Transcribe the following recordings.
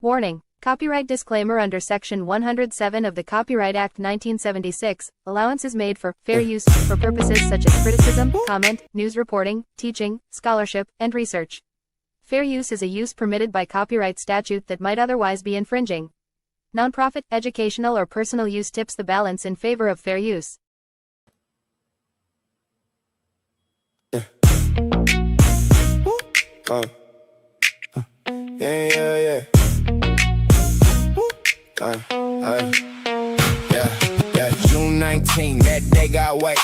Warning: Copyright disclaimer. Under Section 107 of the Copyright Act 1976, allowance is made for fair use for purposes such as criticism, comment, news reporting, teaching, scholarship, and research. Fair use is a use permitted by copyright statute that might otherwise be infringing. Nonprofit, educational, or personal use tips the balance in favor of fair use. Yeah. June 19, that day got away.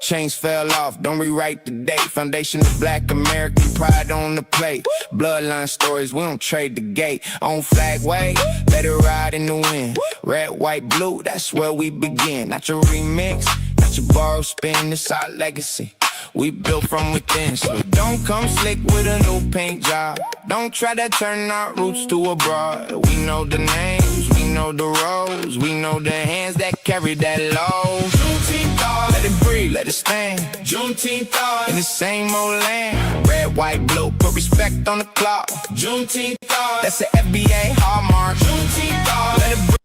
Chains fell off, don't rewrite the date. Foundation of Black American pride on the plate. Bloodline stories, we don't trade the gate. On flag wave, let it ride in the wind. Red, white, blue, that's where we begin. Not your remix, not your borrow spin, it's our legacy. We built from within, so don't come slick with a new paint job. Don't try to turn our roots to a broad. We know the names, we know the roads, we know the hands that carry that load. Juneteenth, let it breathe, let it stand. Juneteenth, in the same old land. Red, white, blue, put respect on the clock. Juneteenth, that's the FBA hallmark. Juneteenth, let it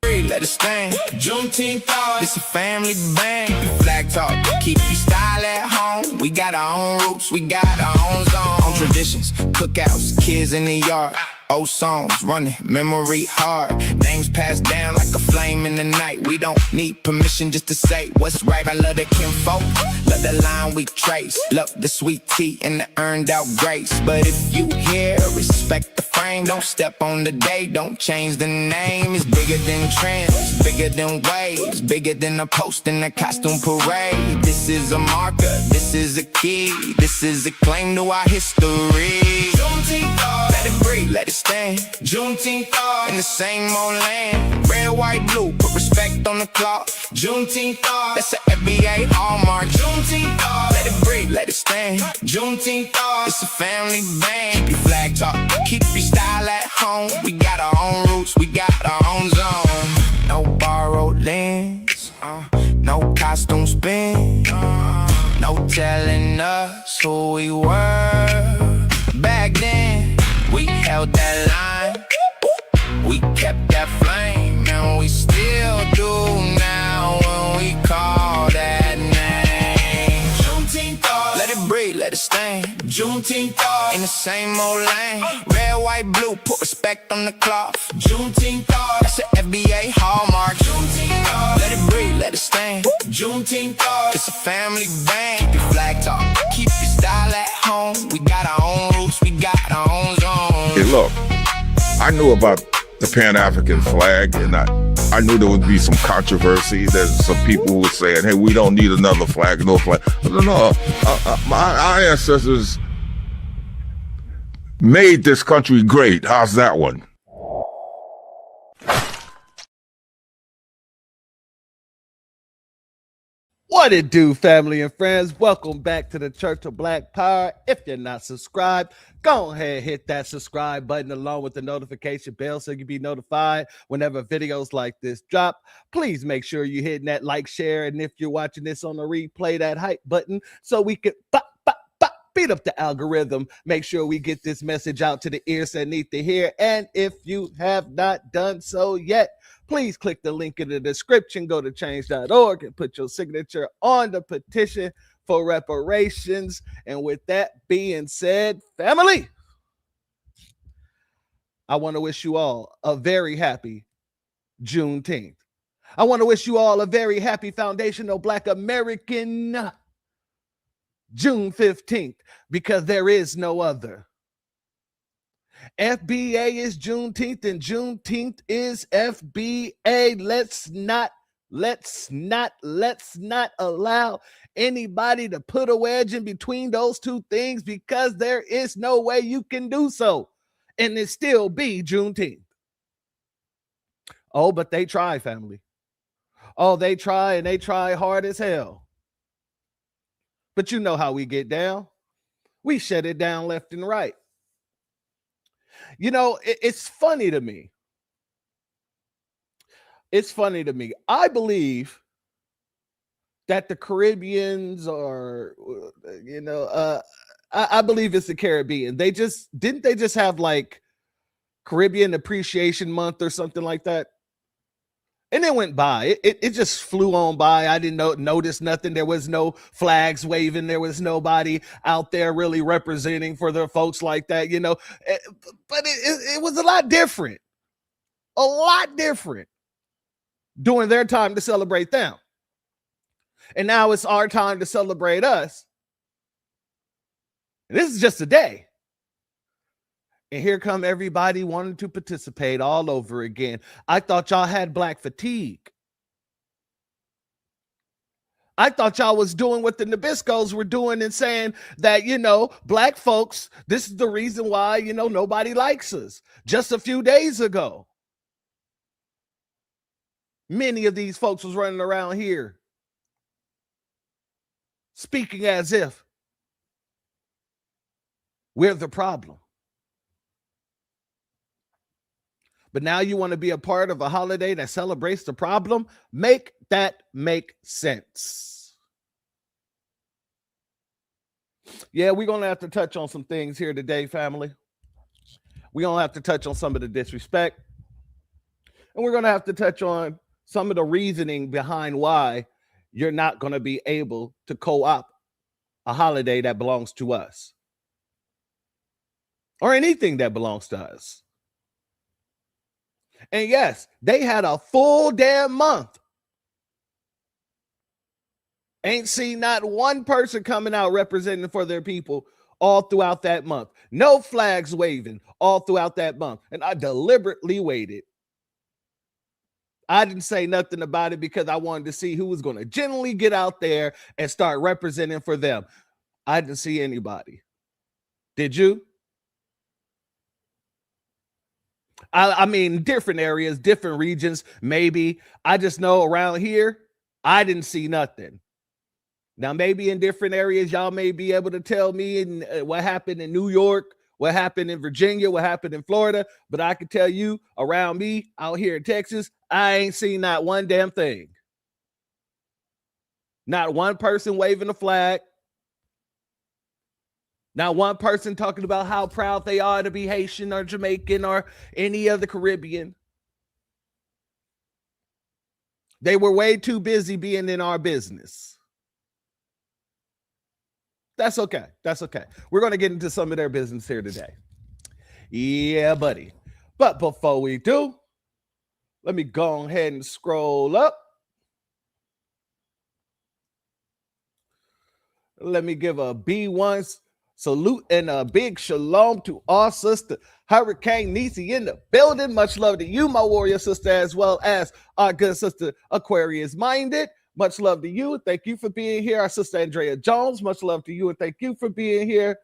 breathe, let it stand. Juneteenth, it's a family band. Keep your flag talk, keep your style at home. We got our own roots, we got our own zone. On traditions, cookouts, kids in the yard. Old songs running, memory hard. Names passed down like a flame in the night. We don't need permission just to say what's right. I love the kinfolk, love the line we trace. Love the sweet tea and the earned out grace. But if you hear, respect the frame. Don't step on the day, don't change the name. It's bigger than trends, bigger than waves, bigger than a post in a costume parade. This is a marker, this is a key, this is a claim to our history. Juneteenth, let it breathe, let it stand. Juneteenth, in the same old land. Red, white, blue, put respect on the clock. Juneteenth, that's the FBA hallmark. Juneteenth, let it breathe, let it stand. Juneteenth, it's a family band. Keep your flag talk, keep your style at home. We got our own roots, we got our own zone. No borrowed lands, no costume spin, no telling us who we were. Back then, we held that line, we kept that flame, and we still do now when we call that name. Juneteenth, let it breathe, let it stand. Juneteenth, in the same old lane. Red, white, blue, put respect on the clock. Juneteenth, that's an FBA hallmark. Juneteenth, let it breathe, let it stand. Juneteenth, it's a family band. Keep your flag talk, keep your style at home. We got our own roots, we got our own zone. Hey, look, I knew about the Pan-African flag, and I knew there would be some controversy. There's some people who were saying, hey, we don't need another flag, no flag. No, our ancestors made this country great. How's that one? What it do, family and friends? Welcome back to the Church of Black Power. If you're not subscribed, go ahead and hit that subscribe button along with the notification bell so you can be notified whenever videos like this drop. Please make sure you're hitting that like, share, and if you're watching this on the replay, that hype button so we can beat up the algorithm. Make sure we get this message out to the ears that need to hear. And if you have not done so yet, please click the link in the description, go to change.org and put your signature on the petition for reparations. And with that being said, family, I want to wish you all a very happy Juneteenth. I want to wish you all a very happy Foundational Black American June 15th, because there is no other. FBA is Juneteenth and Juneteenth is FBA. Let's not allow anybody to put a wedge in between those two things, because there is no way you can do so and it still be Juneteenth. Oh, but they try, family. Oh, they try, and they try hard as hell. But you know how we get down. We shut it down left and right. You know, it's funny to me. It's funny to me. I believe that the Caribbeans are, I believe it's the Caribbean. Didn't they just have like Caribbean Appreciation Month or something like that? And it went by. It just flew on by. I didn't notice nothing. There was no flags waving. There was nobody out there really representing for the folks like that, you know. But it was a lot different. A lot different during their time to celebrate them. And now it's our time to celebrate us. And this is just a day. And here come everybody wanting to participate all over again. I thought y'all had black fatigue. I thought y'all was doing what the Nabiscos were doing and saying that, you know, black folks, this is the reason why, you know, nobody likes us. Just a few days ago, many of these folks was running around here speaking as if we're the problem. But now you want to be a part of a holiday that celebrates the problem? Make that make sense. Yeah, we're going to have to touch on some things here today, family. We're going to have to touch on some of the disrespect. And we're going to have to touch on some of the reasoning behind why you're not going to be able to co-opt a holiday that belongs to us. Or anything that belongs to us. And yes, they had a full damn month. Ain't seen not one person coming out representing for their people all throughout that month. No flags waving all throughout that month. And I deliberately waited. I didn't say nothing about it because I wanted to see who was going to genuinely get out there and start representing for them. I didn't see anybody. Did you? I mean, different areas, different regions, maybe. I just know around here, I didn't see nothing. Now, maybe in different areas, y'all may be able to tell me what happened in New York, what happened in Virginia, what happened in Florida. But I can tell you, around me, out here in Texas, I ain't seen not one damn thing. Not one person waving a flag. Not one person talking about how proud they are to be Haitian or Jamaican or any other Caribbean. They were way too busy being in our business. That's okay. That's okay. We're going to get into some of their business here today. Yeah, buddy. But before we do, let me go ahead and scroll up. Let me give a B1 salute and a big shalom to our sister, Hurricane Nisi in the building. Much love to you, my warrior sister, as well as our good sister, Aquarius Minded. Much love to you. Thank you for being here. Our sister, Andrea Jones. Much love to you and thank you for being here.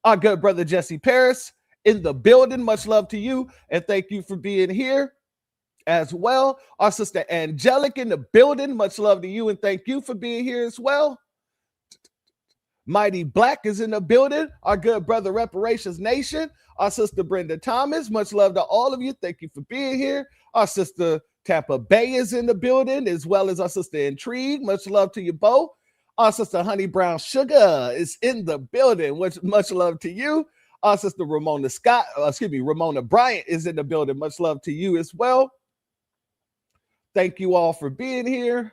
Our good brother, Jesse Paris in the building. Much love to you and thank you for being here as well. Our sister, Angelic in the building. Much love to you and thank you for being here as well. Mighty Black is in the building. Our good brother, Reparations Nation. Our sister, Brenda Thomas. Much love to all of you. Thank you for being here. Our sister, Tampa Bay is in the building, as well as our sister, Intrigue. Much love to you both. Our sister, Honey Brown Sugar is in the building. Much love to you. Our sister, Ramona Bryant is in the building. Much love to you as well. Thank you all for being here.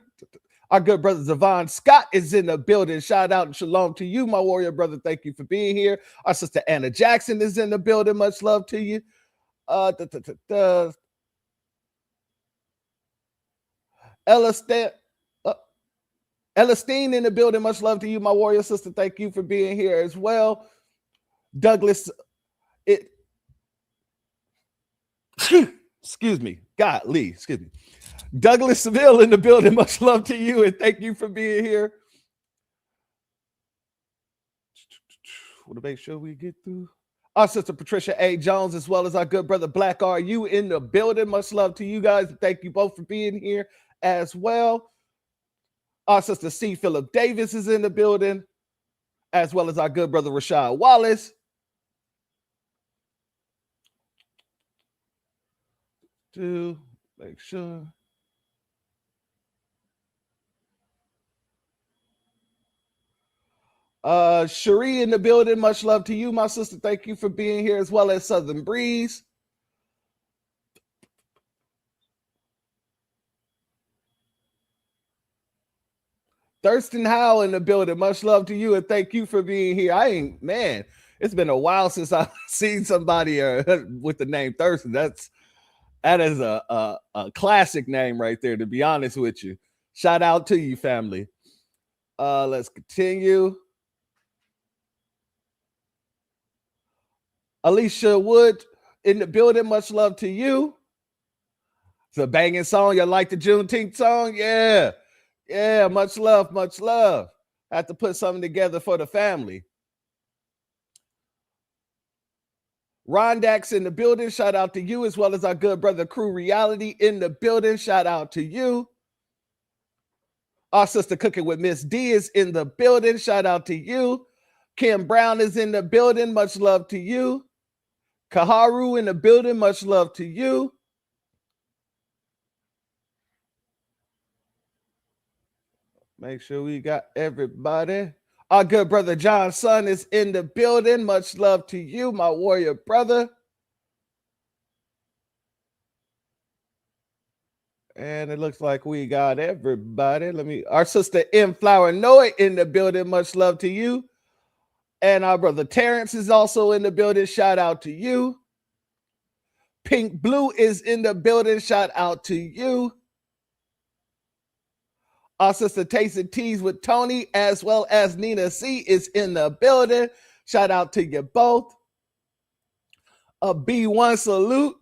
Our good brother Zavon Scott is in the building. Shout out and shalom to you, my warrior brother. Thank you for being here. Our sister Anna Jackson is in the building. Much love to you. Ellisteen in the building. Much love to you, my warrior sister. Thank you for being here as well. Douglas, excuse me. Douglas Seville in the building. Much love to you and thank you for being here. Want to make sure we get through. Our sister Patricia A. Jones, as well as our good brother Black RU in the building. Much love to you guys. Thank you both for being here as well. Our sister C. Phillip Davis is in the building, as well as our good brother Rashad Wallace. To make sure. Cherie in the building. Much love to you, my sister. Thank you for being here, as well as Southern Breeze. Thurston Howell in the building. Much love to you and thank you for being here. It's been a while since I've seen somebody with the name Thurston. That is a classic name right there, to be honest with you. Shout out to you, family. Let's continue. Alicia Wood in the building. Much love to you. It's a banging song. You like the Juneteenth song? Yeah. Yeah, much love, much love. Have to put something together for the family. Rondax in the building. Shout out to you, as well as our good brother Crew Reality in the building. Shout out to you. Our sister Cooking with Miss D is in the building. Shout out to you. Kim Brown is in the building. Much love to you. Kaharu in the building. Much love to you. Make sure we got everybody. Our good brother John Son is in the building. Much love to you, my warrior brother. And it looks like we got everybody. Our sister M. Flower Noah in the building. Much love to you. And our brother Terrence is also in the building. Shout out to you. Pink Blue is in the building. Shout out to you. Our sister Tasting Teas with Tony, as well as Nina C, is in the building. Shout out to you both. A B1 salute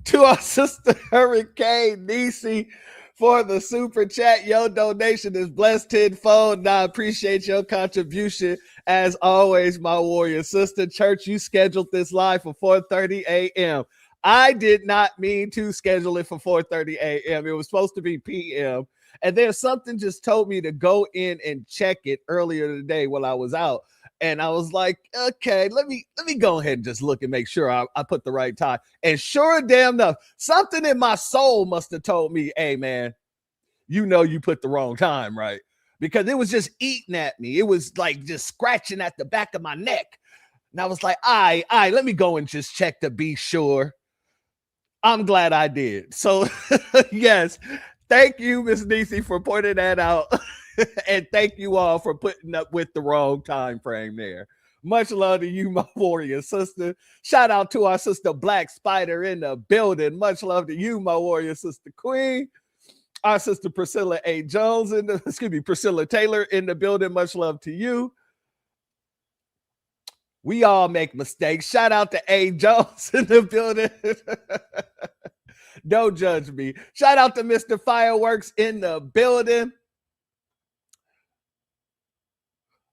to our sister Hurricane Nisi for the super chat. Your donation is blessed tenfold, and I appreciate your contribution. As always, my warrior sister. Church, you scheduled this live for 4:30 a.m. I did not mean to schedule it for 4:30 a.m. It was supposed to be p.m. And then something just told me to go in and check it earlier today while I was out. And I was like, okay, let me go ahead and just look and make sure I put the right time. And sure damn enough, something in my soul must have told me, hey, man, you know you put the wrong time, right? Because it was just eating at me. It was like just scratching at the back of my neck. And I was like, all right, let me go and just check to be sure. I'm glad I did. So, yes. Thank you, Miss Nisi, for pointing that out. And thank you all for putting up with the wrong time frame there. Much love to you, my warrior sister. Shout out to our sister Black Spider in the building. Much love to you, my warrior sister Queen. Our sister Priscilla A. Jones Priscilla Taylor in the building. Much love to you. We all make mistakes. Shout out to A. Jones in the building. Don't judge me. Shout out to Mr. Fireworks in the building.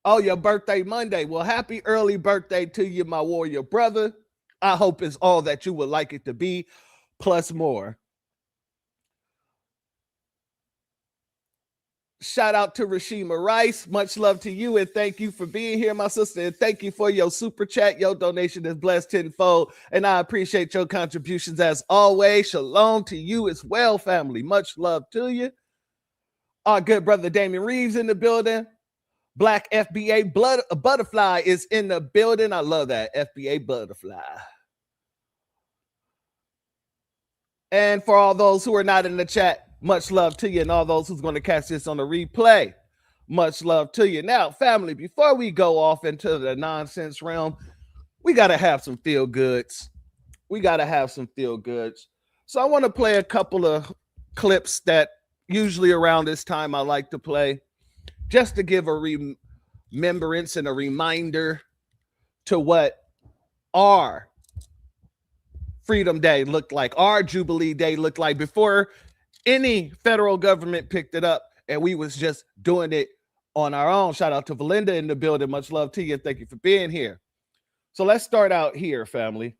Oh, your birthday Monday. Well, happy early birthday to you, my warrior brother. I hope it's all that you would like it to be, plus more. Shout out to Rashima Rice. Much love to you, and thank you for being here, my sister. And thank you for your super chat. Your donation is blessed tenfold, and I appreciate your contributions as always. Shalom to you as well, family. Much love to you. Our good brother Damien Reeves in the building. Black FBA Butterfly is in the building. I love that, FBA Butterfly. And for all those who are not in the chat, much love to you. And all those who's going to catch this on the replay, much love to you. Now, family, before we go off into the nonsense realm, we got to have some feel goods. We got to have some feel goods. So I want to play a couple of clips that usually around this time I like to play, just to give a remembrance and a reminder to what our Freedom Day looked like, our Jubilee Day looked like before any federal government picked it up and we was just doing it on our own. Shout out to Valinda in the building. Much love to you. Thank you for being here. So let's start out here, family.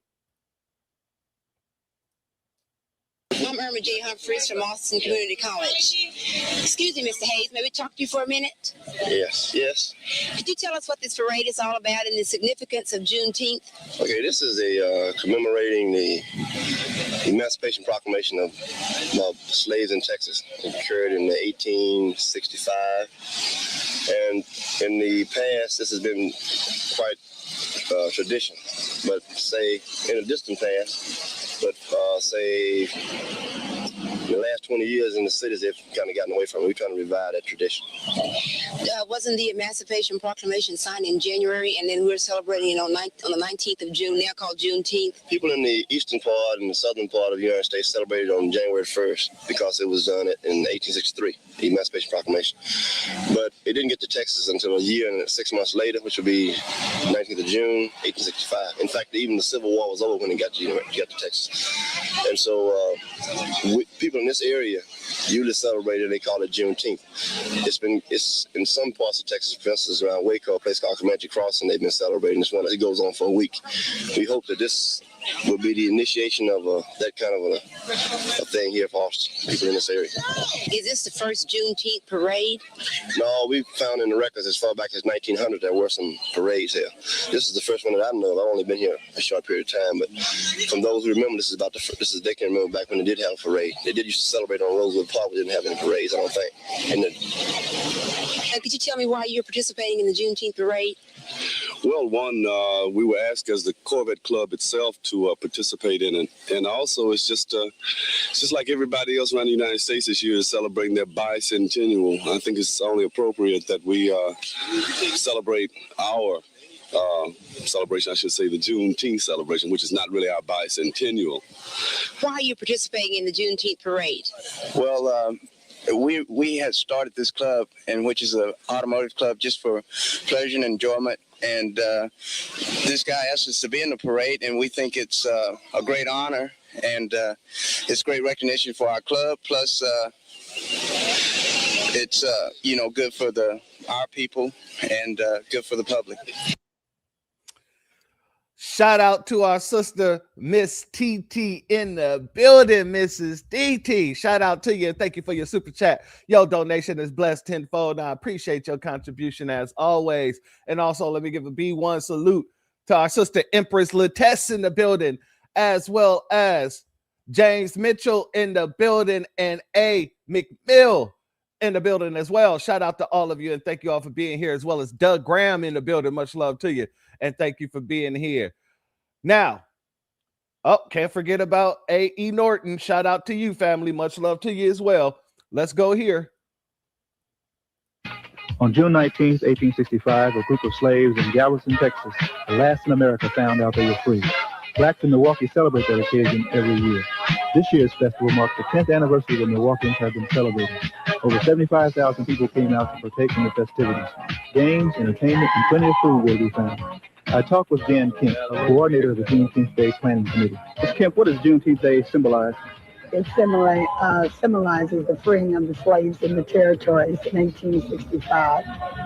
I'm Irma J. Humphreys from Austin Community College. Excuse me, Mr. Hayes, may we talk to you for a minute? Yes, yes. Could you tell us what this parade is all about and the significance of Juneteenth? Okay, this is a commemorating the Emancipation Proclamation of slaves in Texas. It occurred in 1865. And in the past, this has been quite tradition. But say in a distant past, but say in the last 20 years in the cities, they've kind of gotten away from it. We're trying to revive that tradition. Wasn't the Emancipation Proclamation signed in January, and then we're celebrating it on the 19th of June, now called Juneteenth? People in the eastern part and the southern part of the United States celebrated on January 1st because it was done in 1863, the Emancipation Proclamation. But it didn't get to Texas until a year and 6 months later, which would be 19th of June, 1865. In fact, even the Civil War was over when it got to Texas. And so people in this area usually celebrate it. They call it Juneteenth. It's in some parts of Texas, for instance, around Waco, a place called Comanche Crossing. They've been celebrating this one. It goes on for a week. We hope that this will be the initiation of that kind of a thing here for Austin, people in this area. Is this the first Juneteenth parade? No, we found in the records as far back as 1900 there were some parades here. This is the first one that I know of. I've only been here a short period of time, but from those who remember, they can remember back when they did have a parade. They did used to celebrate on Rosewood Park, but didn't have any parades, I don't think. Could you tell me why you're participating in the Juneteenth parade? Well, one, we were asked as the Corvette Club itself to participate in it. And also, it's just like everybody else around the United States this year is celebrating their bicentennial. I think it's only appropriate that we celebrate our celebration, I should say, the Juneteenth celebration, which is not really our bicentennial. Why are you participating in the Juneteenth parade? Well, we had started this club, and which is an automotive club, just for pleasure and enjoyment. And this guy asked us to be in the parade, and we think it's a great honor, and it's great recognition for our club. Plus, it's good for our people and good for the public. Shout out to our sister, Miss TT in the building, Mrs. TT. Shout out to you and thank you for your super chat. Your donation is blessed tenfold. I appreciate your contribution as always. And also, let me give a B1 salute to our sister, Empress Latesse in the building, as well as James Mitchell in the building and A. McMill in the building as well. Shout out to all of you and thank you all for being here, as well as Doug Graham in the building. Much love to you and thank you for being here. Now, can't forget about A.E. Norton. Shout out to you, family. Much love to you as well. Let's go here. On June 19, 1865, a group of slaves in Galveston, Texas, the last in America, found out they were free. Blacks in Milwaukee celebrate that occasion every year. This year's festival marks the 10th anniversary that Milwaukeeans have been celebrating. Over 75,000 people came out to partake in the festivities. Games, entertainment, and plenty of food will be found. I talked with Jan Kemp, coordinator of the Juneteenth Day Planning Committee. Ms. Kemp, what does Juneteenth Day symbolize? It symbolizes the freeing of the slaves in the territories in 1865.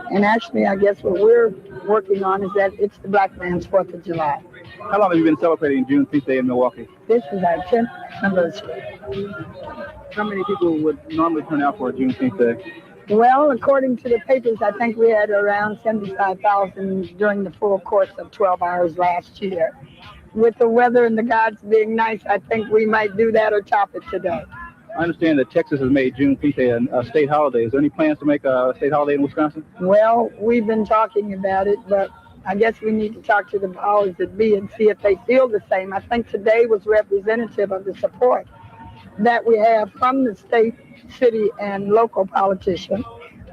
And actually, I guess what we're working on is that it's the black man's 4th of July. How long have you been celebrating Juneteenth Day in Milwaukee? This is our 10th anniversary. How many people would normally turn out for a Juneteenth Day? Well, according to the papers, I think we had around 75,000 during the full course of 12 hours last year. With the weather and the gods being nice, I think we might do that or top it today. I understand that Texas has made Juneteenth Day a state holiday. Is there any plans to make a state holiday in Wisconsin? Well, we've been talking about it, but I guess we need to talk to the powers that be and see if they feel the same. I think today was representative of the support that we have from the state, city, and local politicians.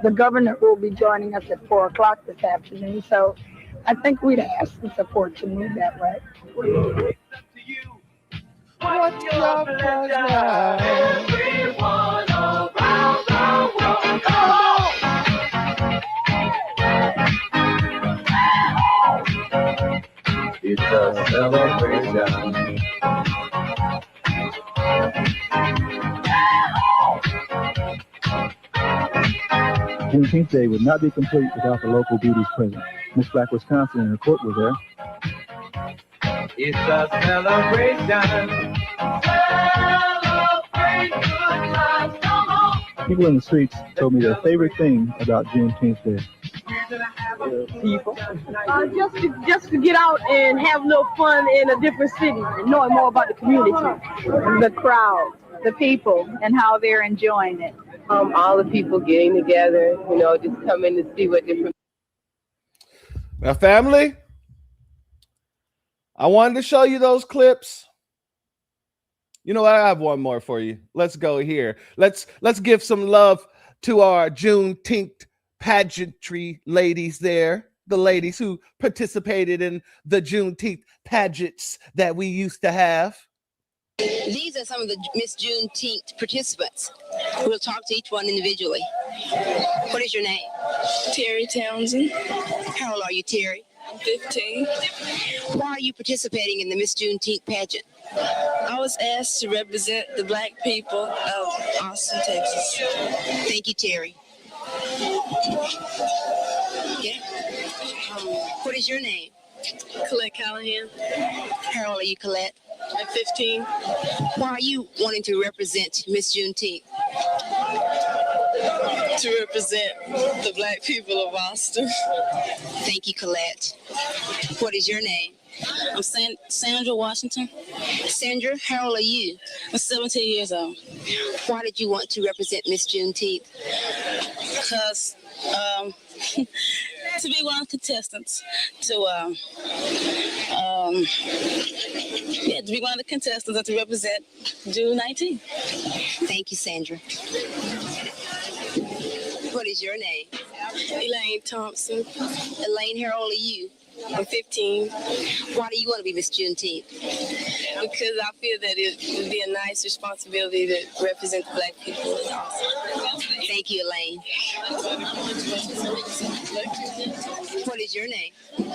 The governor will be joining us at 4 o'clock this afternoon, so I think we'd ask the support to move that way. What's your pleasure? Everyone around the world, come on! It's a celebration. Juneteenth Day would not be complete without the local beauties present. Miss Black Wisconsin and her court were there. It's a celebration. Celebrate good times, come on. People in the streets told me their favorite thing about Juneteenth Day. People. Just to get out and have a little fun in a different city and knowing more about the community. The crowd, the people, and how they're enjoying it. All the people getting together, just coming to see what different. Now, family, I wanted to show you those clips. You know what? I have one more for you. Let's go here. Let's give some love to our Juneteenth pageantry ladies there. The ladies who participated in the Juneteenth pageants that we used to have. These are some of the Miss Juneteenth participants. We'll talk to each one individually. What is your name? Terry Townsend. How old are you, Terry? I'm 15. Why are you participating in the Miss Juneteenth pageant? I was asked to represent the black people of Austin, Texas. Thank you, Terry. Yeah. What is your name? Colette Callahan. How old are you, Colette? I'm 15. Why are you wanting to represent Miss Juneteenth? To represent the black people of Austin. Thank you, Colette. What is your name? I'm Sandra Washington. Sandra, how old are you? I'm 17 years old. Why did you want to represent Miss Juneteenth? Because to be one of the contestants, to be one of the contestants and to represent June 19th. Thank you, Sandra. What is your name? Elaine Thompson. Elaine, how old are you? I'm 15. Why do you want to be Miss Juneteenth? Because I feel that it would be a nice responsibility to represent the black people. Thank you, Elaine. What is your name?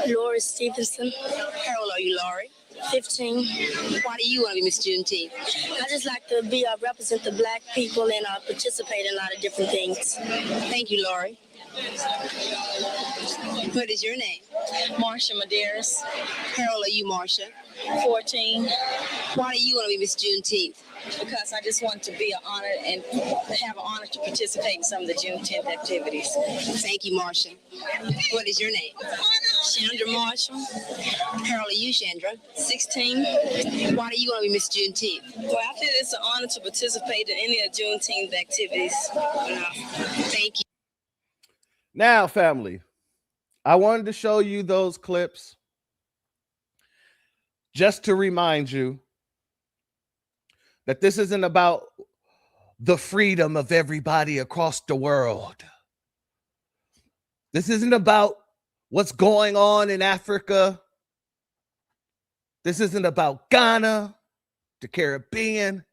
Lori Stevenson. How old are you, Lori? 15. Why do you want to be Miss Juneteenth? I just like to represent the black people and participate in a lot of different things. Thank you, Lori. What is your name? Marsha Medeiros. How old are you, Marsha? 14. Why do you want to be Miss Juneteenth? Because I just want to be an honor and have an honor to participate in some of the Juneteenth activities. Thank you, Marsha. What is your name? Chandra Marshall. How old are you, Chandra? 16. Why do you want to be Miss Juneteenth? Well, I feel it's an honor to participate in any of Juneteenth activities. Thank you. Now, family, I wanted to show you those clips just to remind you that this isn't about the freedom of everybody across the world. This isn't about what's going on in Africa. This isn't about Ghana, the Caribbean.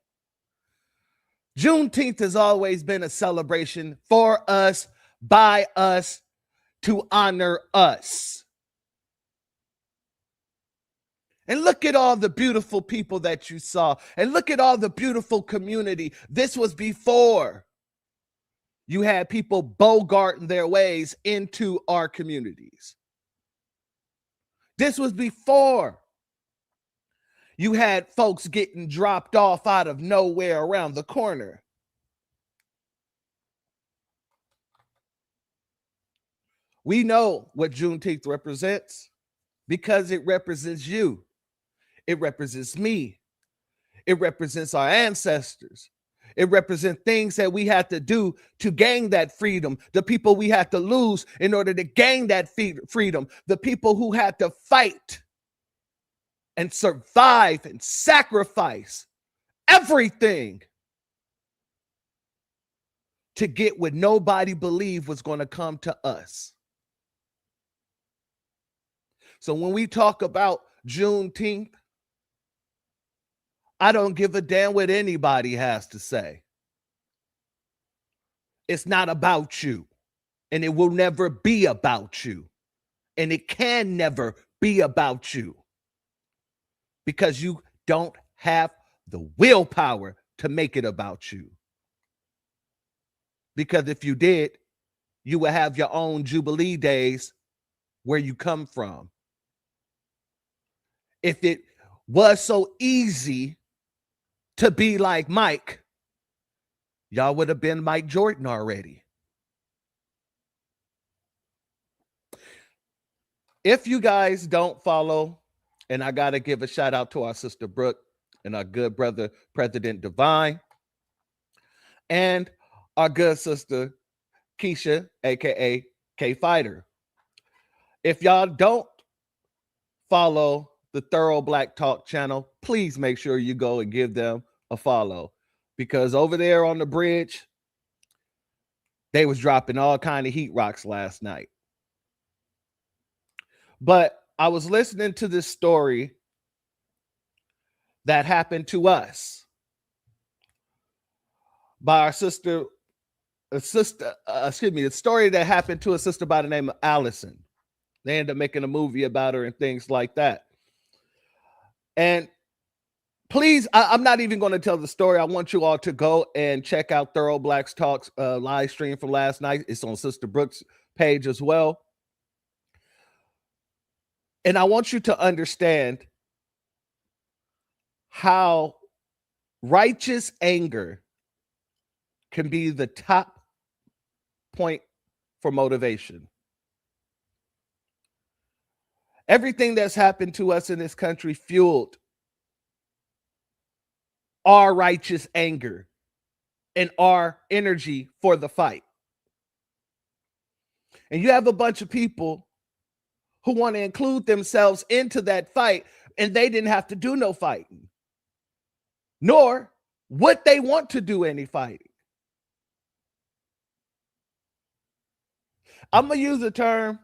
Juneteenth has always been a celebration for us, by us, to honor us. And look at all the beautiful people that you saw. And look at all the beautiful community. This was before you had people bogarting their ways into our communities. This was before you had folks getting dropped off out of nowhere around the corner. We know what Juneteenth represents because it represents you. It represents me. It represents our ancestors. It represents things that we had to do to gain that freedom, the people we had to lose in order to gain that freedom, the people who had to fight and survive and sacrifice everything to get what nobody believed was going to come to us. So when we talk about Juneteenth, I don't give a damn what anybody has to say. It's not about you, and it will never be about you, and it can never be about you because you don't have the willpower to make it about you. Because if you did, you would have your own Jubilee days where you come from. If it was so easy to be like Mike, y'all would have been Mike Jordan already. If you guys don't follow, and I got to give a shout out to our sister Brooke and our good brother, President Divine, and our good sister Keisha, aka K Fighter. If y'all don't follow the Thorough Black Talk channel, please make sure you go and give them a follow, because over there on the bridge, they was dropping all kind of heat rocks last night. But I was listening to this story that happened to us by our sister, the story that happened to a sister by the name of Allison. They ended up making a movie about her and things like that. And please, I'm not even going to tell the story. I want you all to go and check out Thorough Black Talk's live stream from last night. It's on Sister Brooke's page as well. And I want you to understand how righteous anger can be the top point for motivation. Everything that's happened to us in this country fueled our righteous anger and our energy for the fight. And you have a bunch of people who want to include themselves into that fight, and they didn't have to do no fighting, nor would they want to do any fighting. I'm gonna use a term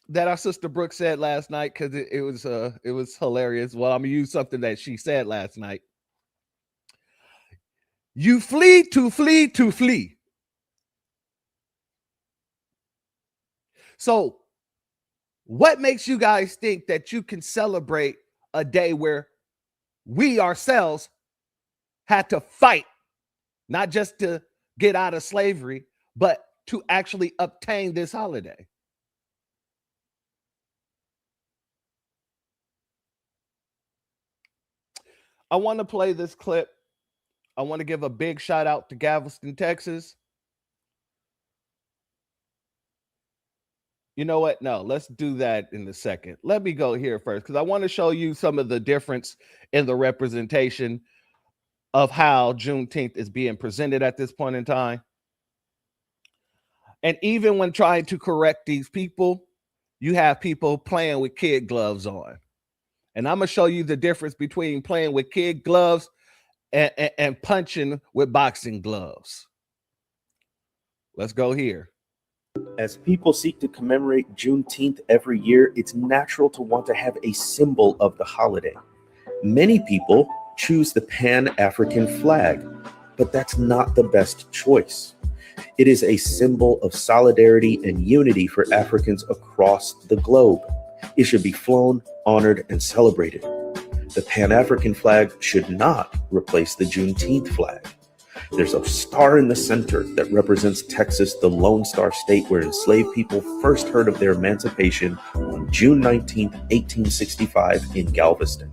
that our sister Brooke said last night because it was hilarious. Well, I'm gonna use something that she said last night. You flee to flee to flee. So what makes you guys think that you can celebrate a day where we ourselves had to fight, not just to get out of slavery, but to actually obtain this holiday? I want to play this clip. I want to give a big shout out to Galveston, Texas. You know what? No, let's do that in a second. Let me go here first because I want to show you some of the difference in the representation of how Juneteenth is being presented at this point in time. And even when trying to correct these people, you have people playing with kid gloves on. And I'm going to show you the difference between playing with kid gloves and punching with boxing gloves. Let's go here. As people seek to commemorate Juneteenth every year, it's natural to want to have a symbol of the holiday. Many people choose the Pan-African flag, but that's not the best choice. It is a symbol of solidarity and unity for Africans across the globe. It should be flown, honored, and celebrated. The Pan-African flag should not replace the Juneteenth flag. There's a star in the center that represents Texas, the Lone Star State where enslaved people first heard of their emancipation on June 19, 1865 in Galveston.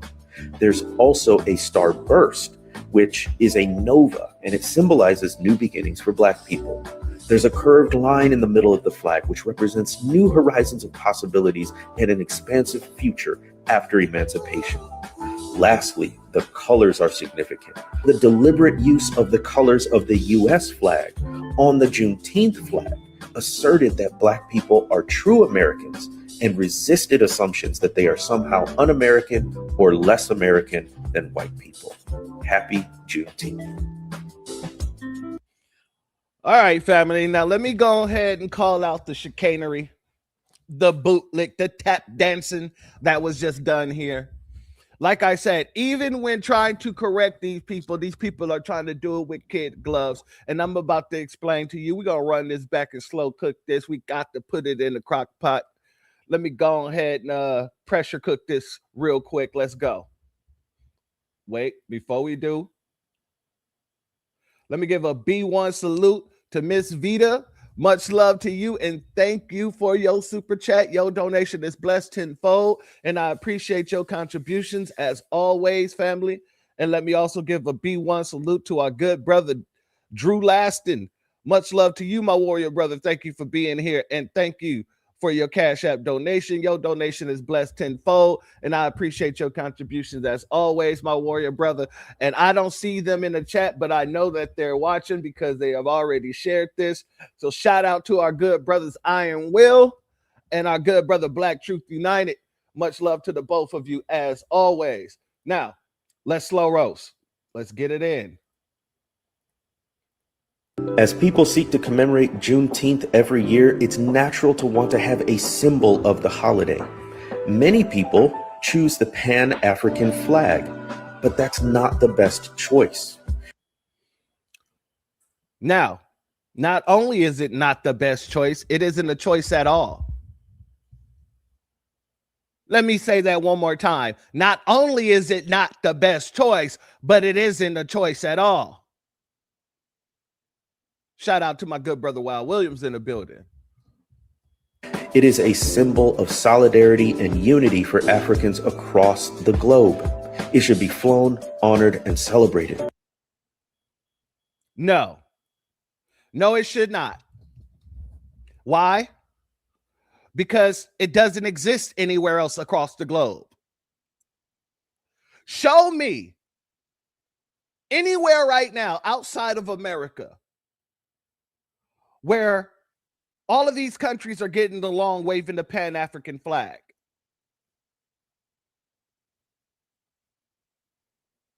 There's also a starburst, which is a nova, and it symbolizes new beginnings for Black people. There's a curved line in the middle of the flag, which represents new horizons of possibilities and an expansive future after emancipation. Lastly, the colors are significant. The deliberate use of the colors of the U.S. flag on the Juneteenth flag asserted that Black people are true Americans and resisted assumptions that they are somehow un-American or less American than white people. Happy Juneteenth. All right, family. Now let me go ahead and call out the chicanery, the bootlick, the tap dancing that was just done here. Like I said, even when trying to correct these people are trying to do it with kid gloves. And I'm about to explain to you, we're going to run this back and slow cook this. We got to put it in the crock pot. Let me go ahead and pressure cook this real quick. Let's go. Wait, before we do, let me give a B1 salute to Miss Vita. Much love to you, and thank you for your super chat. Your donation is blessed tenfold, and I appreciate your contributions as always, family. And let me also give a B1 salute to our good brother, Drew Laston. Much love to you, my warrior brother. Thank you for being here, and thank you for your Cash App donation. Your donation is blessed tenfold, and I appreciate your contributions as always, my warrior brother. And I don't see them in the chat, but I know that they're watching because they have already shared this. So shout out to our good brothers Iron Will and our good brother Black Truth United. Much love to the both of you as always. Now, let's slow roast. Let's get it in. As people seek to commemorate Juneteenth every year, it's natural to want to have a symbol of the holiday. Many people choose the Pan-African flag, but that's not the best choice. Now, not only is it not the best choice, it isn't a choice at all. Let me say that one more time. Not only is it not the best choice, but it isn't a choice at all. Shout out to my good brother Wild Williams in the building. It is a symbol of solidarity and unity for Africans across the globe. It should be flown, honored, and celebrated. No, it should not. Why? Because it doesn't exist anywhere else across the globe. Show me anywhere right now outside of America where all of these countries are getting along waving the Pan-African flag.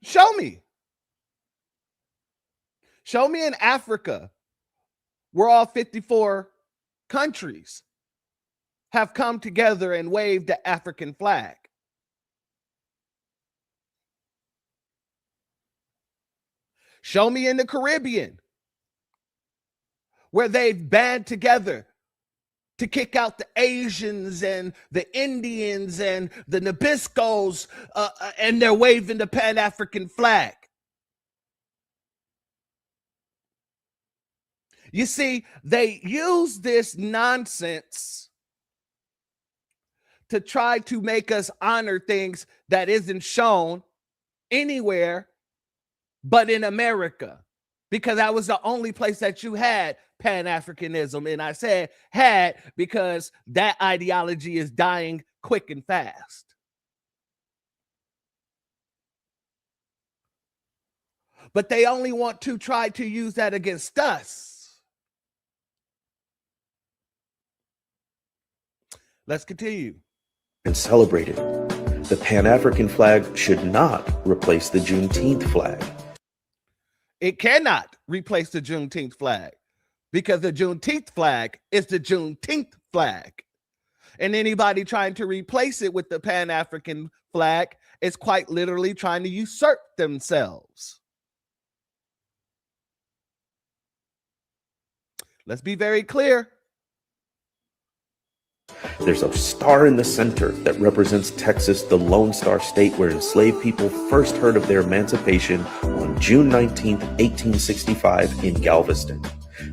Show me. Show me in Africa where all 54 countries have come together and waved the African flag. Show me in the Caribbean where they've band together to kick out the Asians and the Indians and the Nabiscos, and they're waving the Pan-African flag. You see, they use this nonsense to try to make us honor things that isn't shown anywhere but in America, because that was the only place that you had Pan-Africanism. And I said had because that ideology is dying quick and fast. But they only want to try to use that against us. Let's continue. And celebrated. The Pan-African flag should not replace the Juneteenth flag. It cannot replace the Juneteenth flag. because the Juneteenth flag is the Juneteenth flag. And anybody trying to replace it with the Pan-African flag is quite literally trying to usurp themselves. Let's be very clear. There's a star in the center that represents Texas, the Lone Star State where enslaved people first heard of their emancipation on June 19th, 1865 in Galveston.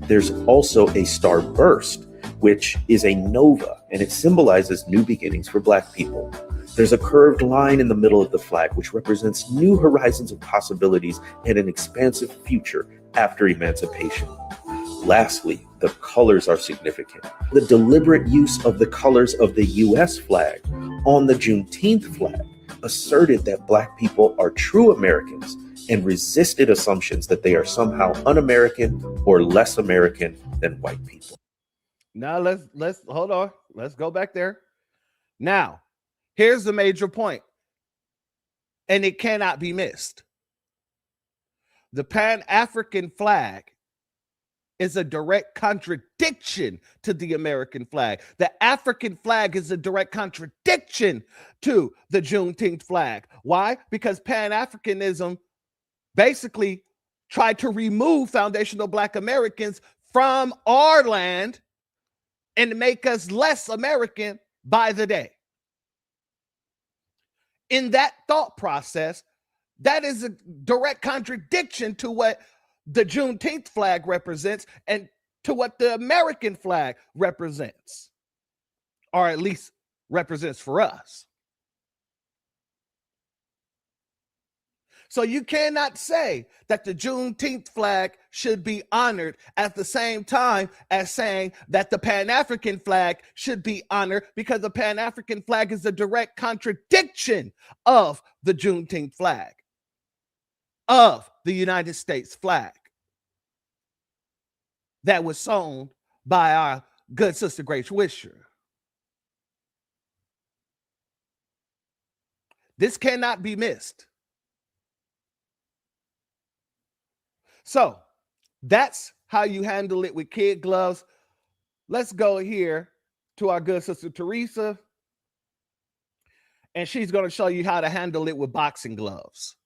There's also a starburst, which is a nova, and it symbolizes new beginnings for Black people. There's a curved line in the middle of the flag, which represents new horizons of possibilities and an expansive future after emancipation. Lastly, the colors are significant. The deliberate use of the colors of the U.S. flag on the Juneteenth flag asserted that Black people are true Americans and resisted assumptions that they are somehow un-American or less American than white people. Now let's hold on. Let's go back there. Now, here's the major point, and it cannot be missed. The Pan-African flag is a direct contradiction to the American flag. The African flag is a direct contradiction to the Juneteenth flag. Why? Because Pan-Africanism basically tried to remove foundational Black Americans from our land and make us less American by the day. In that thought process, that is a direct contradiction to what the Juneteenth flag represents and to what the American flag represents, or at least represents for us. So you cannot say that the Juneteenth flag should be honored at the same time as saying that the Pan-African flag should be honored, because the Pan-African flag is a direct contradiction of the Juneteenth flag, of the United States flag that was sewn by our good sister Grace Wisher. This cannot be missed. So that's how you handle it with kid gloves. Let's go here to our good sister Teresa, and she's going to show you how to handle it with boxing gloves.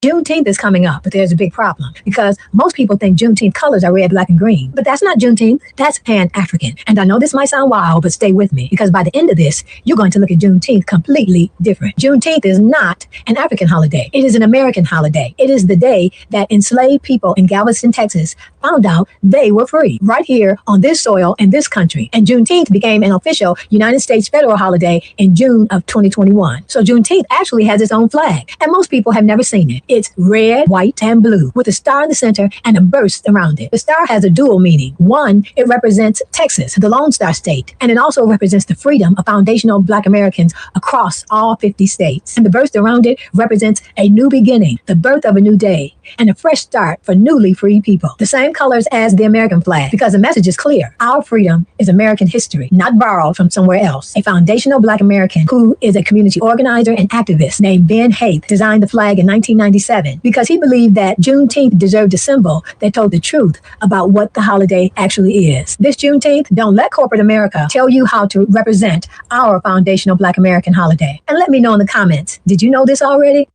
Juneteenth is coming up, but there's a big problem because most people think Juneteenth colors are red, black, and green. But that's not Juneteenth. That's Pan-African. And I know this might sound wild, but stay with me because by the end of this, you're going to look at Juneteenth completely different. Juneteenth is not an African holiday. It is an American holiday. It is the day that enslaved people in Galveston, Texas found out they were free right here on this soil in this country. And Juneteenth became an official United States federal holiday in June of 2021. So Juneteenth actually has its own flag, and most people have never seen it. It's red, white, and blue with a star in the center and a burst around it. The star has a dual meaning. One, it represents Texas, the Lone Star State, and it also represents the freedom of foundational Black Americans across all 50 states. And the burst around it represents a new beginning, the birth of a new day, and a fresh start for newly freed people. The same colors as the American flag, because the message is clear. Our freedom is American history, not borrowed from somewhere else. A foundational Black American who is a community organizer and activist named Ben Haith designed the flag in 1997 because he believed that Juneteenth deserved a symbol that told the truth about what the holiday actually is. This Juneteenth, don't let corporate America tell you how to represent our foundational Black American holiday. And let me know in the comments, did you know this already?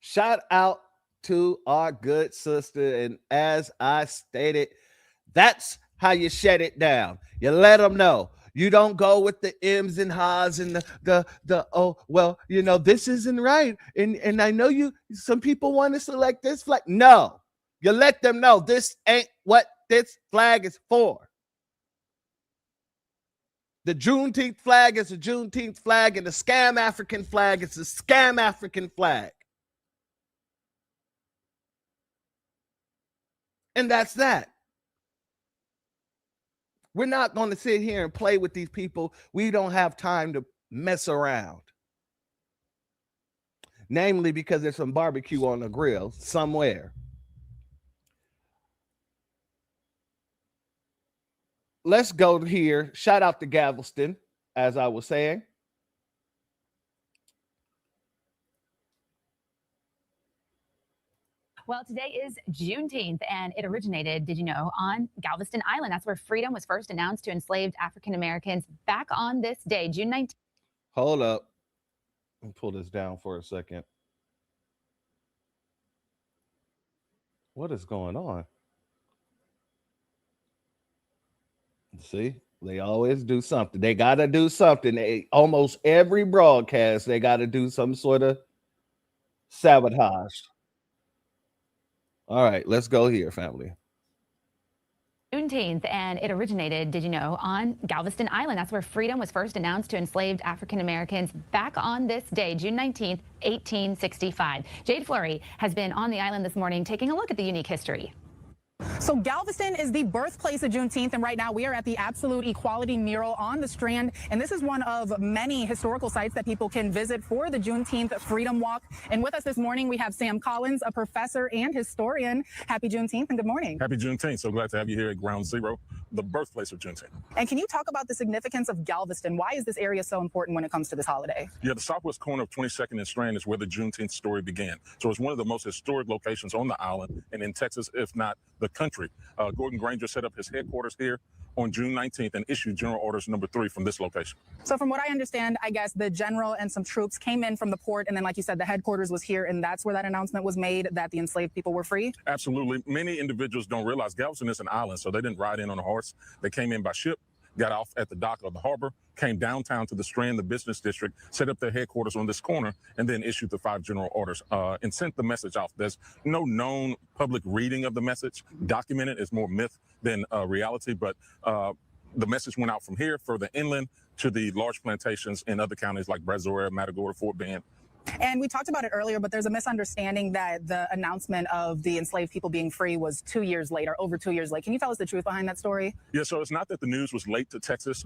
Shout out to our good sister. And as I stated, that's how you shut it down. You let them know. You don't go with the M's and ha's and the oh, well, you know, this isn't right. And I know some people want to select this flag. No, you let them know this ain't what this flag is for. The Juneteenth flag is a Juneteenth flag, and the scam African flag is a scam African flag. And that's that. We're not going to sit here and play with these people. We don't have time to mess around. Namely, because there's some barbecue on the grill somewhere. Let's go here. Shout out to Galveston, as I was saying. Well, today is Juneteenth, and it originated, did you know, on Galveston Island. That's where freedom was first announced to enslaved African Americans back on this day, June 19th. Hold up. Let me pull this down for a second. What is going on? See, they always do something. They got to do something. Almost every broadcast, they got to do some sort of sabotage. All right, let's go here, family. Juneteenth, and it originated, did you know, on Galveston Island. That's where freedom was first announced to enslaved African Americans back on this day, June 19th, 1865. Jade Fleury has been on the island this morning taking a look at the unique history. So Galveston is the birthplace of Juneteenth, and right now we are at the Absolute Equality mural on the Strand, and this is one of many historical sites that people can visit for the Juneteenth Freedom Walk. And with us this morning, we have Sam Collins, a professor and historian. Happy Juneteenth and good morning. Happy Juneteenth. So glad to have you here at Ground Zero, the birthplace of Juneteenth. And can you talk about the significance of Galveston? Why is this area so important when it comes to this holiday? Yeah, the southwest corner of 22nd and Strand is where the Juneteenth story began. So it's one of the most historic locations on the island and in Texas, if not the country. Gordon Granger set up his headquarters here on June 19th and issued General Orders number 3 from this location. So from what I understand, I guess the general and some troops came in from the port, and then, like you said, the headquarters was here, and that's where that announcement was made that the enslaved people were free? Absolutely. Many individuals don't realize Galveston is an island, so they didn't ride in on a horse. They came in by ship, got off at the dock of the harbor, came downtown to the Strand, the business district, set up their headquarters on this corner, and then issued the 5 general orders and sent the message off. There's no known public reading of the message. Documented is more myth than reality, but the message went out from here further inland to the large plantations in other counties like Brazoria, Matagorda, Fort Bend. And we talked about it earlier, but there's a misunderstanding that the announcement of the enslaved people being free was 2 years late, or over 2 years late. Can you tell us the truth behind that story? Yeah, so it's not that the news was late to Texas.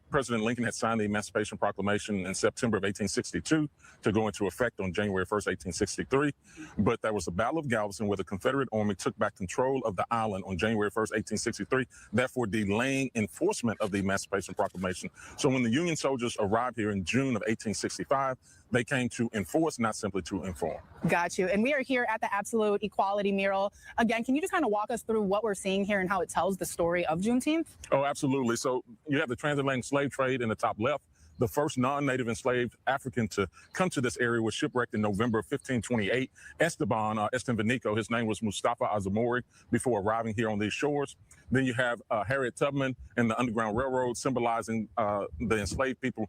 President Lincoln had signed the Emancipation Proclamation in September of 1862 to go into effect on January 1st, 1863. But there was the Battle of Galveston where the Confederate Army took back control of the island on January 1st, 1863, therefore delaying enforcement of the Emancipation Proclamation. So when the Union soldiers arrived here in June of 1865, they came to enforce, not simply to inform. Got you. And we are here at the Absolute Equality mural. Again, can you just kind of walk us through what we're seeing here and how it tells the story of Juneteenth? Oh, absolutely. So you have the transatlantic slave trade in the top left. The first non-native enslaved African to come to this area was shipwrecked in November of 1528. Esteban Estenvenico, his name was Mustafa Azamori, before arriving here on these shores. Then you have Harriet Tubman and the Underground Railroad, symbolizing the enslaved people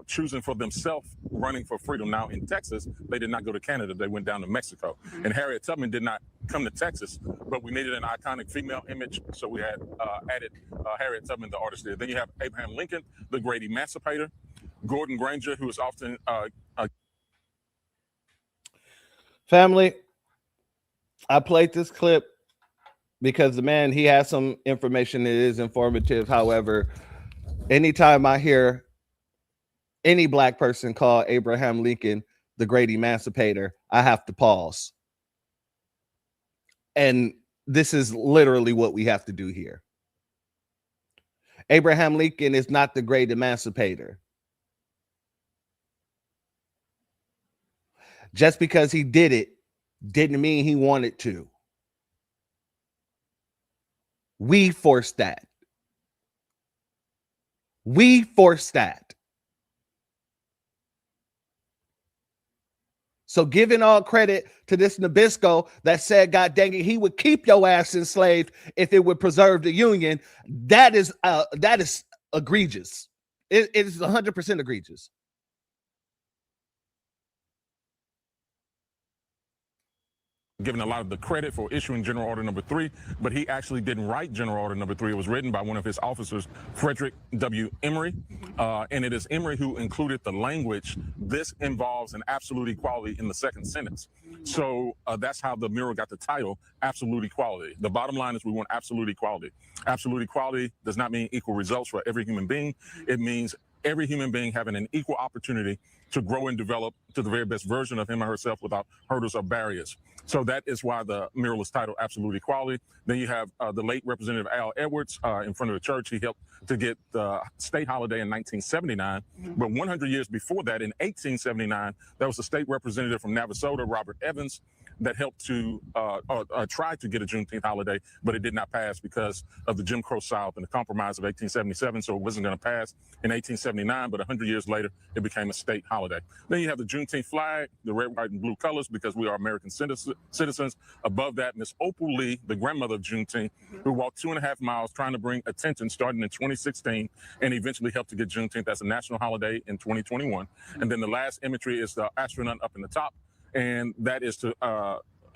choosing for themselves, running for freedom. Now in Texas, they did not go to Canada, they went down to Mexico. And Harriet Tubman did not come to Texas, but we needed an iconic female image, so we had added Harriet Tubman, the artist there. Then you have Abraham Lincoln, the great emancipator. Gordon Granger, who is often family. I played this clip because the man, he has some information that is informative. However, anytime I hear any black person call Abraham Lincoln the great emancipator, I have to pause. And this is literally what we have to do here. Abraham Lincoln is not the great emancipator. Just because he did it didn't mean he wanted to. We forced that. We forced that. So giving all credit to this Nabisco that said, God dang it, he would keep your ass enslaved if it would preserve the Union, that is egregious. It is 100% egregious. Given a lot of the credit for issuing General Order number 3, but he actually didn't write General Order number 3. It was written by one of his officers, Frederick W. Emory, and it is Emory who included the language, "This involves an absolute equality" in the second sentence. So that's how the mural got the title, Absolute Equality. The bottom line is we want absolute equality. Absolute equality does not mean equal results for every human being. It means every human being having an equal opportunity to grow and develop to the very best version of him or herself without hurdles or barriers. So that is why the mural is titled Absolute Equality. Then you have the late Representative Al Edwards in front of the church. He helped to get the state holiday in 1979. But 100 years before that, in 1879, there was a state representative from Navasota, Robert Evans, that helped to tried to get a Juneteenth holiday, but it did not pass because of the Jim Crow South and the Compromise of 1877. So it wasn't going to pass in 1879, but 100 years later, it became a state holiday. Then you have the Juneteenth flag, the red, white, and blue colors, because we are American citizens. Above that, Miss Opal Lee, the grandmother of Juneteenth, who walked 2.5 miles trying to bring attention starting in 2016 and eventually helped to get Juneteenth as a national holiday in 2021. And then the last imagery is the astronaut up in the top, and that is to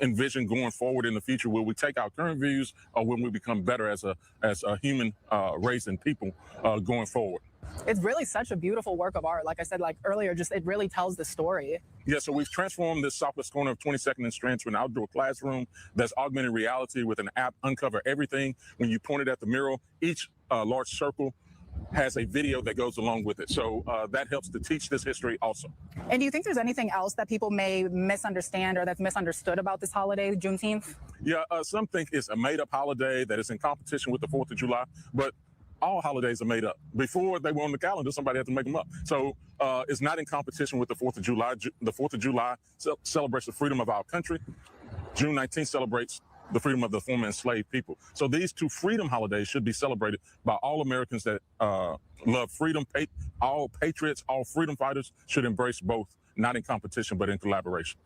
envision going forward in the future, will we take our current views or will we become better as a human race and people going forward? It's really such a beautiful work of art. Like I said, like earlier, just it really tells the story. Yeah, so we've transformed this southwest corner of 22nd and Strand to an outdoor classroom that's augmented reality with an app, Uncover Everything. When you point it at the mural, each large circle has a video that goes along with it. So that helps to teach this history also. And do you think there's anything else that people may misunderstand or that's misunderstood about this holiday, Juneteenth? Yeah, some think it's a made-up holiday that is in competition with the 4th of July, but all holidays are made up. Before they were on the calendar, somebody had to make them up. So it's not in competition with the 4th of July. The 4th of July celebrates the freedom of our country. June 19th celebrates the freedom of the former enslaved people. So these two freedom holidays should be celebrated by all Americans that love freedom. All patriots, all freedom fighters should embrace both, not in competition, but in collaboration.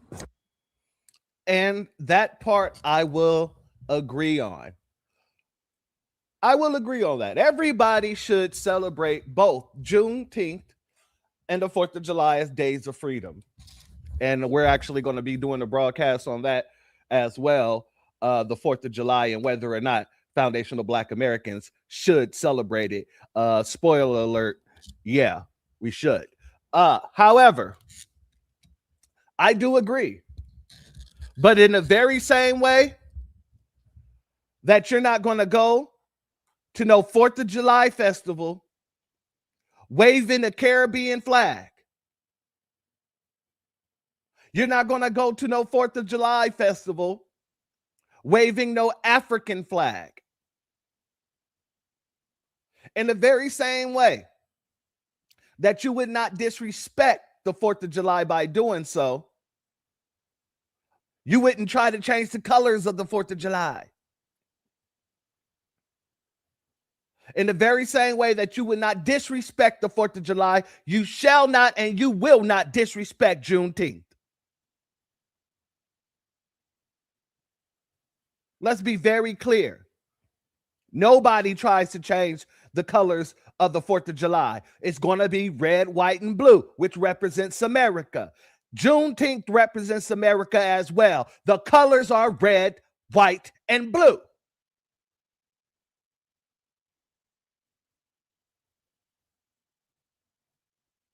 And that part I will agree on. I will agree on that. Everybody should celebrate both Juneteenth and the 4th of July as days of freedom. And we're actually going to be doing a broadcast on that as well, the 4th of July, and whether or not foundational Black Americans should celebrate it. Spoiler alert, yeah, we should. However, I do agree. But in the very same way that you're not going to go to no 4th of July festival waving a Caribbean flag. You're not going to go to no 4th of July festival waving no African flag. In the very same way that you would not disrespect the 4th of July by doing so, you wouldn't try to change the colors of the 4th of July. In the very same way that you would not disrespect the 4th of July, you shall not and you will not disrespect Juneteenth. Let's be very clear. Nobody tries to change the colors of the 4th of July. It's going to be red, white, and blue, which represents America. Juneteenth represents America as well. The colors are red, white, and blue.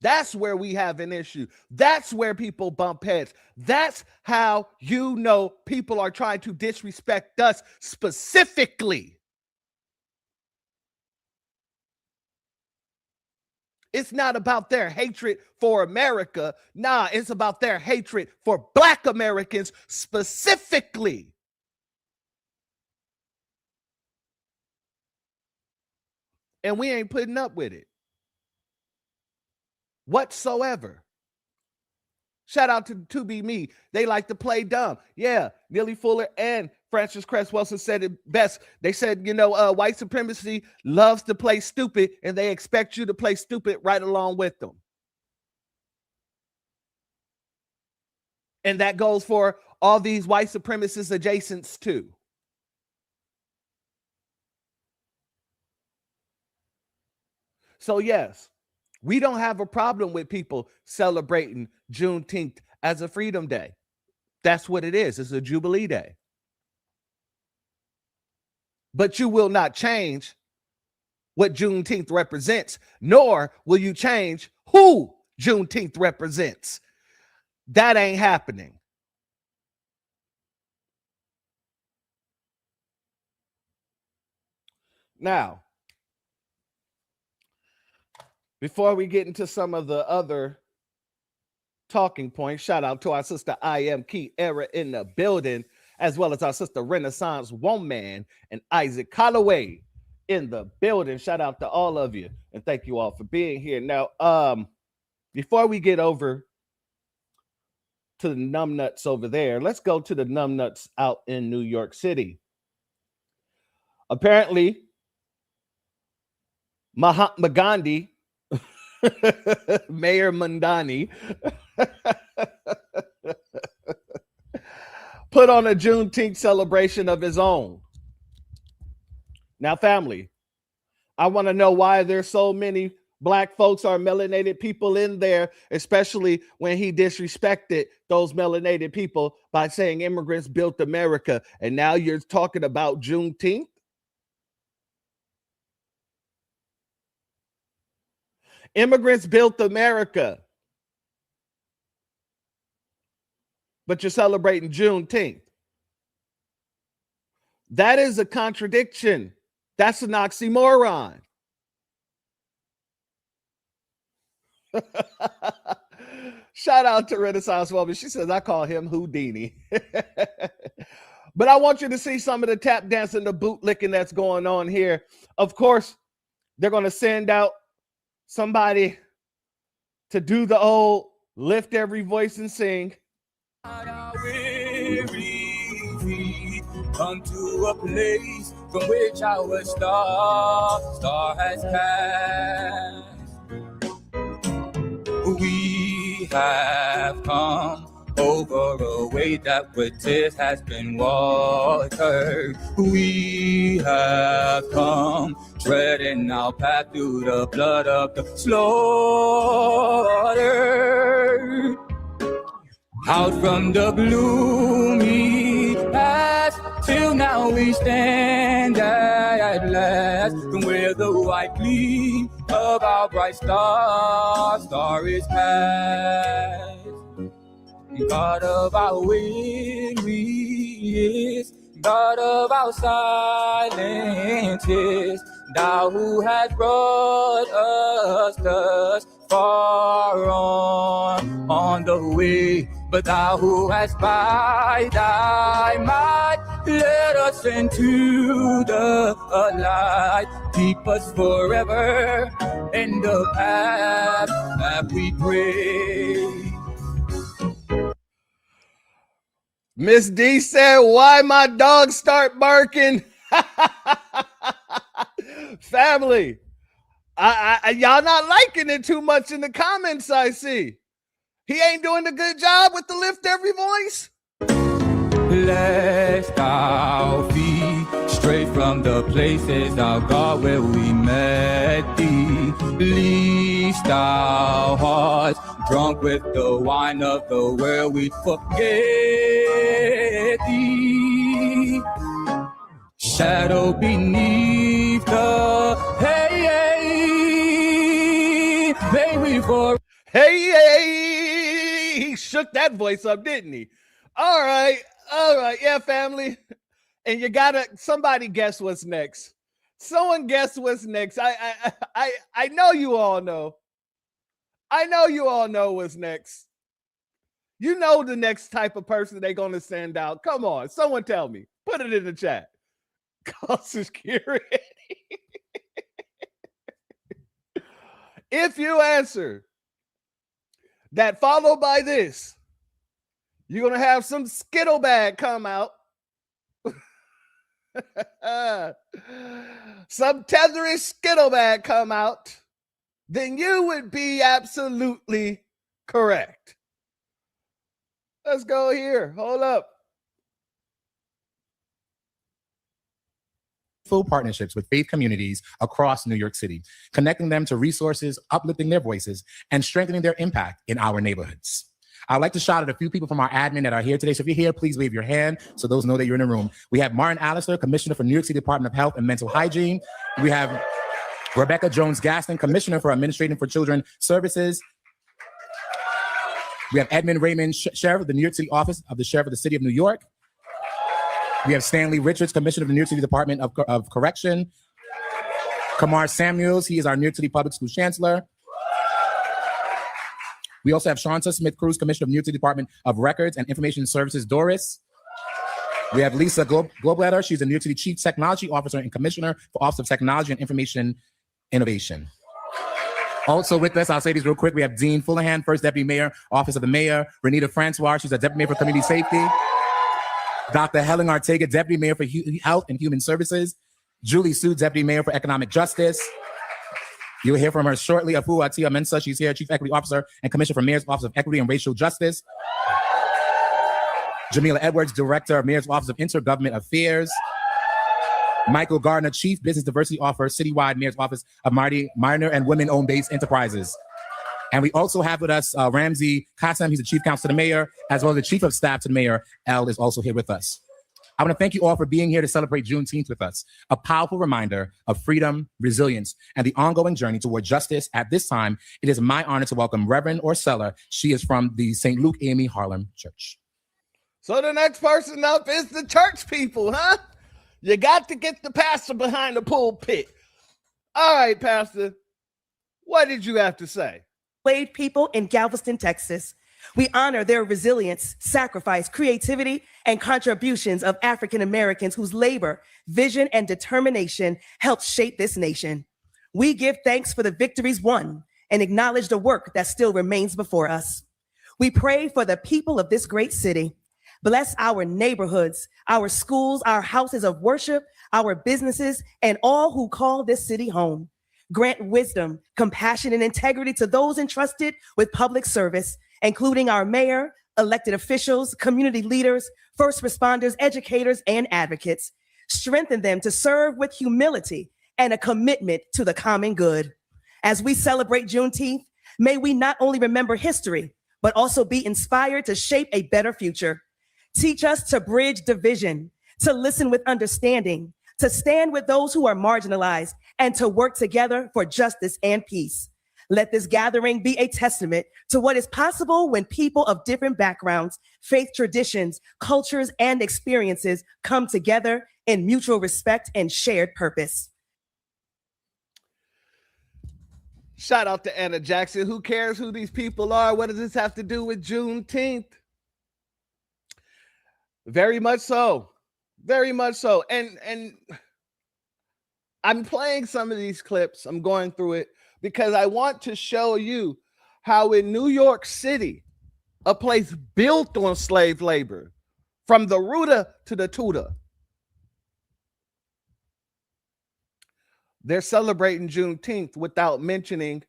That's where we have an issue. That's where people bump heads. That's how you know people are trying to disrespect us specifically. It's not about their hatred for America. Nah, it's about their hatred for Black Americans specifically. And we ain't putting up with it whatsoever. Shout out to Be Me. They like to play dumb. Yeah, Neely Fuller and Francis Cress Wilson said it best. They said, you know, white supremacy loves to play stupid, and they expect you to play stupid right along with them. And that goes for all these white supremacist adjacents too. So yes, we don't have a problem with people celebrating Juneteenth as a freedom day. That's what it is. It's a Jubilee Day. But you will not change what Juneteenth represents, nor will you change who Juneteenth represents. That ain't happening. Now, before we get into some of the other talking points, shout out to our sister I Am Key Era in the building, as well as our sister Renaissance Woman and Isaac Calloway in the building. Shout out to all of you, and thank you all for being here. Now, before we get over to the numbnuts over there. Let's go to the numbnuts out in New York City. Apparently, Mahatma Gandhi, Mayor Mandani, put on a Juneteenth celebration of his own. Now, family, I want to know why there's so many Black folks or melanated people in there, especially when he disrespected those melanated people by saying immigrants built America. And now you're talking about Juneteenth? Immigrants built America, but you're celebrating Juneteenth. That is a contradiction. That's an oxymoron. Shout out to Renaissance Woman. She says, I call him Houdini. But I want you to see some of the tap dancing, the boot licking that's going on here. Of course, they're going to send out somebody to do the old lift every voice and sing. Come to a place from which our star has passed. We have come over a way that with tears has been watered. We have come treading our path through the blood of the slaughtered. Out from the gloomy past, till now we stand at last. From where the white gleam of our bright star is past. God of our wearies, God of our silences, thou who hast brought us thus far on the way. But thou who hast by thy might led us into the light, keep us forever in the path that we pray. Miss D said, why my dogs start barking? Family, I y'all not liking it too much in the comments, I see. He ain't doing a good job with the lift every voice. Blessed our feet, straight from the places, our God, where we met thee. Least our hearts, drunk with the wine of the world, we forget thee. Shadow beneath the hay, may we for Hey, he shook that voice up, didn't he? All right, yeah, family. And you gotta, somebody guess what's next. Someone guess what's next. I know you all know. I know you all know what's next. You know the next type of person they're gonna send out. Come on, someone tell me. Put it in the chat. Call security. If you answer that followed by this, you're going to have some Skittle bag come out. Some tetherish Skittle bag come out. Then you would be absolutely correct. Let's go here. Hold up. Full partnerships with faith communities across New York City, connecting them to resources, uplifting their voices, and strengthening their impact in our neighborhoods. I'd like to shout out a few people from our admin that are here today. So if you're here, please wave your hand so those know that you're in the room. We have Martin Allister, Commissioner for New York City Department of Health and Mental Hygiene. We have Rebecca Jones-Gaston, Commissioner for Administrating for Children Services. We have Edmund Raymond, Sheriff of the New York City Office of the Sheriff of the City of New York. We have Stanley Richards, Commissioner of the New York City Department of Correction. Kamar Samuels, he is our New York City Public School Chancellor. We also have Shanta Smith-Cruz, Commissioner of New York City Department of Records and Information Services, Doris. We have Lisa Globletter, she's the New York City Chief Technology Officer and Commissioner for Office of Technology and Information Innovation. Also with us, I'll say these real quick. We have Dean Fullahan, First Deputy Mayor, Office of the Mayor. Renita Francois, she's a Deputy Mayor for Community Safety. Dr. Helen Ortega, Deputy Mayor for Health and Human Services. Julie Sue, Deputy Mayor for Economic Justice. You'll hear from her shortly. Afu Atia Mensa, she's here, Chief Equity Officer and Commissioner for Mayor's Office of Equity and Racial Justice. Jamila Edwards, Director of Mayor's Office of Intergovernment Affairs. Michael Gardner, Chief Business Diversity Officer, Citywide Mayor's Office of Minor and Women-Owned Based Enterprises. And we also have with us Ramsey Cashapp, he's the Chief Counsel to the Mayor, as well as the Chief of Staff to the Mayor. L is also here with us. I want to thank you all for being here to celebrate Juneteenth with us, a powerful reminder of freedom, resilience, and the ongoing journey toward justice. At this time, it is my honor to welcome Reverend Orcella. She is from the St. Luke AME Harlem Church. So the next person up is the church people, huh? You got to get the pastor behind the pulpit. All right, Pastor, what did you have to say? Enslaved people in Galveston, Texas. We honor their resilience, sacrifice, creativity, and contributions of African Americans whose labor, vision, and determination helped shape this nation. We give thanks for the victories won and acknowledge the work that still remains before us. We pray for the people of this great city. Bless our neighborhoods, our schools, our houses of worship, our businesses, and all who call this city home. Grant wisdom, compassion, and integrity to those entrusted with public service, including our mayor, elected officials, community leaders, first responders, educators, and advocates. Strengthen them to serve with humility and a commitment to the common good. As we celebrate Juneteenth, may we not only remember history, but also be inspired to shape a better future. Teach us to bridge division, to listen with understanding, to stand with those who are marginalized, and to work together for justice and peace. Let this gathering be a testament to what is possible when people of different backgrounds, faith traditions, cultures, and experiences come together in mutual respect and shared purpose. Shout out to Anna Jackson. Who cares who these people are? What does this have to do with Juneteenth? Very much so. Very much so. And I'm playing some of these clips. I'm going through it because I want to show you how in New York City, a place built on slave labor, from the rooter to the tutor, they're celebrating Juneteenth without mentioning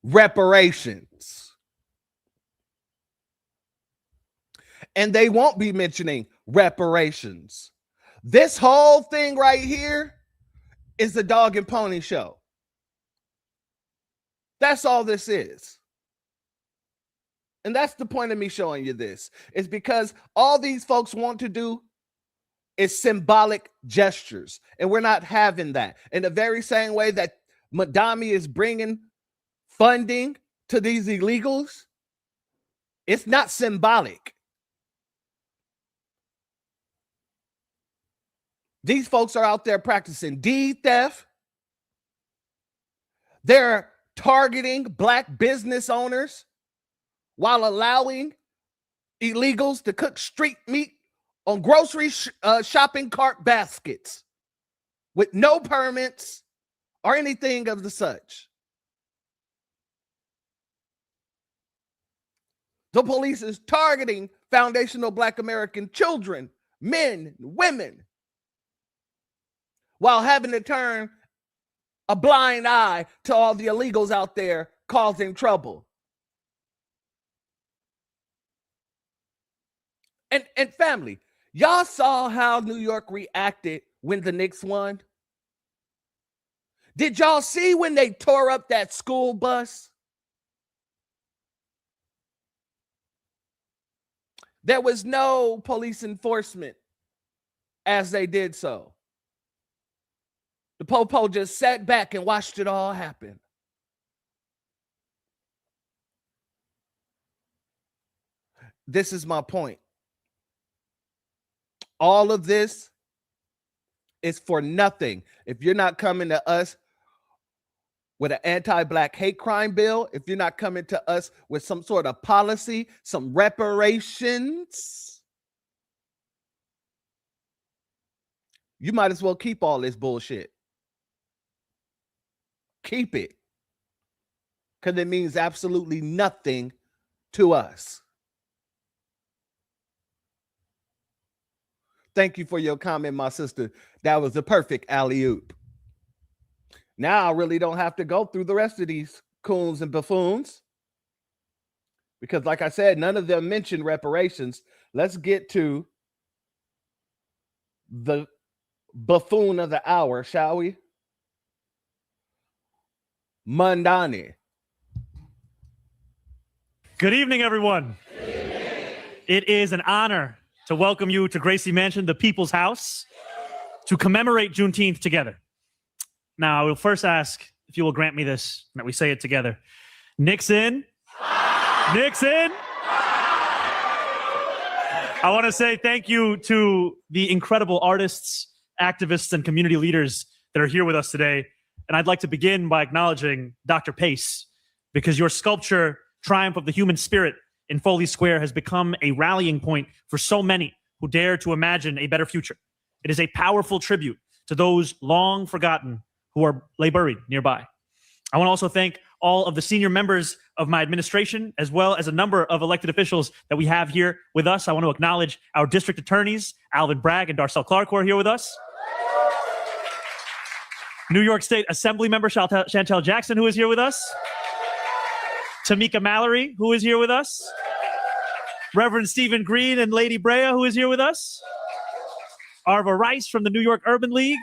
reparations. And they won't be mentioning reparations. This whole thing right here is the dog and pony show. That's all this is. And that's the point of me showing you this. It's because all these folks want to do is symbolic gestures. And we're not having that. In the very same way that Madami is bringing funding to these illegals, it's not symbolic. These folks are out there practicing deed theft. They're targeting Black business owners while allowing illegals to cook street meat on grocery shopping cart baskets with no permits or anything of the such. The police is targeting foundational Black American children, men, women, while having to turn a blind eye to all the illegals out there causing trouble. And family, y'all saw how New York reacted when the Knicks won? Did y'all see when they tore up that school bus? There was no police enforcement as they did so. The Popo just sat back and watched it all happen. This is my point. All of this is for nothing. If you're not coming to us with an anti-Black hate crime bill, if you're not coming to us with some sort of policy, some reparations, you might as well keep all this bullshit. Keep it. because it means absolutely nothing to us. Thank you for your comment, my sister. That was the perfect alley-oop. Now I really don't have to go through the rest of these coons and buffoons because, like I said, none of them mentioned reparations. Let's get to the buffoon of the hour, shall we? Mandani. Good evening, everyone. It is an honor to welcome you to Gracie Mansion, the People's House, to commemorate Juneteenth together. Now, I will first ask if you will grant me this, and that we say it together. Nixon. Nixon. I want to say thank you to the incredible artists, activists, and community leaders that are here with us today. And I'd like to begin by acknowledging Dr. Pace, because your sculpture, Triumph of the Human Spirit, in Foley Square has become a rallying point for so many who dare to imagine a better future. It is a powerful tribute to those long forgotten who lay buried nearby. I want to also thank all of the senior members of my administration, as well as a number of elected officials that we have here with us. I want to acknowledge our district attorneys, Alvin Bragg and Darcel Clark, who are here with us. New York State Assembly member Chantel Jackson, who is here with us. Tamika Mallory, who is here with us. Reverend Stephen Green and Lady Brea, who is here with us. Arva Rice from the New York Urban League.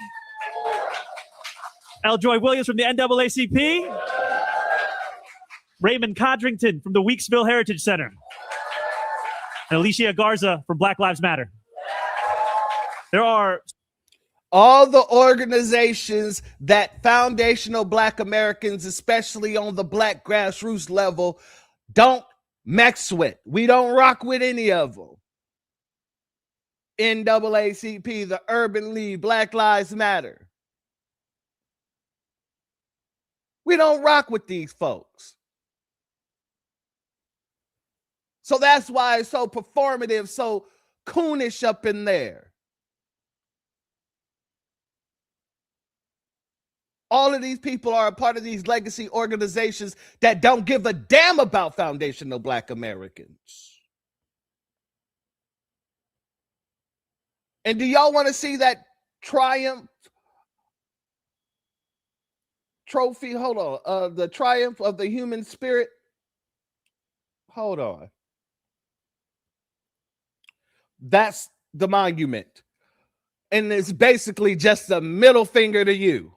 Eljoy Williams from the NAACP. Raymond Codrington from the Weeksville Heritage Center. And Alicia Garza from Black Lives Matter. There are all the organizations that foundational Black Americans, especially on the Black grassroots level, don't mess with. We don't rock with any of them. NAACP, the Urban League, Black Lives Matter. We don't rock with these folks. So that's why it's so performative, so coonish up in there. All of these people are a part of these legacy organizations that don't give a damn about foundational Black Americans. And do y'all want to see that triumph trophy? Hold on. The triumph of the human spirit. Hold on. That's the monument. And it's basically just a middle finger to you.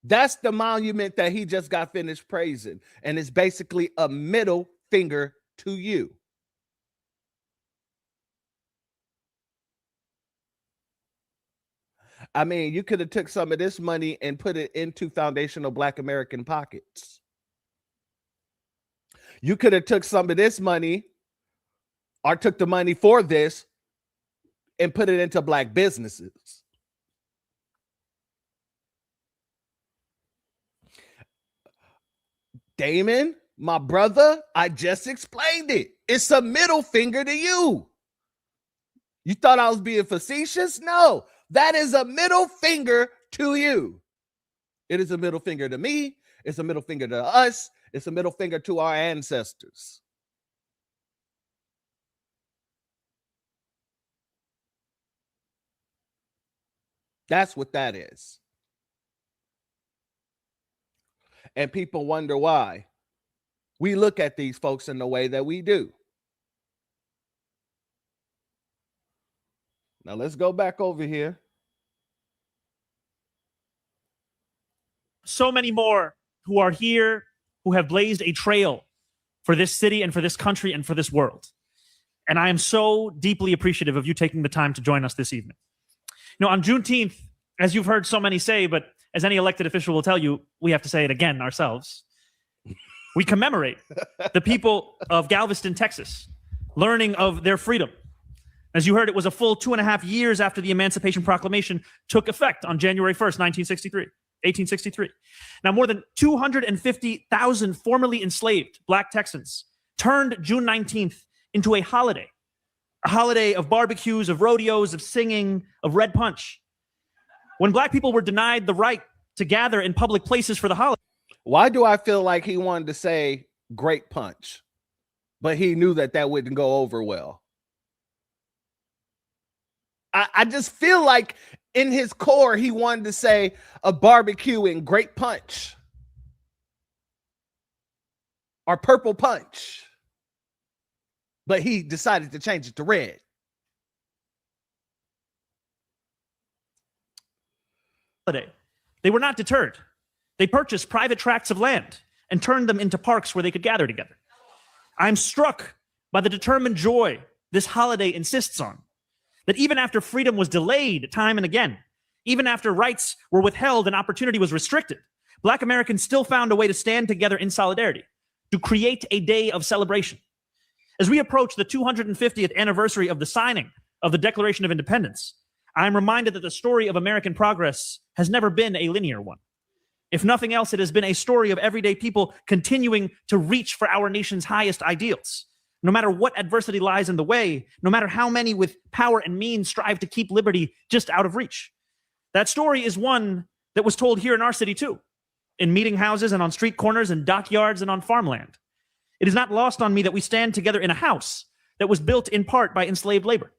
That's the monument that he just got finished praising. And it's basically a middle finger to you. I mean, you could have took some of this money and put it into foundational Black American pockets. You could have took some of this money or took the money for this and put it into Black businesses. Damon, my brother, I just explained it. It's a middle finger to you. You thought I was being facetious? No, that is a middle finger to you. It is a middle finger to me. It's a middle finger to us. It's a middle finger to our ancestors. That's what that is. And people wonder why we look at these folks in the way that we do. Now let's go back over here. so many more who are here, who have blazed a trail for this city and for this country and for this world. And I am so deeply appreciative of you taking the time to join us this evening. You know, on Juneteenth, as you've heard so many say, but as any elected official will tell you, we have to say it again ourselves. We commemorate the people of Galveston, Texas, learning of their freedom. As you heard, it was a full 2.5 years after the Emancipation Proclamation took effect on January 1st, 1863. Now, more than 250,000 formerly enslaved Black Texans turned June 19th into a holiday of barbecues, of rodeos, of singing, of red punch. When black people were denied the right to gather in public places for the holiday. Why do I feel like he wanted to say great punch, but he knew that that wouldn't go over well? I just feel like in his core, he wanted to say a barbecue and great punch or purple punch, but he decided to change it to red. They were not deterred. They purchased private tracts of land and turned them into parks where they could gather together. I'm struck by the determined joy this holiday insists on, that even after freedom was delayed time and again, even after rights were withheld and opportunity was restricted, Black Americans still found a way to stand together in solidarity, to create a day of celebration. As we approach the 250th anniversary of the signing of the Declaration of Independence, I'm reminded that the story of American progress has never been a linear one. If nothing else, it has been a story of everyday people continuing to reach for our nation's highest ideals. No matter what adversity lies in the way, no matter how many with power and means strive to keep liberty just out of reach. That story is one that was told here in our city too, in meeting houses and on street corners and dockyards and on farmland. It is not lost on me that we stand together in a house that was built in part by enslaved labor.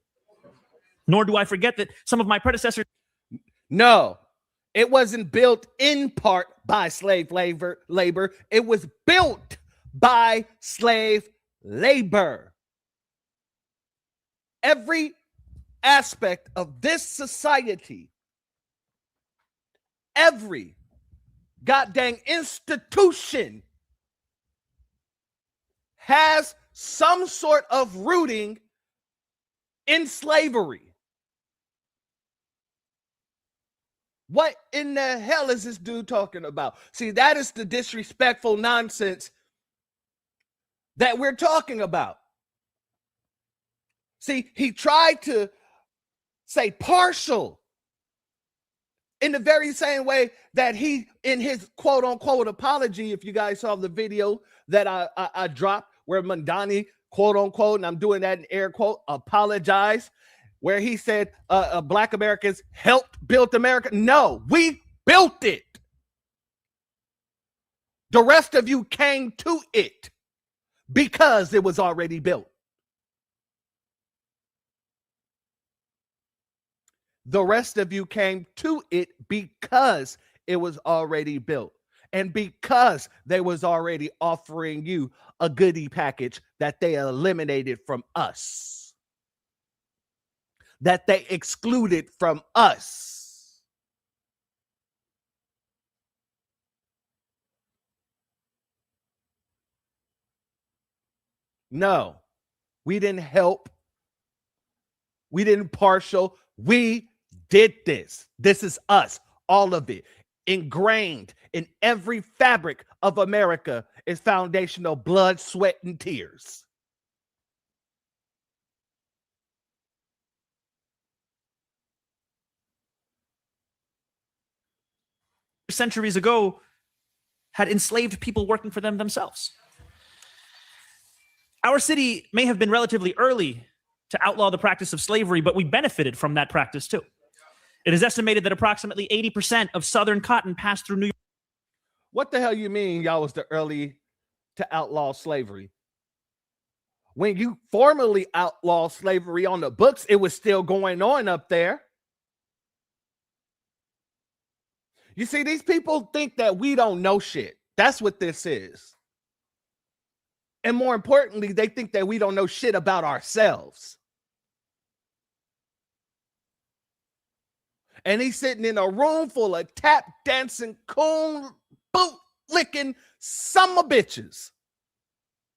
Nor do I forget that some of my predecessors... No, it wasn't built in part by slave labor. It was built by slave labor. Every aspect of this society, every goddamn institution has some sort of rooting in slavery. What in the hell is this dude talking about? See, that is the disrespectful nonsense that we're talking about. See, he tried to say partial in the very same way that he, in his quote unquote apology, if you guys saw the video that I dropped where Mandani quote unquote, and I'm doing that in air quote, apologize, where he said Black Americans helped build America. No, we built it. The rest of you came to it because it was already built. The rest of you came to it because it was already built. And because they was already offering you a goodie package that they eliminated from us, that they excluded from us. No, we didn't help. We didn't partial. We did this. This is us, all of it. Ingrained in every fabric of America is foundational blood, sweat, and tears. Centuries ago had enslaved people working for them themselves. Our city may have been relatively early to outlaw the practice of slavery, but we benefited from that practice too. It is estimated that approximately 80% of Southern cotton passed through New York. What the hell you mean y'all was the early to outlaw slavery? When you formally outlawed slavery on the books, it was still going on up there. You see, these people think that we don't know shit. That's what this is. And more importantly, they think that we don't know shit about ourselves. And he's sitting in a room full of tap dancing, coon, boot licking summer bitches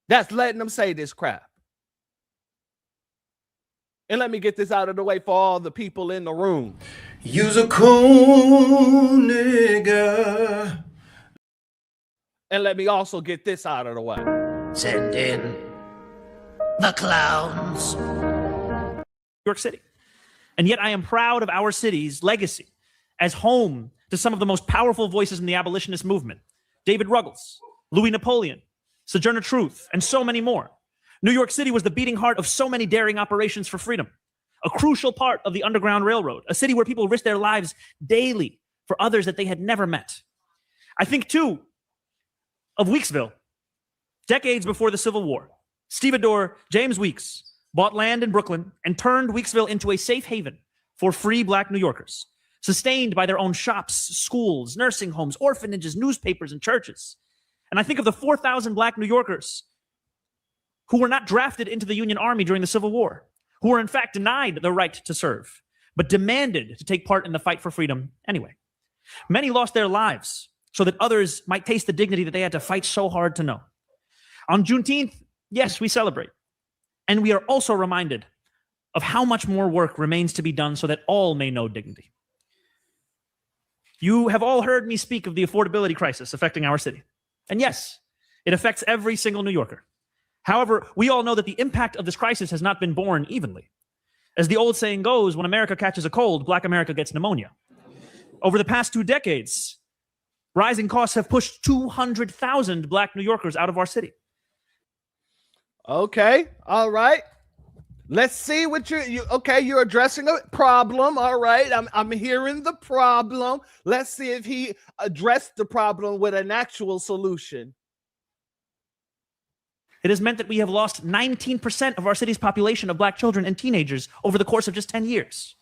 that's letting them say this crap. And let me get this out of the way for all the people in the room. You's a coon nigga. And let me also get this out of the way. Send in the clowns. New York City. And yet I am proud of our city's legacy as home to some of the most powerful voices in the abolitionist movement. David Ruggles, Louis Napoleon, Sojourner Truth, and so many more. New York City was the beating heart of so many daring operations for freedom. a crucial part of the Underground Railroad, a city where people risked their lives daily for others that they had never met. I think, too, of Weeksville. Decades before the Civil War, stevedore James Weeks bought land in Brooklyn and turned Weeksville into a safe haven for free Black New Yorkers, sustained by their own shops, schools, nursing homes, orphanages, newspapers, and churches. And I think of the 4,000 Black New Yorkers who were not drafted into the Union Army during the Civil War, who were in fact denied the right to serve, but demanded to take part in the fight for freedom anyway. Many lost their lives so that others might taste the dignity that they had to fight so hard to know. On Juneteenth, yes, we celebrate. And we are also reminded of how much more work remains to be done so that all may know dignity. You have all heard me speak of the affordability crisis affecting our city. And yes, it affects every single New Yorker. However, we all know that the impact of this crisis has not been borne evenly. As the old saying goes, when America catches a cold, Black America gets pneumonia. Over the past 2 decades, rising costs have pushed 200,000 Black New Yorkers out of our city. Okay, all right. Let's see what you're addressing a problem. All right, I'm hearing the problem. Let's see if he addressed the problem with an actual solution. It has meant that we have lost 19% of our city's population of Black children and teenagers over the course of just 10 years.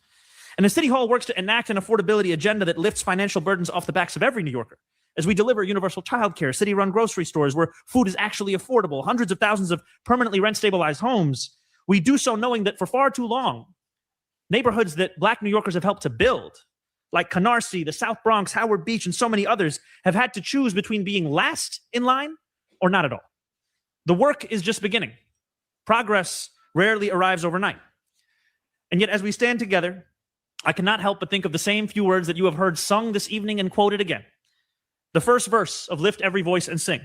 And the City Hall works to enact an affordability agenda that lifts financial burdens off the backs of every New Yorker. As we deliver universal childcare, city-run grocery stores where food is actually affordable, hundreds of thousands of permanently rent-stabilized homes, we do so knowing that for far too long, neighborhoods that Black New Yorkers have helped to build, like Canarsie, the South Bronx, Howard Beach, and so many others, have had to choose between being last in line or not at all. The work is just beginning. Progress rarely arrives overnight. And yet, as we stand together, I cannot help but think of the same few words that you have heard sung this evening and quoted again. The first verse of Lift Every Voice and Sing.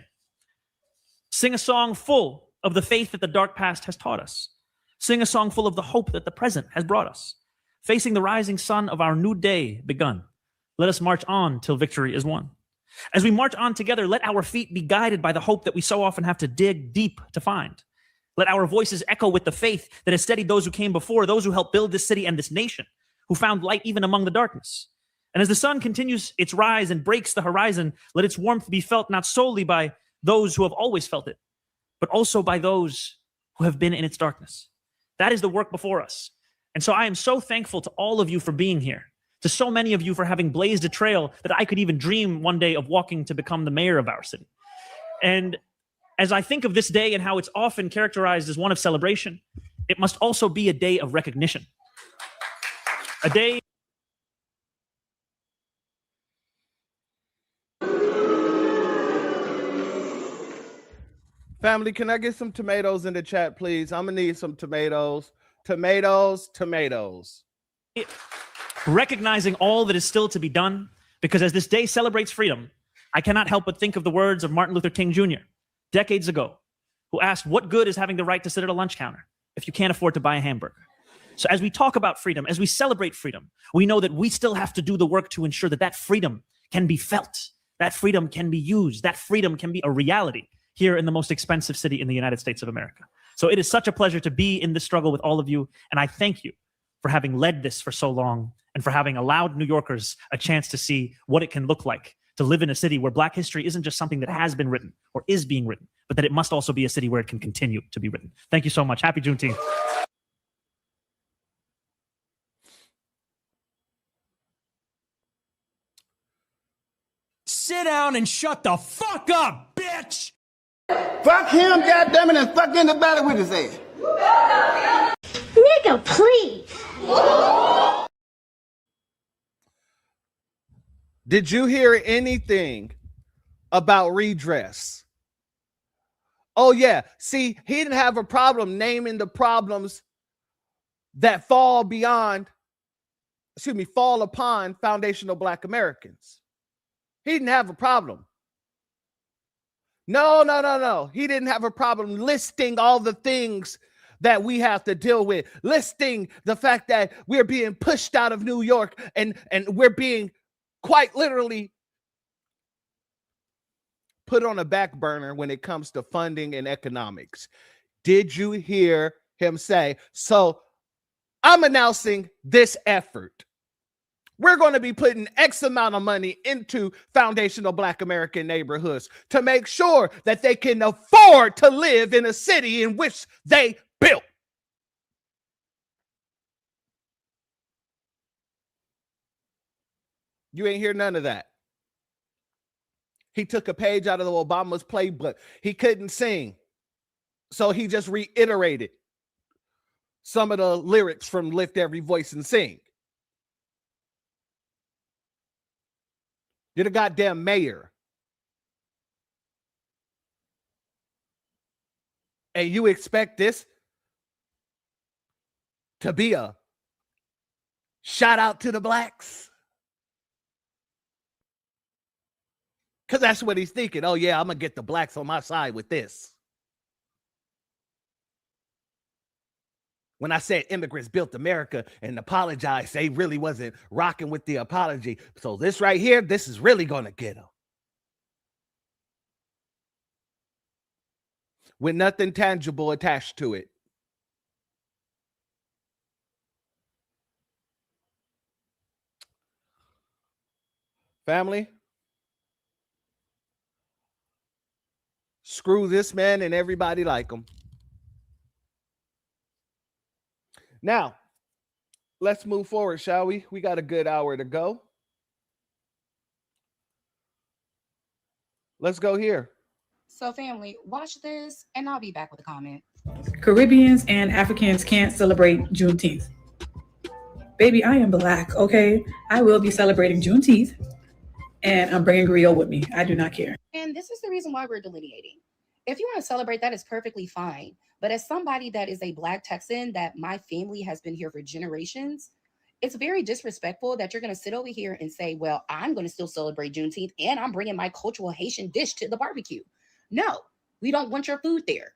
Sing a song full of the faith that the dark past has taught us. Sing a song full of the hope that the present has brought us. Facing the rising sun of our new day begun, let us march on till victory is won. As we march on together, let our feet be guided by the hope that we so often have to dig deep to find. Let our voices echo with the faith that has steadied those who came before, those who helped build this city and this nation, who found light even among the darkness. And as the sun continues its rise and breaks the horizon, let its warmth be felt not solely by those who have always felt it, but also by those who have been in its darkness. That is the work before us. And so I am so thankful to all of you for being here, to so many of you for having blazed a trail that I could even dream one day of walking to become the mayor of our city. And as I think of this day and how it's often characterized as one of celebration, it must also be a day of recognition. A day Family, can I get some tomatoes in the chat, please? I'm gonna need some tomatoes. Tomatoes. Recognizing all that is still to be done, because as this day celebrates freedom, I cannot help but think of the words of Martin Luther King Jr. decades ago, who asked, what good is having the right to sit at a lunch counter if you can't afford to buy a hamburger? So as we talk about freedom, as we celebrate freedom, we know that we still have to do the work to ensure that that freedom can be felt, that freedom can be used, that freedom can be a reality here in the most expensive city in the United States of America. So it is such a pleasure to be in this struggle with all of you, and I thank you for having led this for so long and for having allowed New Yorkers a chance to see what it can look like to live in a city where Black history isn't just something that has been written or is being written, but that it must also be a city where it can continue to be written. Thank you so much. Happy Juneteenth. Sit down and shut the fuck up, bitch! Fuck him, goddammit, and fuck anybody with his ass. Nigga, please. Did you hear anything about redress? Oh, yeah. See, he didn't have a problem naming the problems that fall upon foundational Black Americans. He didn't have a problem. No. He didn't have a problem listing all the things that we have to deal with, listing the fact that we're being pushed out of New York and we're being quite literally put on a back burner when it comes to funding and economics. Did you hear him say, so I'm announcing this effort. We're going to be putting X amount of money into foundational Black American neighborhoods to make sure that they can afford to live in a city in which they built. You ain't hear none of that. He took a page out of the Obama's playbook. He couldn't sing, so he just reiterated some of the lyrics from Lift Every Voice and Sing. You're the goddamn mayor. And you expect this to be a shout out to the blacks? Because that's what he's thinking. Oh, yeah, I'm going to get the blacks on my side with this. When I said immigrants built America and apologized, they really wasn't rocking with the apology. So this right here, this is really going to get them. With nothing tangible attached to it. Family, screw this man and everybody like him. Now, let's move forward, shall we? We got a good hour to go. Let's go here. So family, watch this and I'll be back with a comment. Caribbeans and Africans can't celebrate Juneteenth. Baby, I am Black, okay? I will be celebrating Juneteenth and I'm bringing griot with me. I do not care. And this is the reason why we're delineating. If you want to celebrate, that is perfectly fine. But as somebody that is a Black Texan, that my family has been here for generations, it's very disrespectful that you're going to sit over here and say, well, I'm going to still celebrate Juneteenth and I'm bringing my cultural Haitian dish to the barbecue. No, we don't want your food there.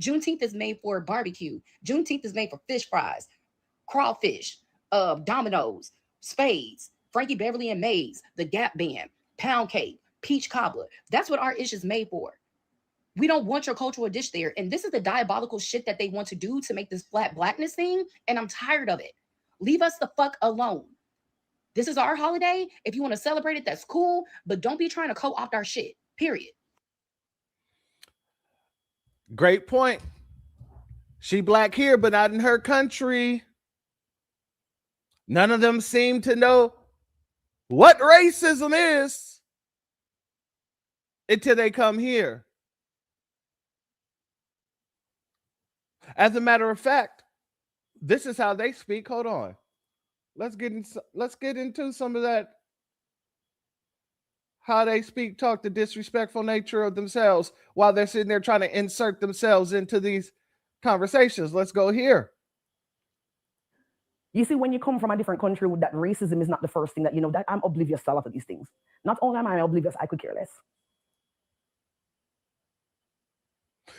Juneteenth is made for barbecue. Juneteenth is made for fish fries, crawfish, dominoes, spades, Frankie Beverly and Mays, the Gap Band, pound cake, peach cobbler. That's what our ish is made for. We don't want your cultural dish there. And this is the diabolical shit that they want to do to make this flat blackness thing. And I'm tired of it. Leave us the fuck alone. This is our holiday. If you want to celebrate it, that's cool. But don't be trying to co-opt our shit, period. Great point. She Black here, but not in her country. None of them seem to know what racism is until they come here. As a matter of fact, this is how they speak. Hold on. Let's get into some of that. How they speak, talk, the disrespectful nature of themselves while they're sitting there trying to insert themselves into these conversations. Let's go here. You see, when you come from a different country, that racism is not the first thing that you know. That I'm oblivious to a lot of these things. Not only am I oblivious, I could care less.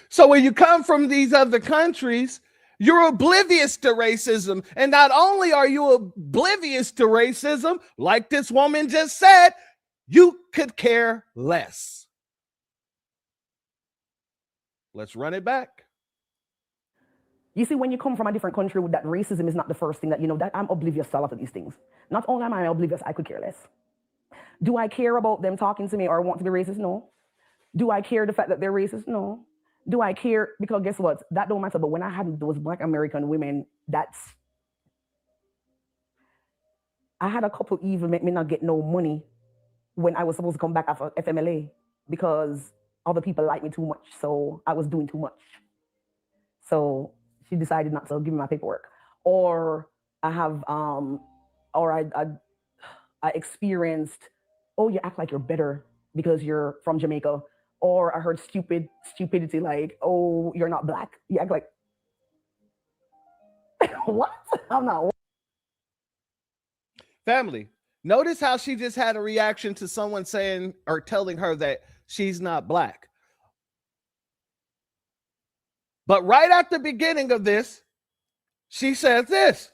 So when you come from these other countries, you're oblivious to racism. And not only are you oblivious to racism, like this woman just said, you could care less. Let's run it back. You see, when you come from a different country, that racism is not the first thing that you know. That I'm oblivious to a lot of these things. Not only am I oblivious, I could care less. Do I care about them talking to me or want to be racist? No. Do I care the fact that they're racist? No. Do I care? Because guess what? That don't matter. But when I had those Black American women, I had a couple even make me not get no money when I was supposed to come back after FMLA because other people liked me too much. So I was doing too much. So she decided not to give me my paperwork. Or I have, I experienced, oh, you act like you're better because you're from Jamaica. Or I heard stupidity like, oh, you're not Black. You act like, what? I'm not. Family, notice how she just had a reaction to someone saying or telling her that she's not Black. But right at the beginning of this, she says this.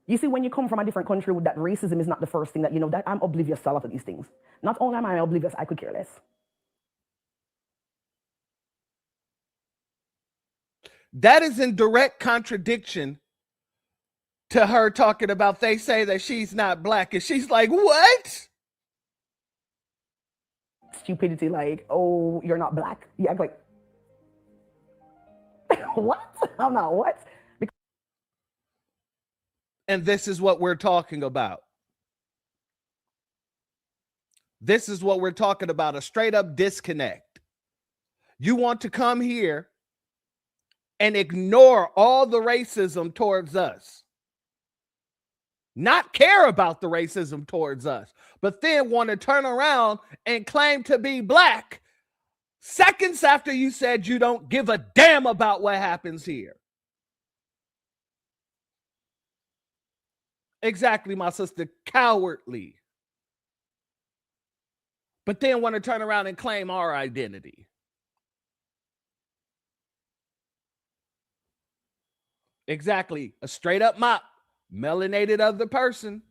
You see, when you come from a different country, that racism is not the first thing that you know. That I'm oblivious to a lot of these things. Not only am I oblivious, I could care less. That is in direct contradiction to her talking about they say that she's not black, and she's like, what? Stupidity, like, oh, you're not black. You act like, what? I'm not what? And this is what we're talking about. This is what we're talking about, a straight up disconnect. You want to come here and ignore all the racism towards us, not care about the racism towards us, but then want to turn around and claim to be black seconds after you said you don't give a damn about what happens here. Exactly, my sister, cowardly. But then want to turn around and claim our identity. Exactly, a straight up mop, melanated other person.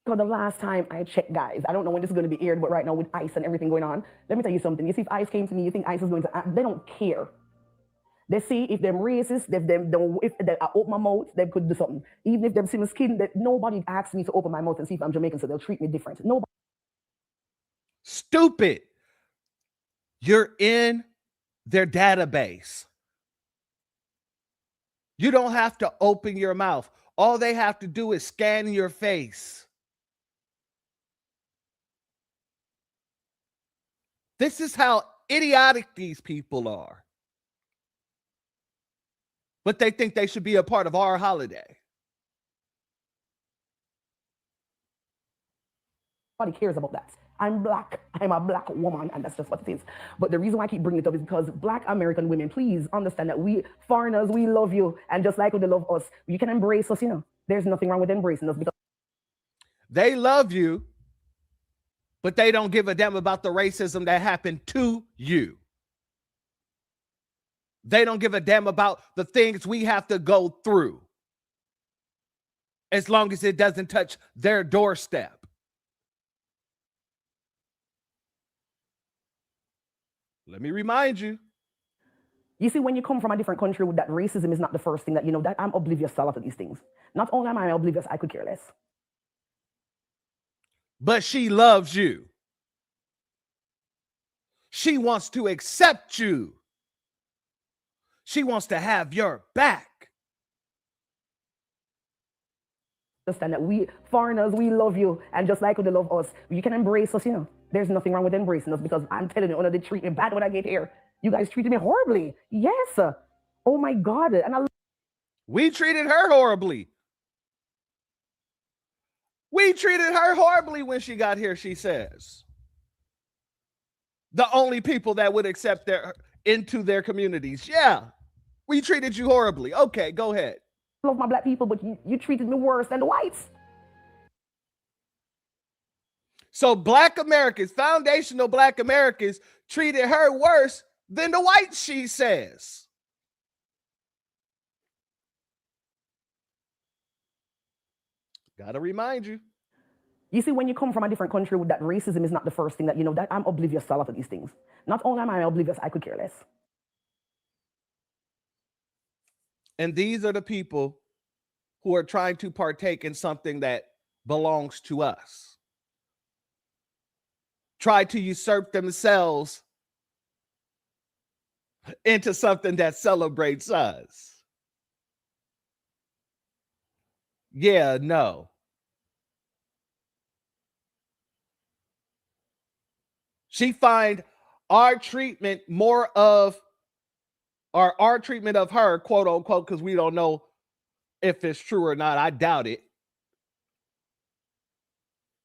So the last time I checked, guys, I don't know when this is going to be aired, but right now with ICE and everything going on, let me tell you something. You see, if ICE came to me, you think ICE is going to act? They don't care. They see if them racist, if I open my mouth, they could do something. Even if them see my skin, that nobody asks me to open my mouth and see if I'm Jamaican, so they'll treat me different. Nobody. Stupid. You're in their database. You don't have to open your mouth. All they have to do is scan your face. This is how idiotic these people are. But they think they should be a part of our holiday. Nobody cares about that. I'm black. I'm a black woman, and that's just what it is. But the reason why I keep bringing it up is because black American women, please understand that we foreigners, we love you, and just like they love us, you can embrace us. You know, there's nothing wrong with embracing us because they love you, but they don't give a damn about the racism that happened to you. They don't give a damn about the things we have to go through, as long as it doesn't touch their doorstep. Let me remind you. You see, when you come from a different country, that racism is not the first thing that you know. That I'm oblivious to a lot of these things. Not only am I oblivious, I could care less. But she loves you. She wants to accept you. She wants to have your back. Understand that we foreigners, we love you, and just like they love us, you can embrace us. You know, there's nothing wrong with embracing us because I'm telling you, they treat me bad when I get here. You guys treated me horribly. Yes. Oh my God. And we treated her horribly. We treated her horribly when she got here, she says. The only people that would accept into their communities. Yeah, we treated you horribly. Okay, go ahead. I love my black people, but you treated me worse than the whites. So black Americans, foundational black Americans, treated her worse than the whites, she says. Gotta remind you. You see, when you come from a different country, that racism is not the first thing that you know. That I'm oblivious to a lot of these things. Not only am I oblivious, I could care less. And these are the people who are trying to partake in something that belongs to us. Try to usurp themselves into something that celebrates us. Yeah, no. She find our treatment more of, or our treatment of her, quote unquote, because we don't know if it's true or not. I doubt it.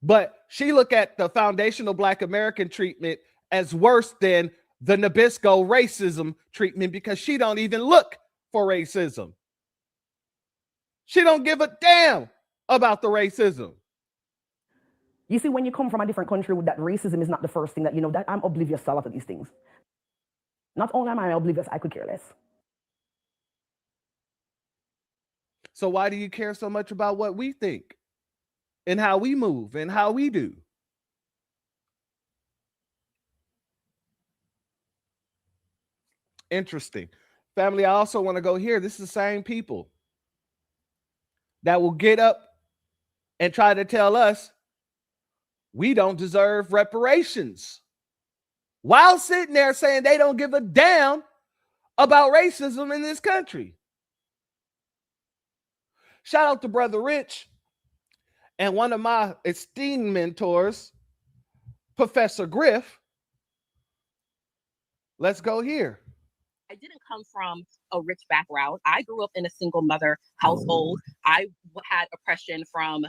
But she look at the foundational black American treatment as worse than the Nabisco racism treatment because she don't even look for racism. She don't give a damn about the racism. You see, when you come from a different country, that racism is not the first thing that you know. That I'm oblivious to a lot of these things. Not only am I oblivious, I could care less. So why do you care so much about what we think and how we move and how we do? Interesting. Family, I also want to go here. This is the same people that will get up and try to tell us we don't deserve reparations while sitting there saying they don't give a damn about racism in this country. Shout out to Brother Rich and one of my esteemed mentors, Professor Griff. Let's go here. I didn't come from a rich background. I grew up in a single mother household. I had oppression from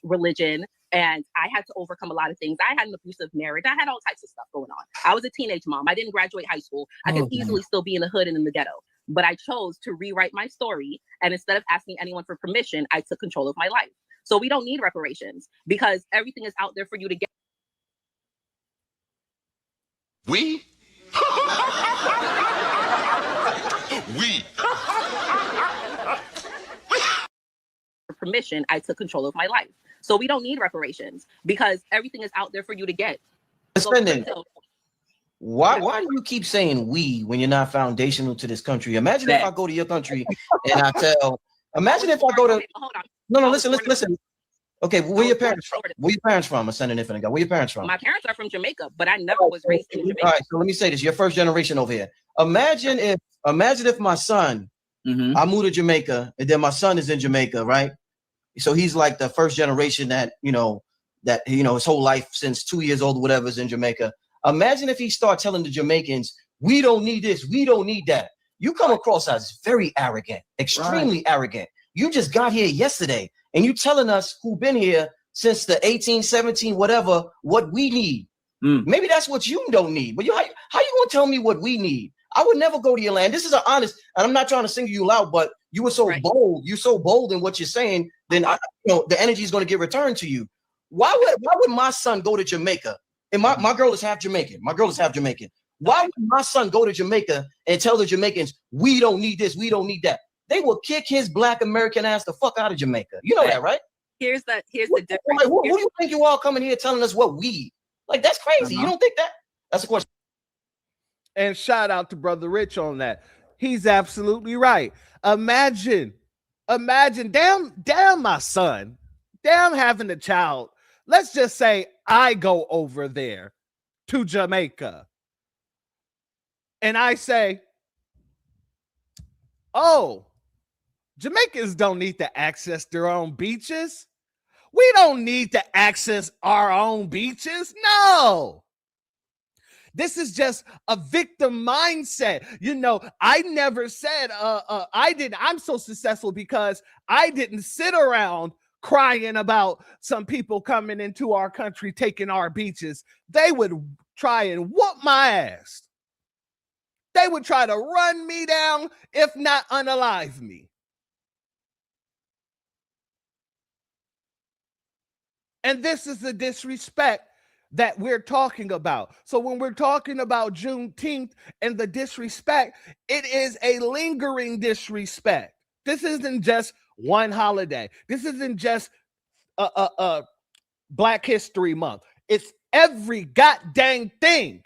religion, and I had to overcome a lot of things. I had an abusive marriage. I had all types of stuff going on. I was a teenage mom. I didn't graduate high school. I could easily still be in the hood and in the ghetto. But I chose to rewrite my story. And instead of asking anyone for permission, I took control of my life. So we don't need reparations because everything is out there for you to get. We? We. For permission, I took control of my life. So we don't need reparations because everything is out there for you to get. Spending. Why do you keep saying we when you're not foundational to this country? Imagine if I go to your country and I tell, imagine if I go to, no, listen. Okay, where your parents from? Where your parents from? I'm sending it for the guy. Where your parents from? My parents are from Jamaica, but I never was raised in Jamaica. All right, so let me say this: you're first generation over here. Imagine if my son, I moved to Jamaica, and then my son is in Jamaica, right? So he's like the first generation that his whole life since 2 years old, whatever, is in Jamaica. Imagine if he started telling the Jamaicans, "We don't need this, we don't need that." You come across as very arrogant, extremely arrogant. You just got here yesterday, and you telling us who've been here since the 1817, whatever, what we need. Maybe that's what you don't need. But how you gonna tell me what we need? I would never go to your land. This is an honest, and I'm not trying to single you out, but you were so bold. You're so bold in what you're saying. Then the energy is going to get returned to you. Why would my son go to Jamaica? And my girl is half Jamaican. Why would my son go to Jamaica and tell the Jamaicans, we don't need this, we don't need that? They will kick his Black American ass the fuck out of Jamaica. You know that, right? Here's the difference. Who do you think you are coming here telling us what we? Like, that's crazy. You don't think that? That's a question. And shout out to Brother Rich on that. He's absolutely right. Imagine, damn my son, damn having a child. Let's just say I go over there to Jamaica and I say, oh, Jamaicans don't need to access their own beaches. We don't need to access our own beaches. No. This is just a victim mindset. I never said I'm so successful because I didn't sit around crying about some people coming into our country, taking our beaches. They would try and whoop my ass. They would try to run me down, if not unalive me. And this is the disrespect that we're talking about. So when we're talking about Juneteenth and the disrespect, it is a lingering disrespect. This isn't just one holiday. This isn't just Black History Month. It's every goddamn thing.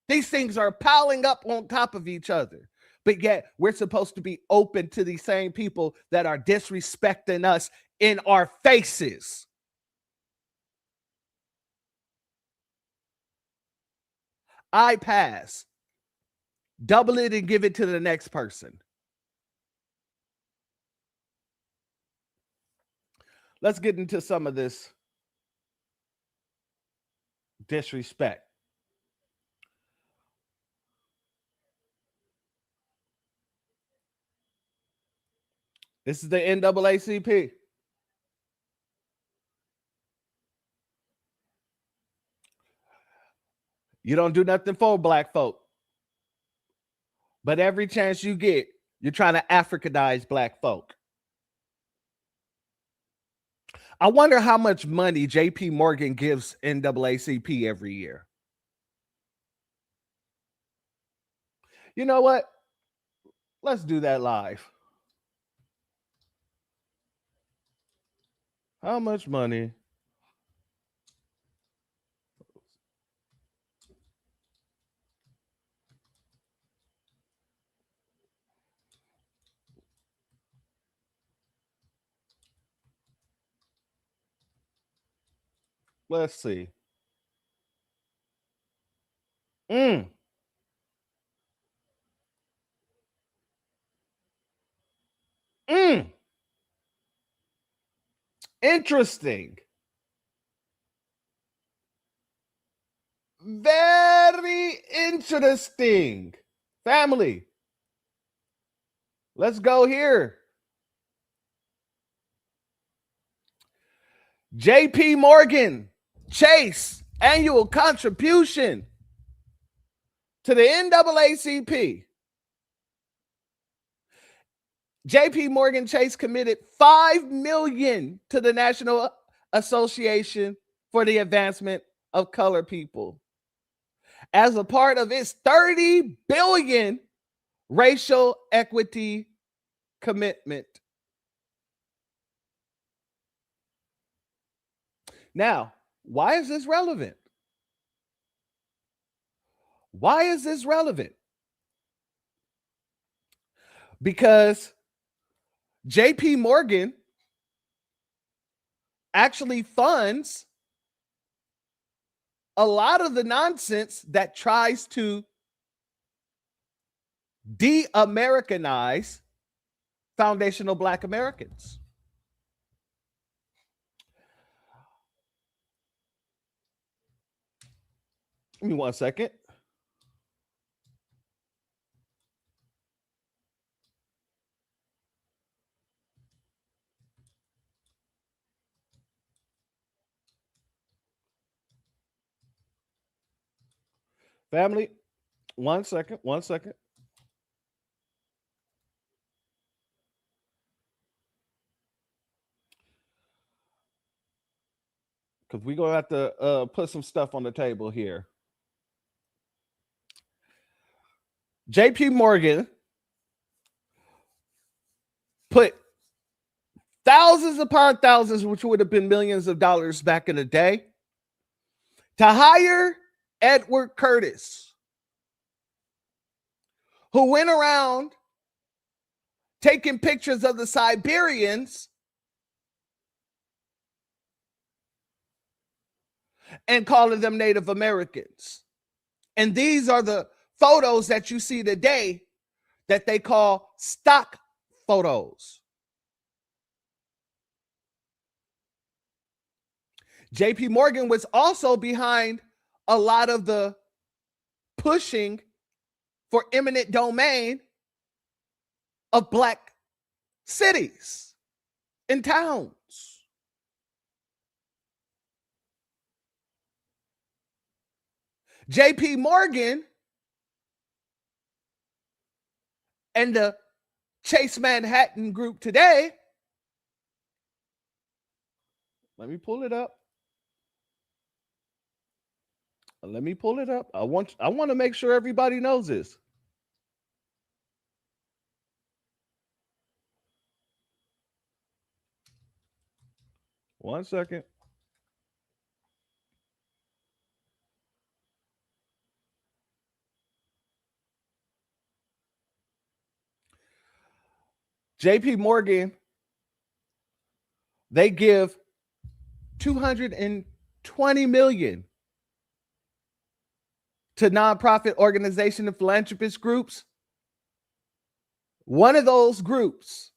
These things are piling up on top of each other. But yet we're supposed to be open to these same people that are disrespecting us in our faces. I pass. Double it and give it to the next person. Let's get into some of this disrespect. This is the NAACP. You don't do nothing for Black folk. But every chance you get, you're trying to Africanize Black folk. I wonder how much money JP Morgan gives NAACP every year. You know what? Let's do that live. How much money Let's see. Interesting. Very interesting. Family. Let's go here. JP Morgan Chase annual contribution to the NAACP. JP Morgan Chase committed $5 million to the National Association for the Advancement of Colored People as a part of its $30 billion racial equity commitment. Now, why is this relevant? Why is this relevant? Because JP Morgan actually funds a lot of the nonsense that tries to de-Americanize foundational Black Americans. Give me 1 second. Family, 1 second, 1 second. Because we're going to have to put some stuff on the table here. JP Morgan put thousands upon thousands, which would have been millions of dollars back in the day, to hire Edward Curtis, who went around taking pictures of the Siberians and calling them Native Americans. And these are the photos that you see today that they call stock photos. JP Morgan was also behind a lot of the pushing for eminent domain of Black cities and towns. JP Morgan and the Chase Manhattan Group today, let me pull it up. Let me pull it up. I want to make sure everybody knows this. One second. JP Morgan, they give $220 million to nonprofit organization and philanthropist groups. One of those groups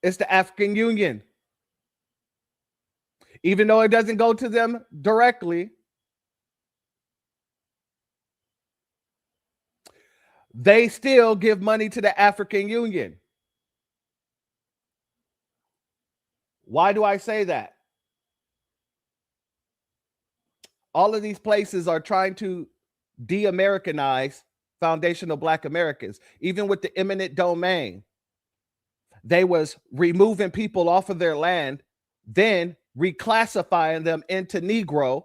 is the African Union. Even though it doesn't go to them directly, they still give money to the African Union. Why do I say that? All of these places are trying to de-Americanize foundational Black Americans. Even with the eminent domain, they was removing people off of their land, then reclassifying them into Negro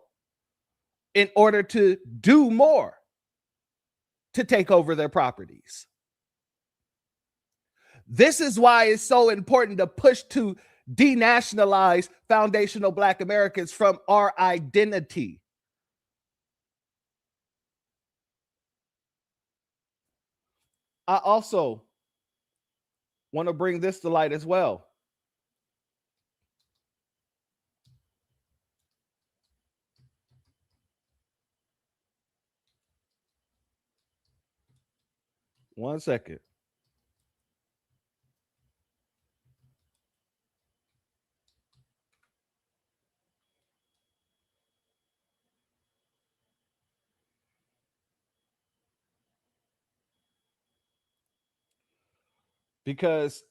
in order to do more to take over their properties. This is why it's so important to push to denationalize foundational Black Americans from our identity. I also want to bring this to light as well. 1 second. Because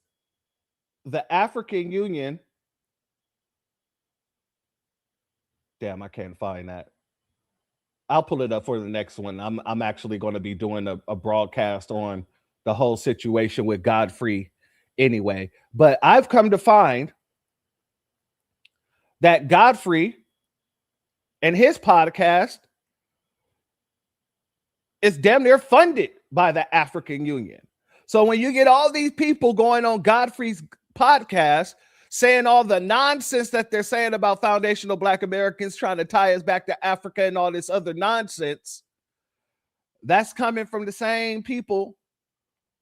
the African Union, damn, I can't find that. I'll pull it up for the next one. I'm actually going to be doing a broadcast on the whole situation with Godfrey anyway. But I've come to find that Godfrey and his podcast is damn near funded by the African Union. So when you get all these people going on Godfrey's podcast saying all the nonsense that they're saying about foundational Black Americans, trying to tie us back to Africa and all this other nonsense, that's coming from the same people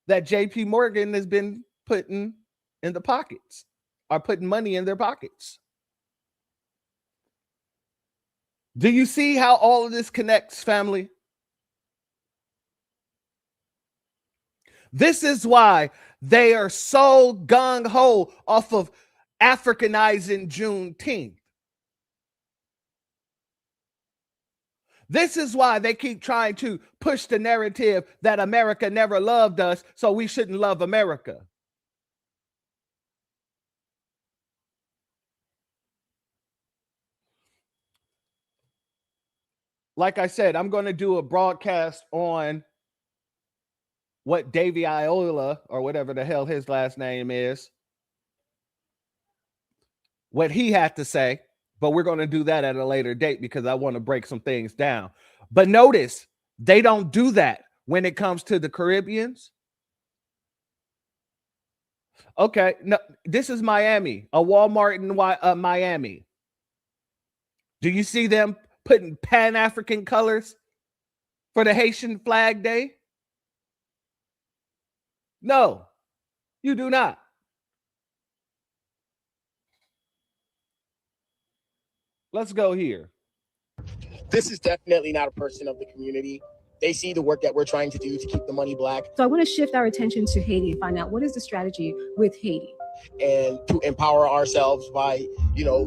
that JP Morgan has been putting in the pockets, or putting money in their pockets. Do you see how all of this connects, family? This is why they are so gung-ho off of Africanizing Juneteenth. This is why they keep trying to push the narrative that America never loved us, so we shouldn't love America. Like I said, I'm going to do a broadcast on what Davy Iola, or whatever the hell his last name is, what he had to say, but we're going to do that at a later date because I want to break some things down. But notice, they don't do that when it comes to the Caribbeans. Okay, no, this is Miami, a Walmart in Miami. Do you see them putting Pan-African colors for the Haitian Flag Day? No, you do not. Let's go here. This is definitely not a person of the community. They see the work that we're trying to do to keep the money Black. So I want to shift our attention to Haiti and find out what is the strategy with Haiti. And to empower ourselves by,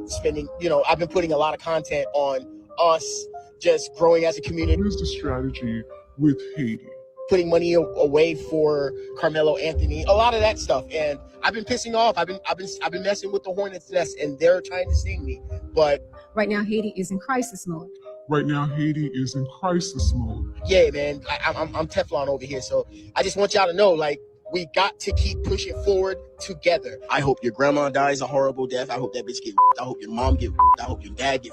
spending, I've been putting a lot of content on us just growing as a community. What is the strategy with Haiti? Putting money away for Carmelo Anthony, a lot of that stuff, and I've been pissing off. I've been messing with the Hornets' nest, and they're trying to sting me. But right now, Haiti is in crisis mode. Right now, Haiti is in crisis mode. Yeah, man, I'm Teflon over here, so I just want y'all to know, we got to keep pushing forward together. I hope your grandma dies a horrible death. I hope that bitch get. I hope your mom get. I hope your dad get.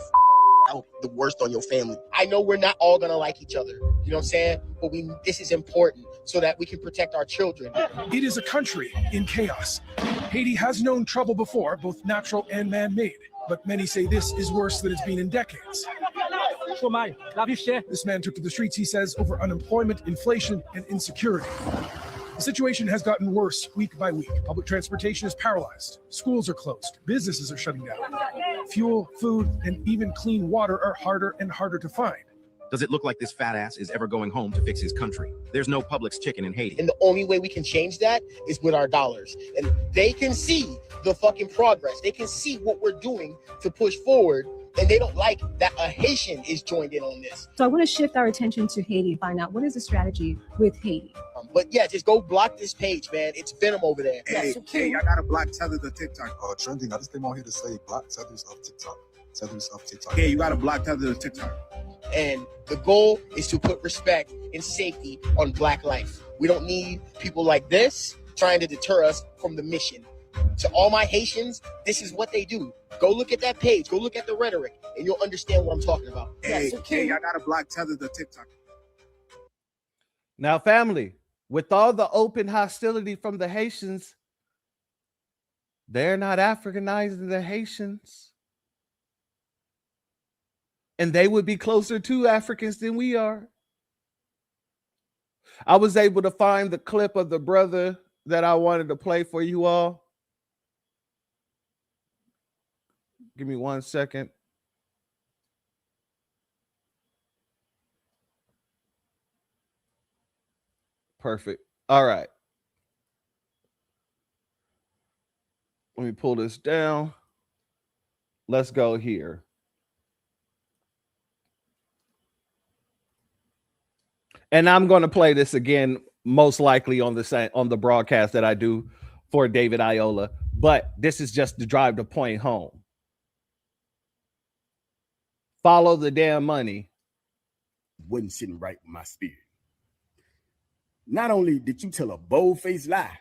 I hope the worst on your family. I know we're not all gonna like each other. You know what I'm saying? But this is important so that we can protect our children. It is a country in chaos. Haiti has known trouble before, both natural and man-made. But many say this is worse than it's been in decades. This man took to the streets, he says, over unemployment, inflation, and insecurity. The situation has gotten worse week by week. Public transportation is paralyzed. Schools are closed. Businesses are shutting down. Fuel, food, and even clean water are harder and harder to find. Does it look like this fat ass is ever going home to fix his country? There's no Publix chicken in Haiti. And the only way we can change that is with our dollars. And they can see the fucking progress. They can see what we're doing to push forward. And they don't like that a Haitian is joined in on this. So I want to shift our attention to Haiti and find out what is the strategy with Haiti. But yeah, just go block this page, man. It's venom over there. Hey, I got to block Tether the TikTok. Trending. I just came on here to say block Tethers of TikTok. Tethers of TikTok. Yeah, you got to block Tether the TikTok. And the goal is to put respect and safety on Black life. We don't need people like this trying to deter us from the mission. To all my Haitians, this is what they do. Go look at that page. Go look at the rhetoric, and you'll understand what I'm talking about. Hey, I got to block Tether the TikTok. Now, family, with all the open hostility from the Haitians, they're not Africanizing the Haitians. And they would be closer to Africans than we are. I was able to find the clip of the brother that I wanted to play for you all. Give me 1 second. Perfect. All right. Let me pull this down. Let's go here. And I'm going to play this again, most likely on the broadcast that I do for David Iola. But this is just to drive the point home. Follow the damn money. Wasn't sitting right with my spirit. Not only did you tell a bold-faced lie,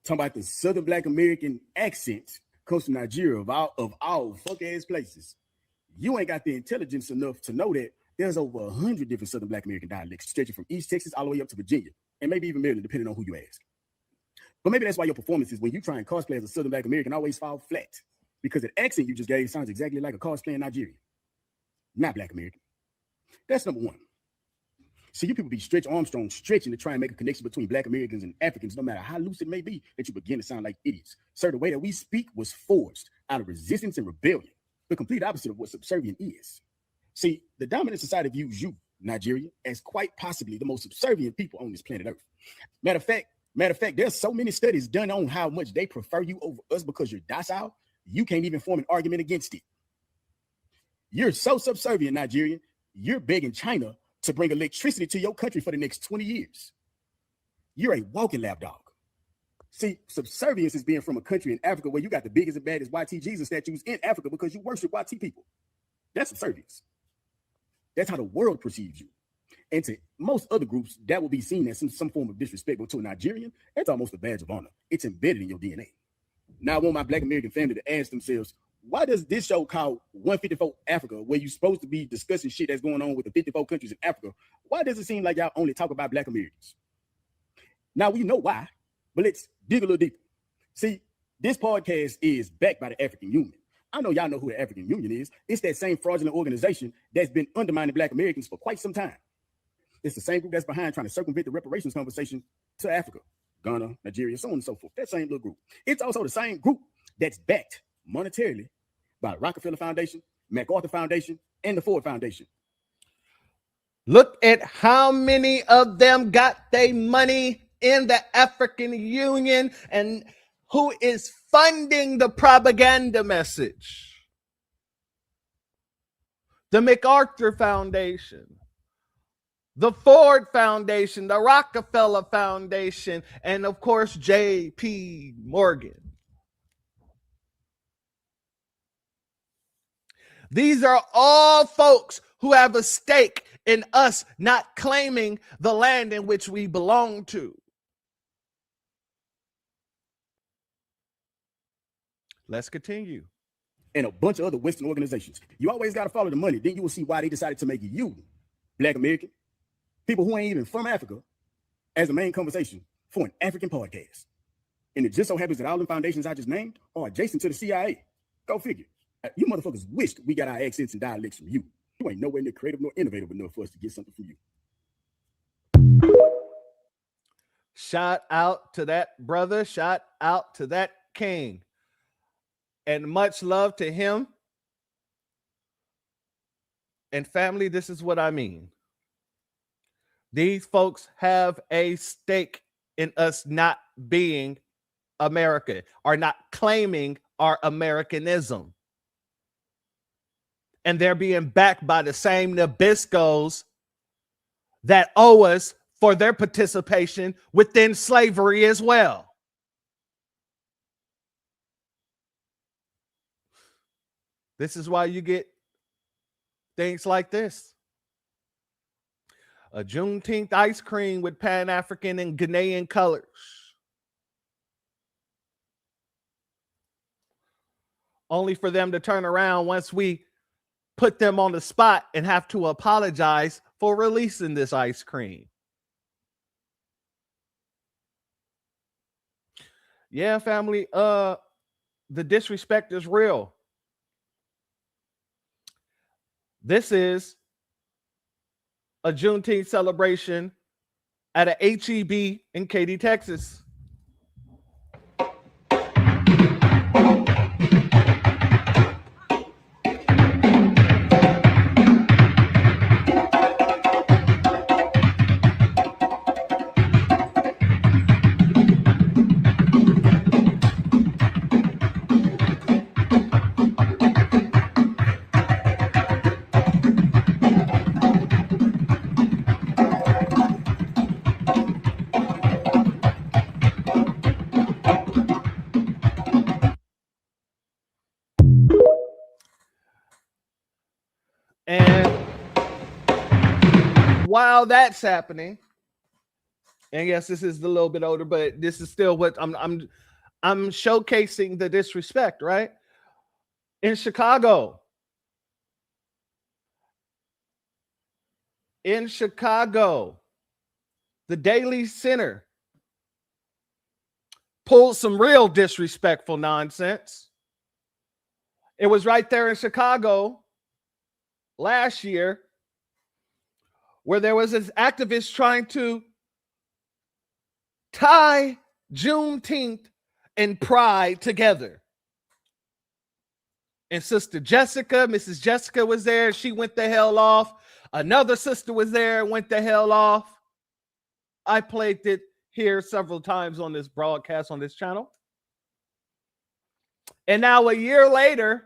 talking about the Southern Black American accent comes from Nigeria of all fuck-ass places, you ain't got the intelligence enough to know that there's over 100 different Southern Black American dialects stretching from East Texas all the way up to Virginia, and maybe even Maryland, depending on who you ask. But maybe that's why your performances, when you try and cosplay as a Southern Black American, always fall flat, because the accent you just gave sounds exactly like a cosplay in Nigeria, not Black American. That's number one. See, you people be Stretch Armstrong stretching to try and make a connection between Black Americans and Africans, no matter how loose it may be, that you begin to sound like idiots. Sir, the way that we speak was forged out of resistance and rebellion, the complete opposite of what subservient is. See, the dominant society views you, Nigeria, as quite possibly the most subservient people on this planet Earth. Matter of fact, there's so many studies done on how much they prefer you over us because you're docile, you can't even form an argument against it. You're so subservient, Nigerian, you're begging China to bring electricity to your country for the next 20 years. You're a walking lapdog. See, subservience is being from a country in Africa where you got the biggest and baddest YT Jesus statues in Africa because you worship YT people. That's subservience. That's how the world perceives you. And to most other groups, that will be seen as some form of disrespect, but to a Nigerian, it's almost a badge of honor. It's embedded in your DNA. Now I want my Black American family to ask themselves, why does this show called 154 Africa, where you're supposed to be discussing shit that's going on with the 54 countries in Africa, why does it seem like y'all only talk about Black Americans? Now we know why, but let's dig a little deeper. See, this podcast is backed by the African Union. I know y'all know who the African Union is. It's that same fraudulent organization that's been undermining Black Americans for quite some time. It's the same group that's behind trying to circumvent the reparations conversation to Africa, Ghana, Nigeria, so on and so forth. That same little group. It's also the same group that's backed monetarily by the Rockefeller Foundation, MacArthur Foundation, and the Ford Foundation. Look at how many of them got their money in the African Union and who is funding the propaganda message. The MacArthur Foundation, the Ford Foundation, the Rockefeller Foundation, and of course, J.P. Morgan. These are all folks who have a stake in us not claiming the land in which we belong to. Let's continue. And a bunch of other Western organizations. You always got to follow the money. Then you will see why they decided to make you, Black American, people who ain't even from Africa, as the main conversation for an African podcast. And it just so happens that all the foundations I just named are adjacent to the CIA. Go figure. You motherfuckers wished we got our accents and dialects from you. You ain't nowhere near creative nor innovative enough for us to get something from you. Shout out to that brother. Shout out to that king. And much love to him. And family, this is what I mean. These folks have a stake in us not being America or not claiming our Americanism. And they're being backed by the same Nabiscos that owe us for their participation within slavery as well. This is why you get things like this. A Juneteenth ice cream with Pan-African and Ghanaian colors. Only for them to turn around once we put them on the spot and have to apologize for releasing this ice cream. Yeah, family, the disrespect is real. This is a Juneteenth celebration at a HEB in Katy, Texas. And while that's happening, and yes, this is a little bit older, but this is still what I'm showcasing the disrespect, right? In Chicago, the Daily Center pulled some real disrespectful nonsense. It was right there in Chicago last year where there was this activist trying to tie Juneteenth and Pride together. And Sister Jessica, Mrs. Jessica was there. She went the hell off. Another sister was there and went the hell off. I played it here several times on this broadcast on this channel. And now a year later,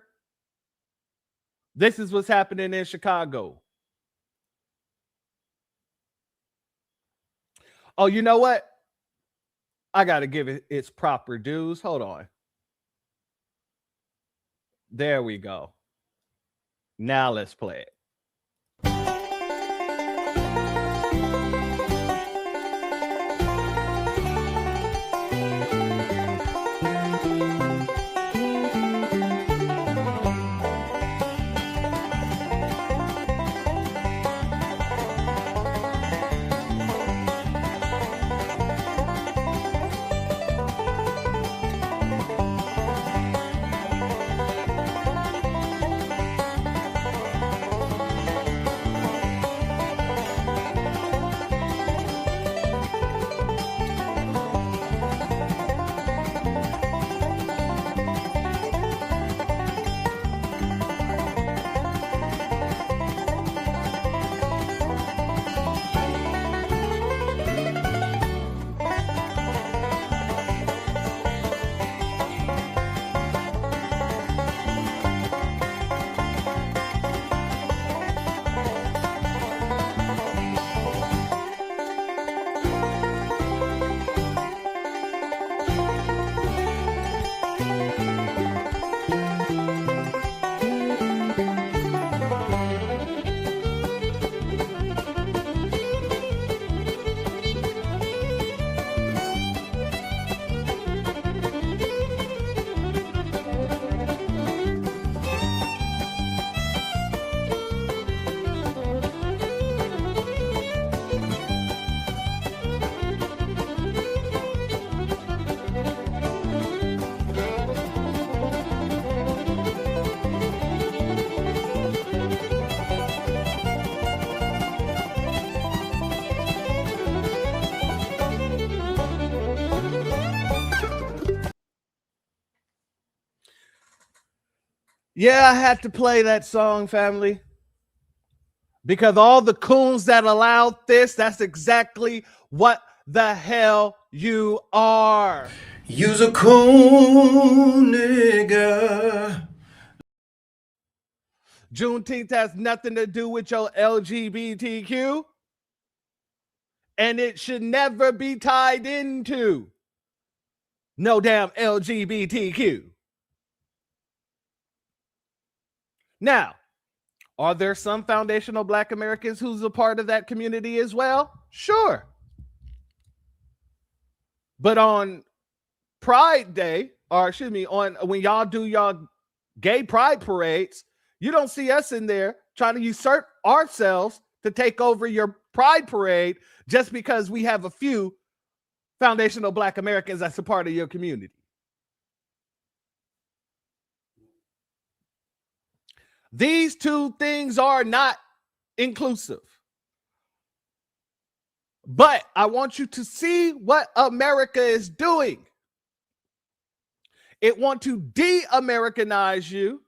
this is what's happening in Chicago. Oh, you know what? I got to give it its proper dues. Hold on. There we go. Now let's play it. Yeah, I had to play that song, family, because all the coons that allowed this, that's exactly what the hell you are. You's a coon, nigga. Juneteenth has nothing to do with your LGBTQ, and it should never be tied into no damn LGBTQ. Now, are there some foundational Black Americans who's a part of that community as well? Sure. But on Pride Day, or excuse me, on when y'all do y'all gay pride parades, you don't see us in there trying to usurp ourselves to take over your pride parade just because we have a few foundational Black Americans that's a part of your community. These two things are not inclusive. But I want you to see what America is doing. It wants to de-Americanize you.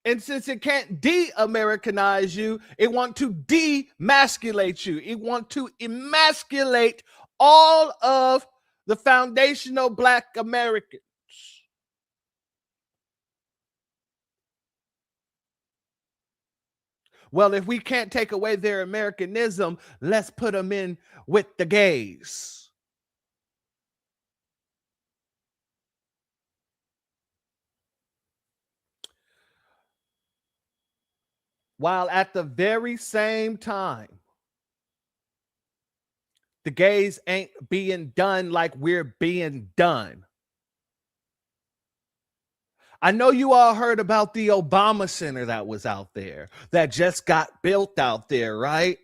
And since it can't de-Americanize you, it wants to demasculate you. It wants to emasculate all of the foundational Black Americans. Well, if we can't take away their Americanism, let's put them in with the gays. while at the very same time, the gays ain't being done like we're being done. I know you all heard about the Obama Center that was out there, that just got built out there, right?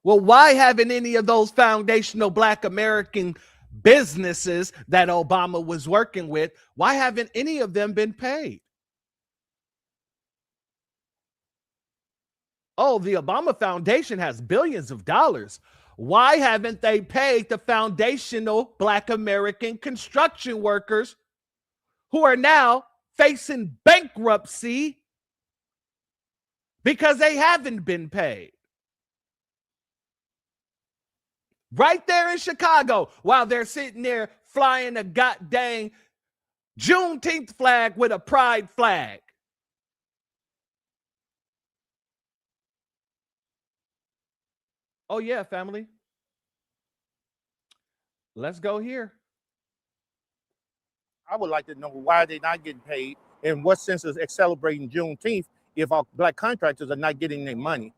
Well, why haven't any of those foundational Black American businesses that Obama was working with, why haven't any of them been paid? Oh, the Obama Foundation has billions of dollars. Why haven't they paid the foundational Black American construction workers who are now facing bankruptcy because they haven't been paid? Right there in Chicago, while they're sitting there flying a goddamn Juneteenth flag with a pride flag. Oh yeah, family. Let's go here. I would like to know why they're not getting paid and what sense is celebrating Juneteenth if our Black contractors are not getting their money.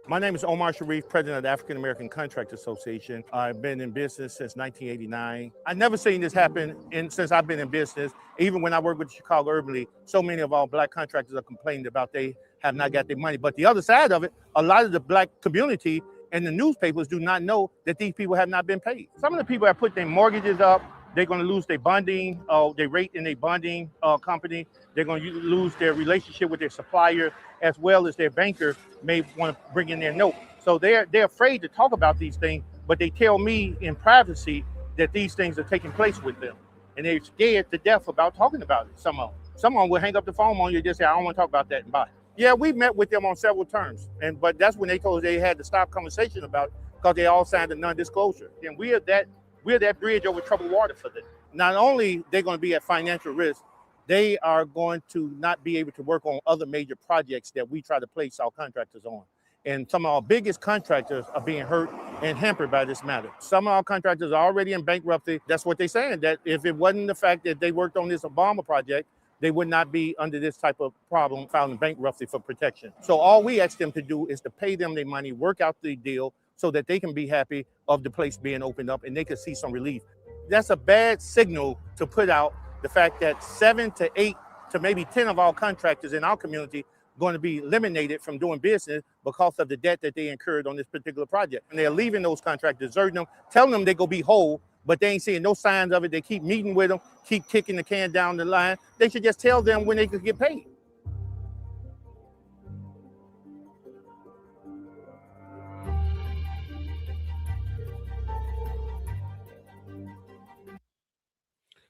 My name is Omar Sharif, president of the African American Contract Association. I've been in business since 1989. I've never seen this happen since I've been in business. Even when I worked with Chicago Urban League, so many of our Black contractors are complaining about they have not got their money. But the other side of it, a lot of the Black community and the newspapers do not know that these people have not been paid. Some of the people have put their mortgages up. They're going to lose their bonding, their rate in their bonding company. They're going to lose their relationship with their supplier, as well as their banker may want to bring in their note. So they're afraid to talk about these things, but they tell me in privacy that these things are taking place with them. And they're scared to death about talking about it, some of them. Some of them will hang up the phone on you and just say, I don't want to talk about that and bye. Yeah, we met with them on several terms, but that's when they told us they had to stop conversation about it because they all signed a non-disclosure. And we're that bridge over troubled water for them. Not only they're going to be at financial risk, they are going to not be able to work on other major projects that we try to place our contractors on. And some of our biggest contractors are being hurt and hampered by this matter. Some of our contractors are already in bankruptcy. That's what they're saying, that if it wasn't the fact that they worked on this Obama project, they would not be under this type of problem filing bankruptcy for protection. So all we ask them to do is to pay them their money, work out the deal so that they can be happy of the place being opened up and they can see some relief. That's a bad signal to put out, the fact that 7 to 8 to maybe 10 of our contractors in our community going to be eliminated from doing business because of the debt that they incurred on this particular project. And they're leaving those contractors, deserting them, telling them they're going to be whole, but they ain't seeing no signs of it. They keep meeting with them, keep kicking the can down the line. They should just tell them when they could get paid.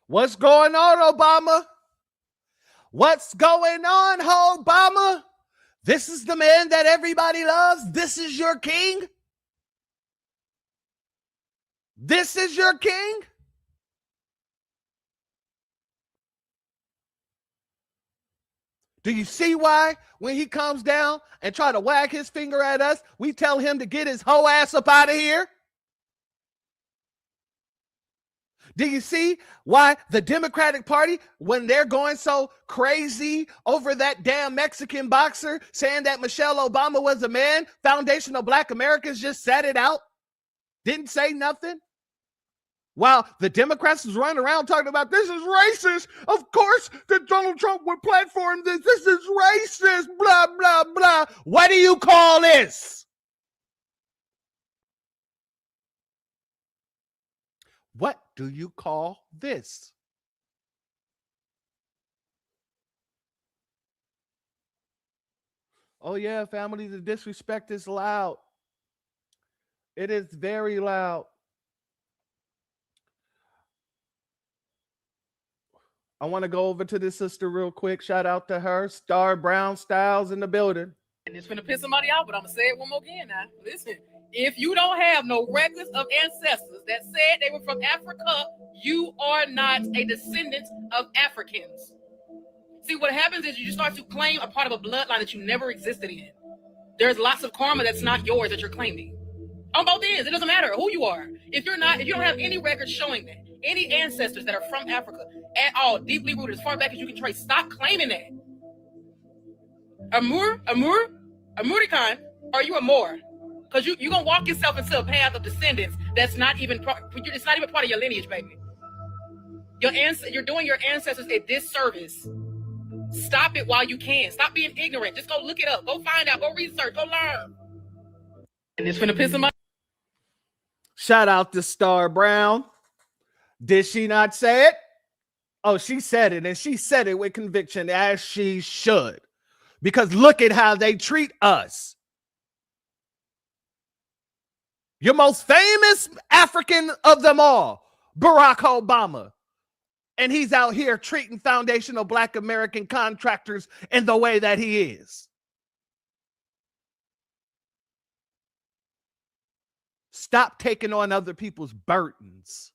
What's going on, Obama? What's going on, Obama? This is the man that everybody loves. This is your king. This is your king. Do you see why when he comes down and try to wag his finger at us, we tell him to get his whole ass up out of here? Do you see why the Democratic Party, when they're going so crazy over that damn Mexican boxer saying that Michelle Obama was a man, foundational Black Americans just sat it out, didn't say nothing? While the Democrats was running around talking about this is racist. Of course that Donald Trump would platform this. This is racist, blah, blah, blah. What do you call this? What do you call this? Oh yeah, family, the disrespect is loud. It is very loud. I want to go over to this sister real quick. Shout out to her. Star Brown Styles in the building. And it's gonna piss somebody off, but I'm gonna say it one more again now. Listen, if you don't have no records of ancestors that said they were from Africa, you are not a descendant of Africans. See, what happens is you start to claim a part of a bloodline that you never existed in. There's lots of karma that's not yours that you're claiming. On both ends, it doesn't matter who you are. If you don't have any records showing that, any ancestors that are from Africa at all, deeply rooted, as far back as you can trace, stop claiming that. Amurikan, are you a Moor? Because you're going to walk yourself into a path of descendants that's not even, it's not even part of your lineage, baby. You're doing your ancestors a disservice. Stop it while you can. Stop being ignorant. Just go look it up. Go find out. Go research. Go learn. And it's finna piss him off. Shout out to Star Brown. Did she not say it? Oh, she said it, and she said it with conviction, as she should. Because look at how they treat us. Your most famous African of them all, Barack Obama. And he's out here treating foundational Black American contractors in the way that he is. Stop taking on other people's burdens.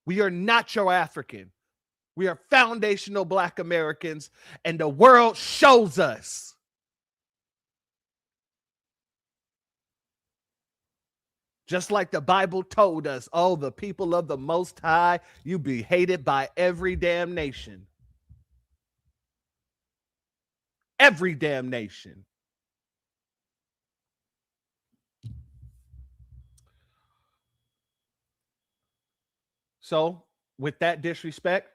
We are not your African. We are foundational Black Americans, and the world shows us. Just like the Bible told us, oh, the people of the Most High, you be hated by every damn nation. Every damn nation. So, with that disrespect,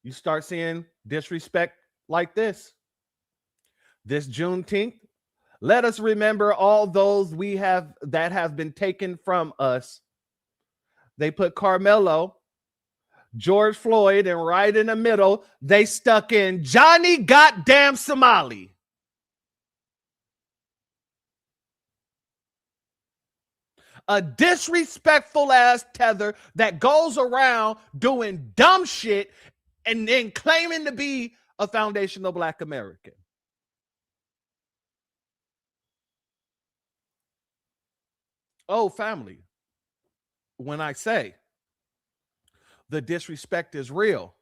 you start seeing disrespect like this. This Juneteenth, let us remember all those that have been taken from us. They put Carmelo, George Floyd, and right in the middle, they stuck in Johnny goddamn Somali. A disrespectful ass tether that goes around doing dumb shit and then claiming to be a foundational Black American. Oh, family, when I say the disrespect is real,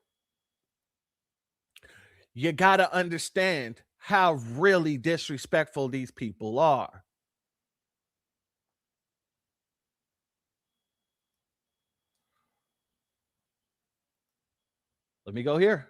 you got to understand how really disrespectful these people are. Let me go here.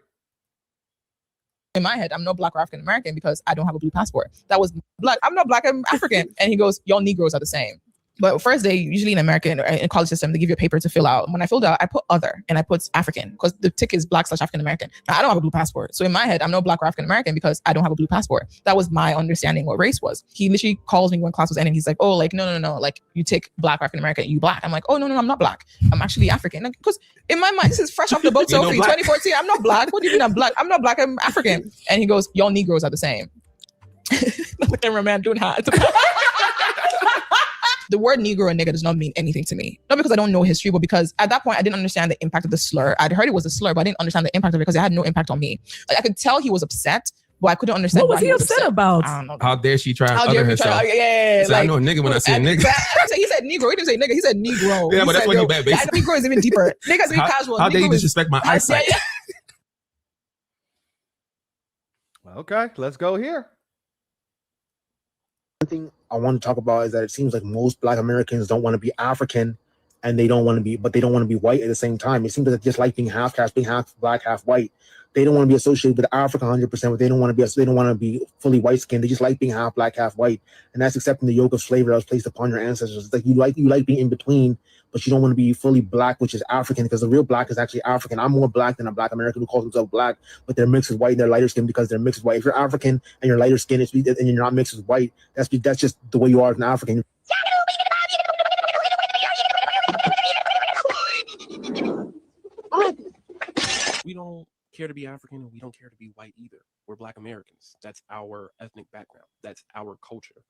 In my head, I'm no Black or African American because I don't have a blue passport. That was Black. I'm not Black, I'm African. And he goes, y'all Negroes are the same. But first day, usually in America, in college system, they give you a paper to fill out. When I filled out, I put other and I put African because the tick is Black/African American. Now, I don't have a blue passport. So in my head, I'm no Black or African American because I don't have a blue passport. That was my understanding what race was. He literally calls me when class was ending. He's like, oh, like, no. Like, you take Black or African American, you Black. I'm like, oh, no, I'm not Black. I'm actually African. Because in my mind, this is fresh off the boat. So 2014, I'm not Black. What do you mean I'm Black? I'm not Black, I'm African. And he goes, y'all Negroes are the same. The cameraman doing hot. The word Negro and nigga does not mean anything to me. Not because I don't know history, but because at that point, I didn't understand the impact of the slur. I'd heard it was a slur, but I didn't understand the impact of it because it had no impact on me. Like, I could tell he was upset, but I couldn't understand what was he upset about. I don't know. How dare she try to other herself? Yeah, like, I know a nigga when I see a nigga. He said Negro. He didn't say nigga. He said Negro. Yeah, but that's what you bad, basically. Negro is even deeper. Niggas be casual. How dare you disrespect my eyesight? Okay, let's go here. One thing I want to talk about is that it seems like most Black Americans don't want to be African, and they don't want to be white at the same time. It seems like they just like being half caste, being half Black, half white. They don't want to be associated with Africa 100%, but they don't want to be fully white skinned. They just like being half Black, half white, and that's accepting the yoke of slavery that was placed upon your ancestors. It's like you like being in between, but you don't want to be fully Black, which is African, because the real Black is actually African. I'm more Black than a Black American who calls himself Black, but they're mixed with white and they're lighter skinned because they're mixed with white. If you're African and you're lighter skinned and you're not mixed with white, that's just the way you are as an African. We don't care to be African and we don't care to be white either. We're Black Americans. That's our ethnic background. That's our culture.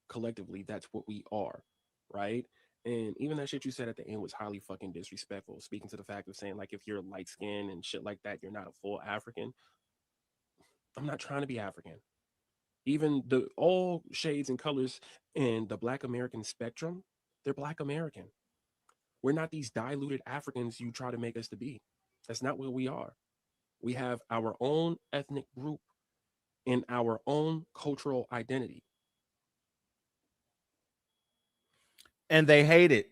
Collectively, that's what we are, right? And even that shit you said at the end was highly fucking disrespectful, speaking to the fact of saying, like, if you're light skinned and shit like that, you're not a full African. I'm not trying to be African. Even all shades and colors in the Black American spectrum, they're Black American. We're not these diluted Africans you try to make us to be. That's not what we are. We have our own ethnic group and our own cultural identity. And they hate it.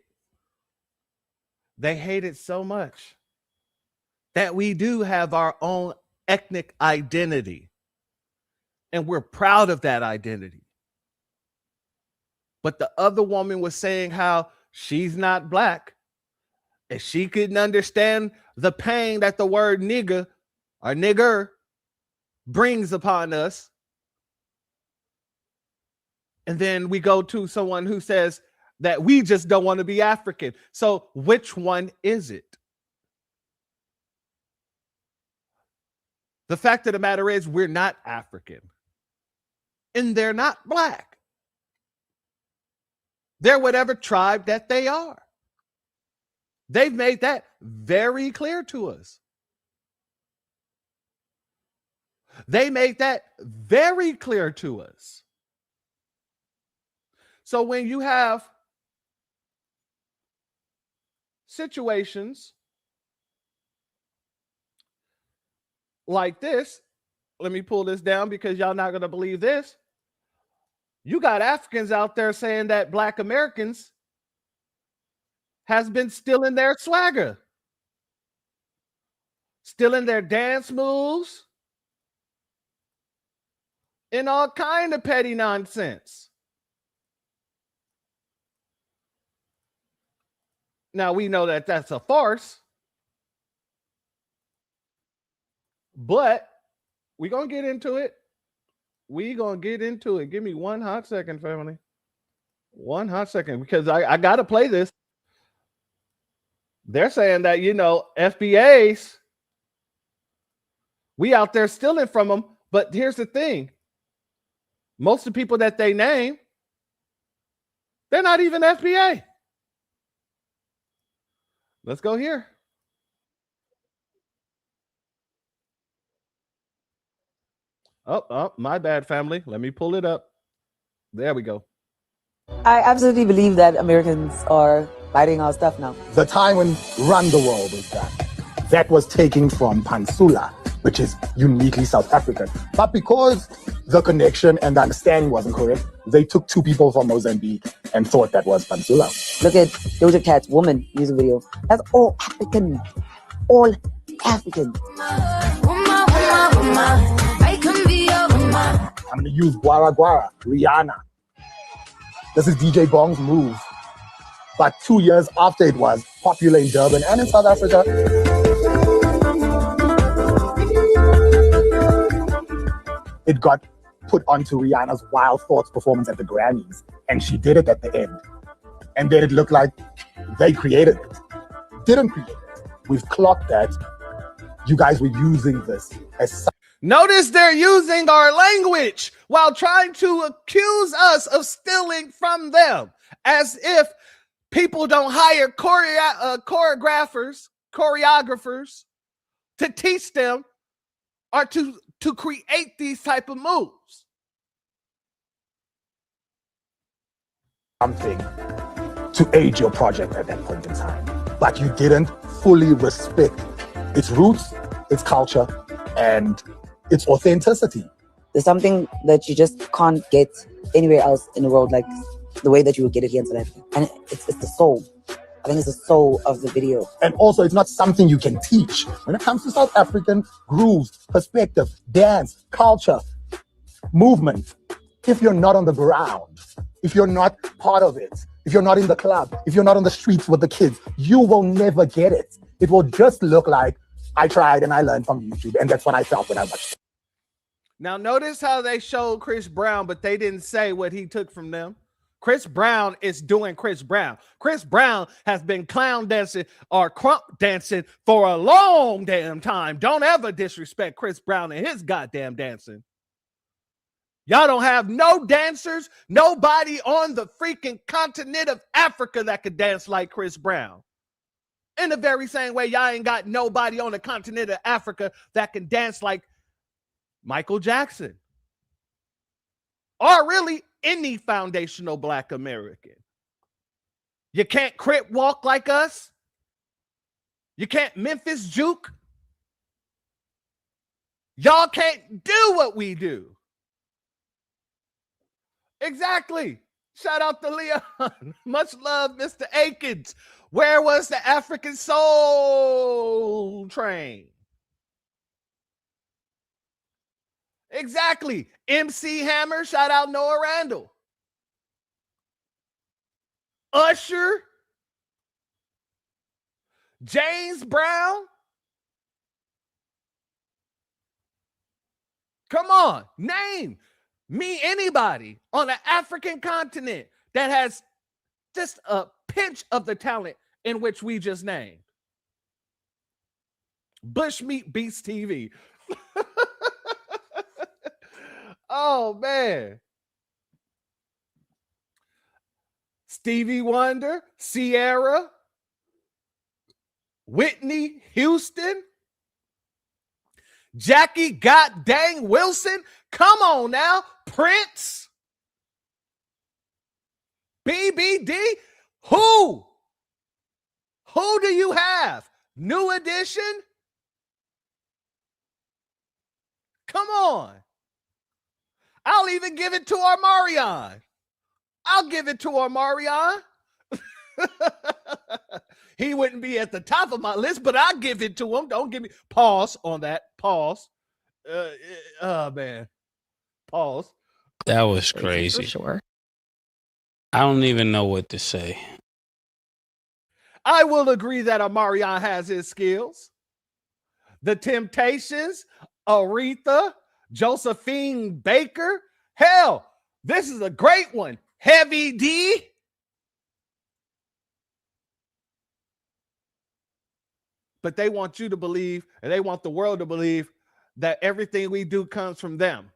They hate it so much that we do have our own ethnic identity. And we're proud of that identity. But the other woman was saying how she's not black. And she couldn't understand the pain that the word nigga or nigger brings upon us. And then we go to someone who says that we just don't want to be African. So which one is it? The fact of the matter is we're not African. And they're not black. They're whatever tribe that they are. They've made that very clear to us. They made that very clear to us. So when you have situations like this, let me pull this down because y'all not going to believe this. You got Africans out there saying that Black Americans has been stealing their swagger, stealing their dance moves, and all kind of petty nonsense. Now, we know that that's a farce, but we're going to get into it. We're going to get into it. Give me one hot second, family. One hot second, because I got to play this. They're saying that, FBAs, we out there stealing from them. But here's the thing. Most of the people that they name, they're not even FBA. Let's go here. Oh, my bad, family. Let me pull it up. There we go. I absolutely believe that Americans are biting our stuff now. The time when Run the World was done, that was taken from Pansula, which is uniquely South African. But because the connection and the understanding wasn't correct, they took two people from Mozambique and thought that was Pansula. Look at Doja Cat's Woman music video. That's all African. All African. I'm going to use Guara Guara, Rihanna. This is DJ Bong's move. But 2 years after it was popular in Durban and in South Africa, it got put onto Rihanna's Wild Thoughts performance at the Grammys. And she did it at the end. And then it looked like they created it. Didn't create it. We've clocked that. You guys were using this as... Notice they're using our language while trying to accuse us of stealing from them, as if people don't hire choreographers to teach them or to create these type of moves. Something to aid your project at that point in time, but you didn't fully respect its roots, its culture, and its authenticity. There's something that you just can't get anywhere else in the world, like the way that you would get it here in South Africa. And it's the soul. I think it's the soul of the video. And also, it's not something you can teach. When it comes to South African grooves, perspective, dance, culture, movement, if you're not on the ground, if you're not part of it, if you're not in the club, if you're not on the streets with the kids, you will never get it. It will just look like, I tried and I learned from YouTube, and that's what I felt when I watched it. Now, notice how they showed Chris Brown, but they didn't say what he took from them. Chris Brown is doing Chris Brown. Chris Brown has been clown dancing or crump dancing for a long damn time. Don't ever disrespect Chris Brown and his goddamn dancing. Y'all don't have no dancers, nobody on the freaking continent of Africa that could dance like Chris Brown. In the very same way, y'all ain't got nobody on the continent of Africa that can dance like Michael Jackson. Or really any foundational Black American. You can't Crip walk like us. You can't Memphis juke. Y'all can't do what we do. Exactly. Shout out to Leon. Much love, Mr. Akins. Where was the African Soul Train? Exactly. MC Hammer. Shout out Noah Randall. Usher. James Brown. Come on, name me anybody on the African continent that has just a pinch of the talent in which we just named. Bushmeat Beast TV. Oh, man. Stevie Wonder, Sierra, Whitney Houston, Jackie Goddang Wilson. Come on now. Prince. BBD. Who do you have? New Edition? Come on. I'll even give it to Armarion. I'll give it to Armarion. He wouldn't be at the top of my list, but I'll give it to him. Don't give me pause on that. Pause. Oh man. Pause. That was crazy. For sure. I don't even know what to say. I will agree that Amarion has his skills. The Temptations, Aretha, Josephine Baker. Hell, this is a great one. Heavy D. But they want you to believe, and they want the world to believe, that everything we do comes from them.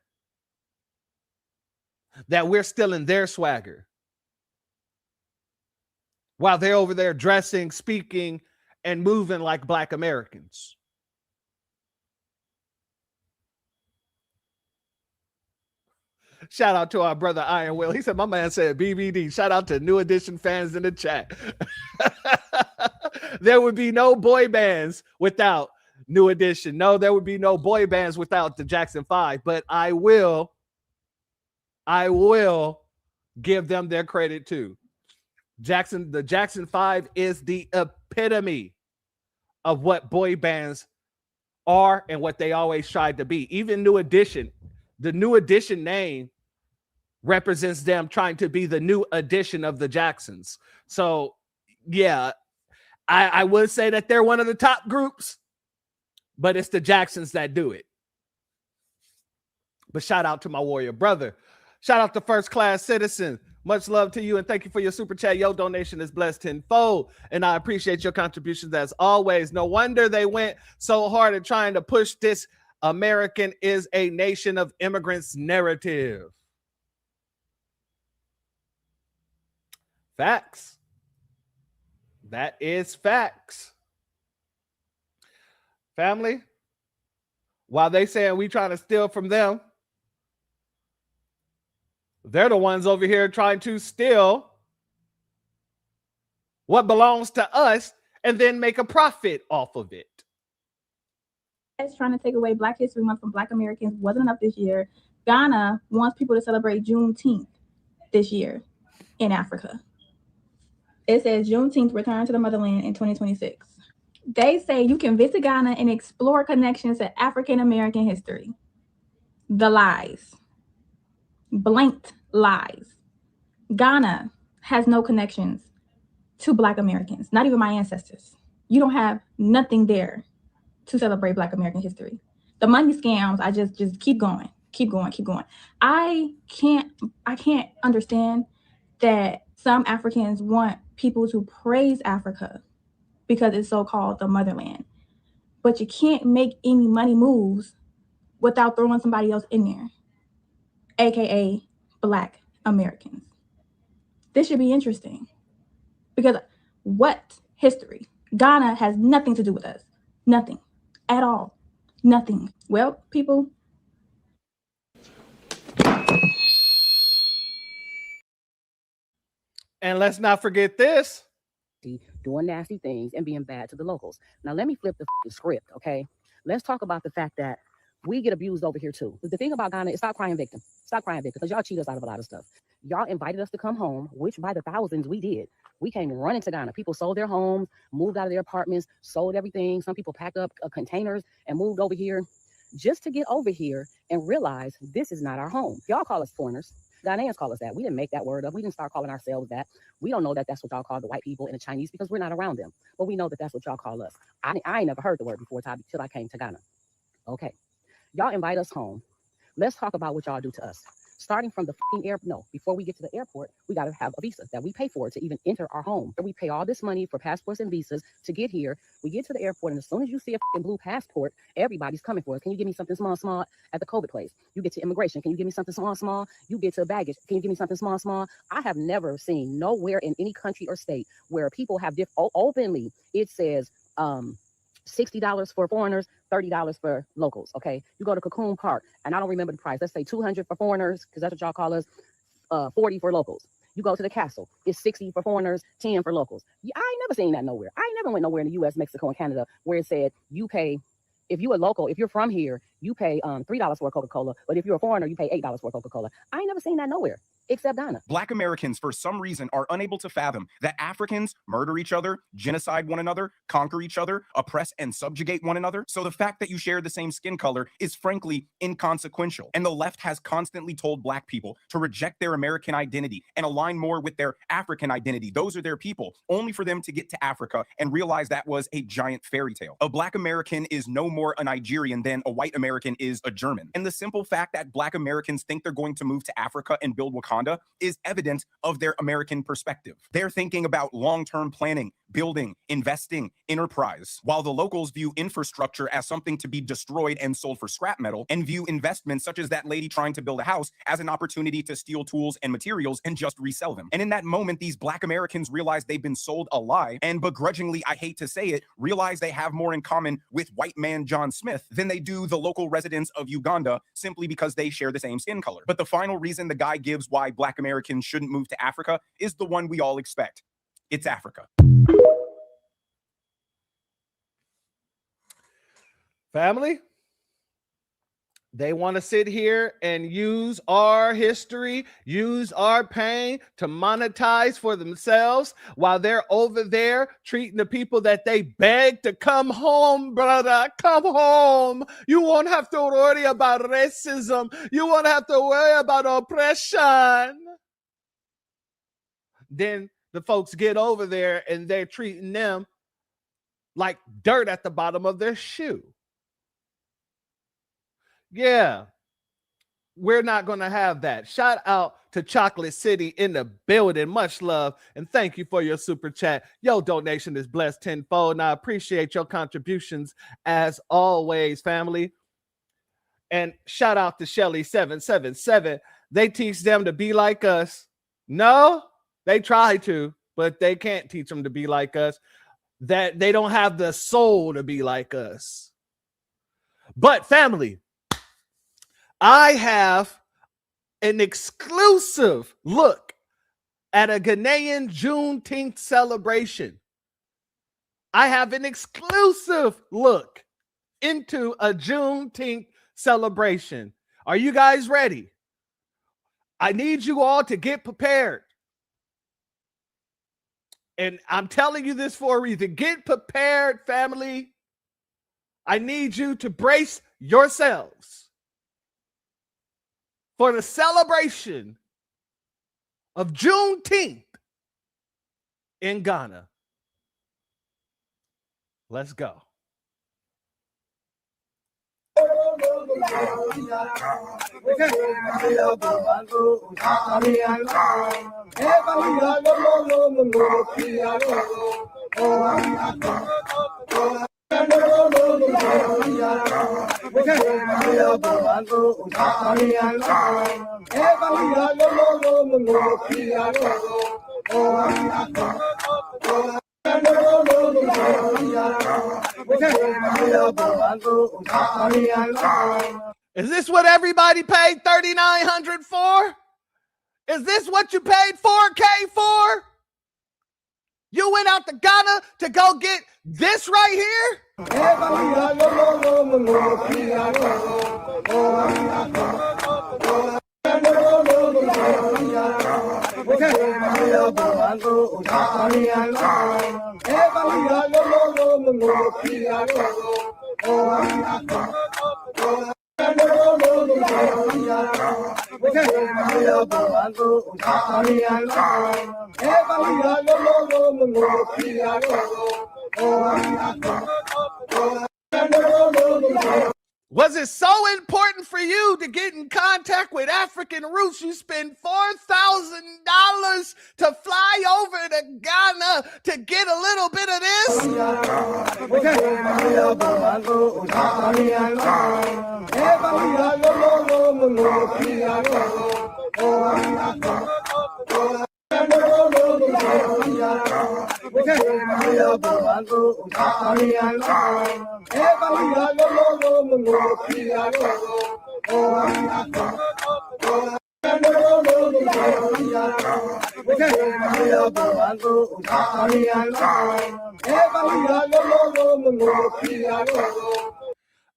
That we're still in their swagger. While they're over there dressing, speaking, and moving like Black Americans. Shout out to our brother Iron Will. He said, my man said BBD. Shout out to New Edition fans in the chat. There would be no boy bands without New Edition. No, there would be no boy bands without the Jackson 5. But I will give them their credit too. The Jackson 5 is the epitome of what boy bands are and what they always tried to be. Even New Edition, the New Edition name represents them trying to be the new edition of the Jacksons. So, yeah, I would say that they're one of the top groups, but it's the Jacksons that do it. But shout out to my warrior brother. Shout out to First Class Citizen. Much love to you, and thank you for your super chat. Your donation is blessed tenfold, and I appreciate your contributions as always. No wonder they went so hard at trying to push this American is a nation of immigrants narrative. Facts. That is facts. Family, while they saying we trying to steal from them, they're the ones over here trying to steal what belongs to us and then make a profit off of it. Trying to take away Black History Month from Black Americans wasn't enough this year. Ghana wants people to celebrate Juneteenth this year in Africa. It says Juneteenth return to the motherland in 2026. They say you can visit Ghana and explore connections to African American history. The lies. Blanked lies. Ghana has no connections to Black Americans, not even my ancestors. You don't have nothing there to celebrate Black American history. The money scams, I just keep going. I can't understand that some Africans want people to praise Africa because it's so-called the motherland. But you can't make any money moves without throwing somebody else in there, AKA Black Americans. This should be interesting because what history? Ghana has nothing to do with us. Nothing at all. Nothing. Well, people. And let's not forget this. Doing nasty things and being bad to the locals. Now, let me flip the script, okay? Let's talk about the fact that we get abused over here, too. The thing about Ghana is stop crying victim. Stop crying victim, because y'all cheat us out of a lot of stuff. Y'all invited us to come home, which by the thousands we did. We came running to Ghana. People sold their homes, moved out of their apartments, sold everything. Some people packed up containers and moved over here just to get over here and realize this is not our home. Y'all call us foreigners. Ghanaians call us that. We didn't make that word up. We didn't start calling ourselves that. We don't know that that's what y'all call the white people and the Chinese because we're not around them. But we know that that's what y'all call us. I ain't never heard the word before till I came to Ghana. Okay. Y'all invite us home. Let's talk about what y'all do to us. Starting from the before we get to the airport, we got to have a visa that we pay for to even enter our home. We pay all this money for passports and visas to get here. We get to the airport, and as soon as you see a blue passport, everybody's coming for us. Can you give me something small at the COVID place? You get to immigration. Can you give me something small? You get to baggage. Can you give me something small? I have never seen nowhere in any country or state where people have openly, it says, $60 for foreigners, $30 for locals, okay? You go to Cocoon Park, and I don't remember the price. Let's say $200 for foreigners, because that's what y'all call us, $40 for locals. You go to the castle, it's $60 for foreigners, $10 for locals. I ain't never seen that nowhere. I ain't never went nowhere in the U.S., Mexico, and Canada where it said you pay, if you're a local, if you're from here, you pay $3 for a Coca-Cola, but if you're a foreigner, you pay $8 for a Coca-Cola. I ain't never seen that nowhere. Except Ghana. Black Americans, for some reason, are unable to fathom that Africans murder each other, genocide one another, conquer each other, oppress and subjugate one another. So the fact that you share the same skin color is frankly inconsequential. And the left has constantly told Black people to reject their American identity and align more with their African identity. Those are their people, only for them to get to Africa and realize that was a giant fairy tale. A Black American is no more a Nigerian than a white American is a German. And the simple fact that Black Americans think they're going to move to Africa and build Wakanda is evidence of their American perspective. They're thinking about long-term planning, building, investing, enterprise, while the locals view infrastructure as something to be destroyed and sold for scrap metal, and view investments such as that lady trying to build a house as an opportunity to steal tools and materials and just resell them. And in that moment, these Black Americans realize they've been sold a lie, and begrudgingly, I hate to say it, realize they have more in common with white man John Smith than they do the local residents of Uganda, simply because they share the same skin color. But the final reason the guy gives why Black Americans shouldn't move to Africa is the one we all expect. It's Africa. Family, they want to sit here and use our history, use our pain to monetize for themselves while they're over there treating the people that they beg to come home, brother. Come home. You won't have to worry about racism. You won't have to worry about oppression. Then the folks get over there and they're treating them like dirt at the bottom of their shoe. Yeah, we're not going to have that. Shout out to Chocolate City in the building. Much love. And thank you for your super chat. Your donation is blessed tenfold. And I appreciate your contributions as always, family. And shout out to Shelly777. They teach them to be like us. No, they try to, but they can't teach them to be like us. That they don't have the soul to be like us. But family, I have an exclusive look at a Ghanaian Juneteenth celebration. I have an exclusive look into a Juneteenth celebration. Are you guys ready? I need you all to get prepared. And I'm telling you this for a reason. Get prepared, family. I need you to brace yourselves for the celebration of Juneteenth in Ghana. Let's go. Is this what everybody paid $3,900 for? Is this what you paid $4K for? You went out to Ghana to go get this right here? Was it so important for you to get in contact with African roots? You spend $4,000 to fly over to Ghana to get a little bit of this?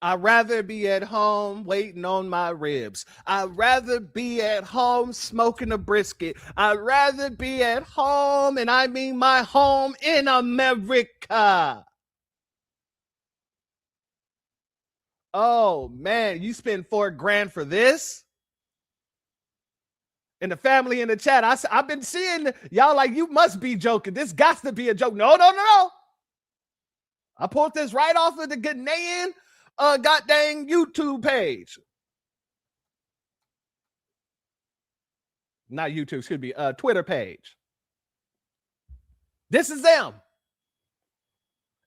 I'd rather be at home waiting on my ribs. I'd rather be at home smoking a brisket. I'd rather be at home, and I mean my home in America. Oh, man, you spend $4,000 for this? And the family in the chat, I've been seeing y'all like, you must be joking. This got to be a joke. No. I pulled this right off of the Ghanaian goddamn YouTube page. Not YouTube, excuse me, Twitter page. This is them.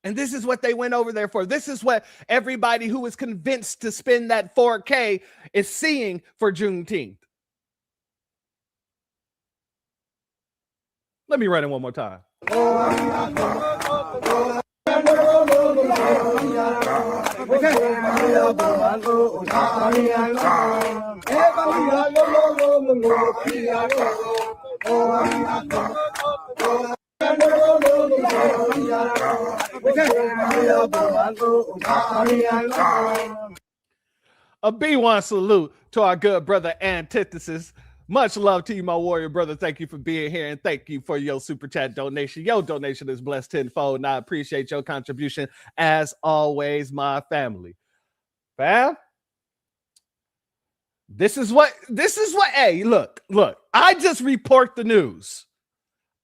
And this is what they went over there for. This is what everybody who is convinced to spend that $4,000 is seeing for Juneteenth. Let me run it one more time. A B1 salute to our good brother Antithesis. Much love to you, my warrior brother. Thank you for being here, and thank you for your super chat donation. Your donation is blessed tenfold, and I appreciate your contribution as always, my family. Fam, this is what, hey, look, I just report the news.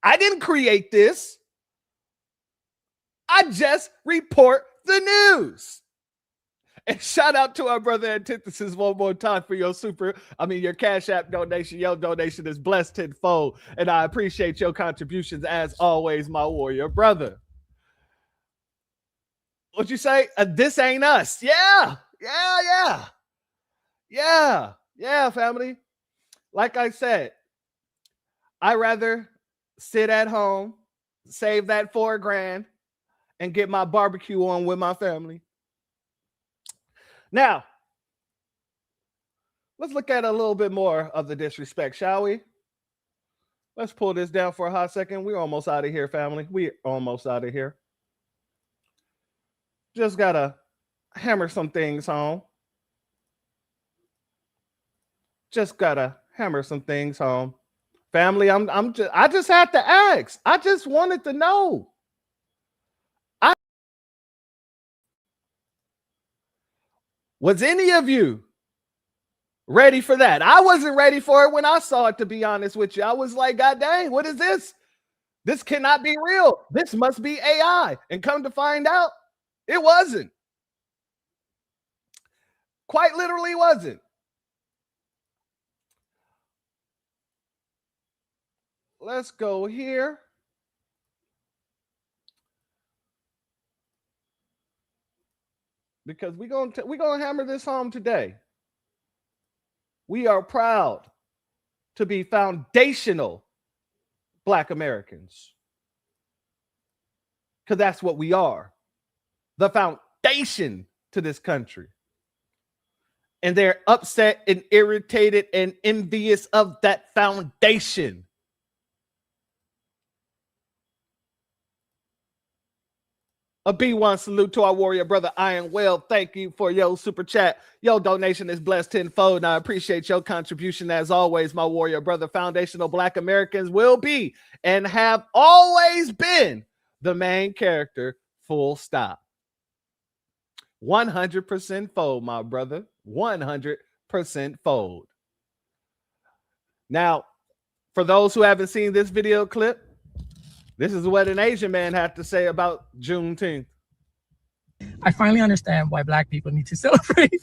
I didn't create this. I just report the news. And shout out to our brother Antithesis one more time for your your Cash App donation. Your donation is blessed tenfold. And I appreciate your contributions as always, my warrior brother. What'd you say? This ain't us. Yeah, family. Like I said, I'd rather sit at home, save that $4,000, and get my barbecue on with my family. Now, let's look at a little bit more of the disrespect, shall we? Let's pull this down for a hot second. We're almost out of here, family. We're almost out of here. Just gotta hammer some things home. Family, I just had to ask. I just wanted to know. Was any of you ready for that? I wasn't ready for it when I saw it, to be honest with you. I was like, God dang, what is this? This cannot be real. This must be AI. And come to find out, it wasn't. Quite literally wasn't. Let's go here. Because we're gonna hammer this home today. We are proud to be foundational Black Americans. Because that's what we are. The foundation to this country. And they're upset and irritated and envious of that foundation. A B1 salute to our warrior brother Iron Well. Thank you for your super chat. Your donation is blessed tenfold, and I appreciate your contribution as always, my warrior brother. Foundational Black Americans will be and have always been the main character, full stop. 100% fold, my brother. 100% fold. Now, for those who haven't seen this video clip, this is what an Asian man had to say about Juneteenth. I finally understand why Black people need to celebrate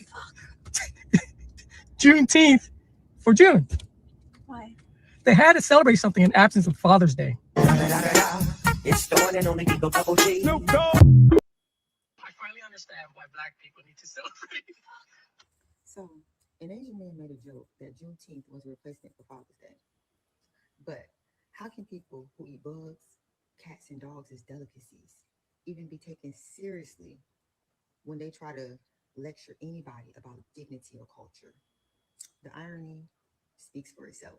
Juneteenth for June. Why? They had to celebrate something in absence of Father's Day. It's starting on the Eagle Double G. I finally understand why Black people need to celebrate. So, an Asian man made a joke that Juneteenth was a replacement for Father's Day. But how can people who eat bugs, cats, and dogs as delicacies even be taken seriously when they try to lecture anybody about dignity or culture? The irony speaks for itself.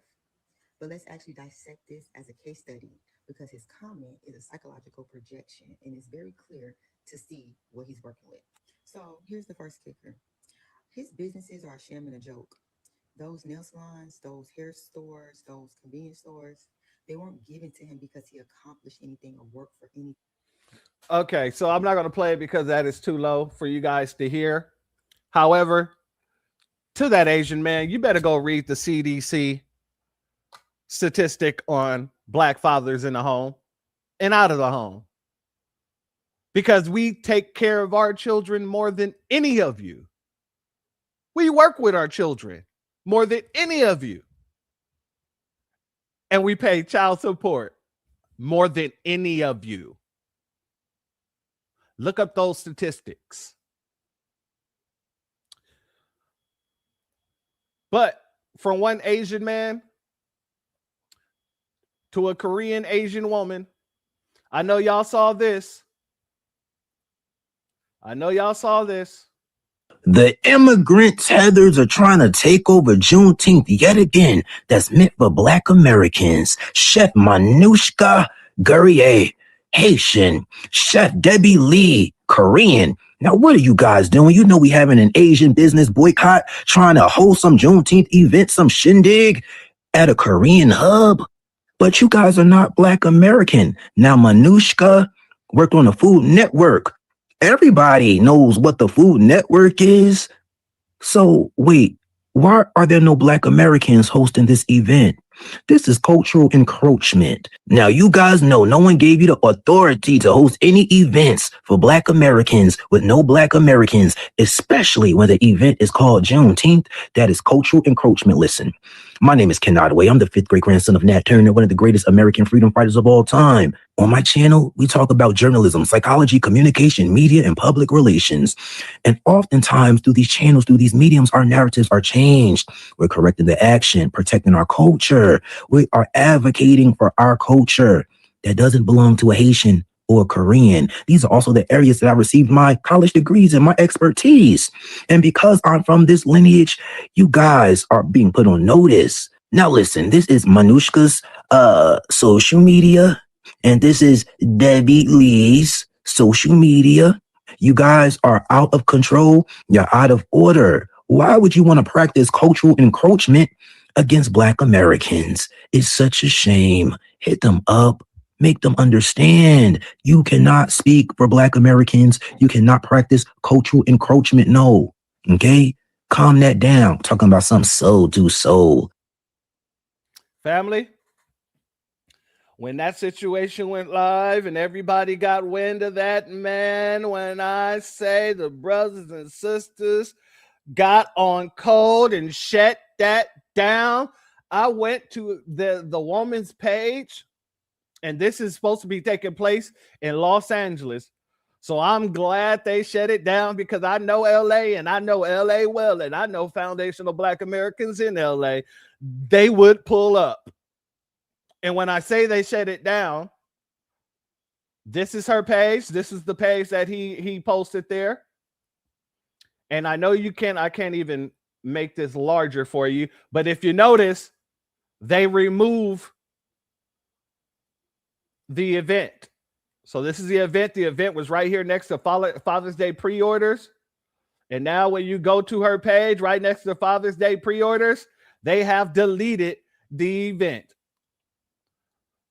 But let's actually dissect this as a case study, because his comment is a psychological projection and it's very clear to see what he's working with. So here's the first kicker. His businesses are a sham and a joke. Those nail salons, those hair stores, those convenience stores, they weren't given to him because he accomplished anything or worked for anything. Okay, so I'm not going to play it because that is too low for you guys to hear. However, to that Asian man, you better go read the CDC statistic on Black fathers in the home and out of the home, because we take care of our children more than any of you. We work with our children more than any of you. And we pay child support more than any of you. Look up those statistics. But from one Asian man to a Korean Asian woman, I know y'all saw this. The immigrant tethers are trying to take over Juneteenth yet again. That's meant for Black Americans. Chef Manushka Guerrier, Haitian. Chef Debbie Lee, Korean. Now, what are you guys doing? You know we having an Asian business boycott, trying to host some Juneteenth event, some shindig at a Korean hub. But you guys are not Black American. Now, Manushka worked on the Food Network. Everybody knows what the Food Network is. So wait, why are there no Black Americans hosting this event? This is cultural encroachment. Now, you guys know no one gave you the authority to host any events for Black Americans with no Black Americans, especially when the event is called Juneteenth. That is cultural encroachment. Listen, my name is Ken Ottaway. I'm the 5th great grandson of Nat Turner, one of the greatest American freedom fighters of all time. On my channel, we talk about journalism, psychology, communication, media, and public relations. And oftentimes through these channels, through these mediums, our narratives are changed. We're correcting the action, protecting our culture. We are advocating for our culture that doesn't belong to a Haitian or a Korean. These are also the areas that I received my college degrees and my expertise. And because I'm from this lineage, you guys are being put on notice. Now listen, this is Manushka's social media, and this is Debbie Lee's social media. You guys are out of control. You're out of order. Why would you want to practice cultural encroachment against Black Americans? It's such a shame. Hit them up. Make them understand. You cannot speak for Black Americans. You cannot practice cultural encroachment. No. Okay? Calm that down. Talking about some soul to soul. Family, when that situation went live and everybody got wind of that, man, when I say the brothers and sisters got on code and shut that down, I went to the woman's page, and this is supposed to be taking place in Los Angeles. So I'm glad they shut it down, because I know LA, and I know LA well, and I know foundational Black Americans in LA. They would pull up. And when I say they shut it down, this is her page. This is the page that he posted there. And I know you can't, I can't even make this larger for you, but if you notice, they remove the event. So this is the event. The event was right here next to Father's Day pre-orders. And now when you go to her page right next to Father's Day pre-orders, they have deleted the event.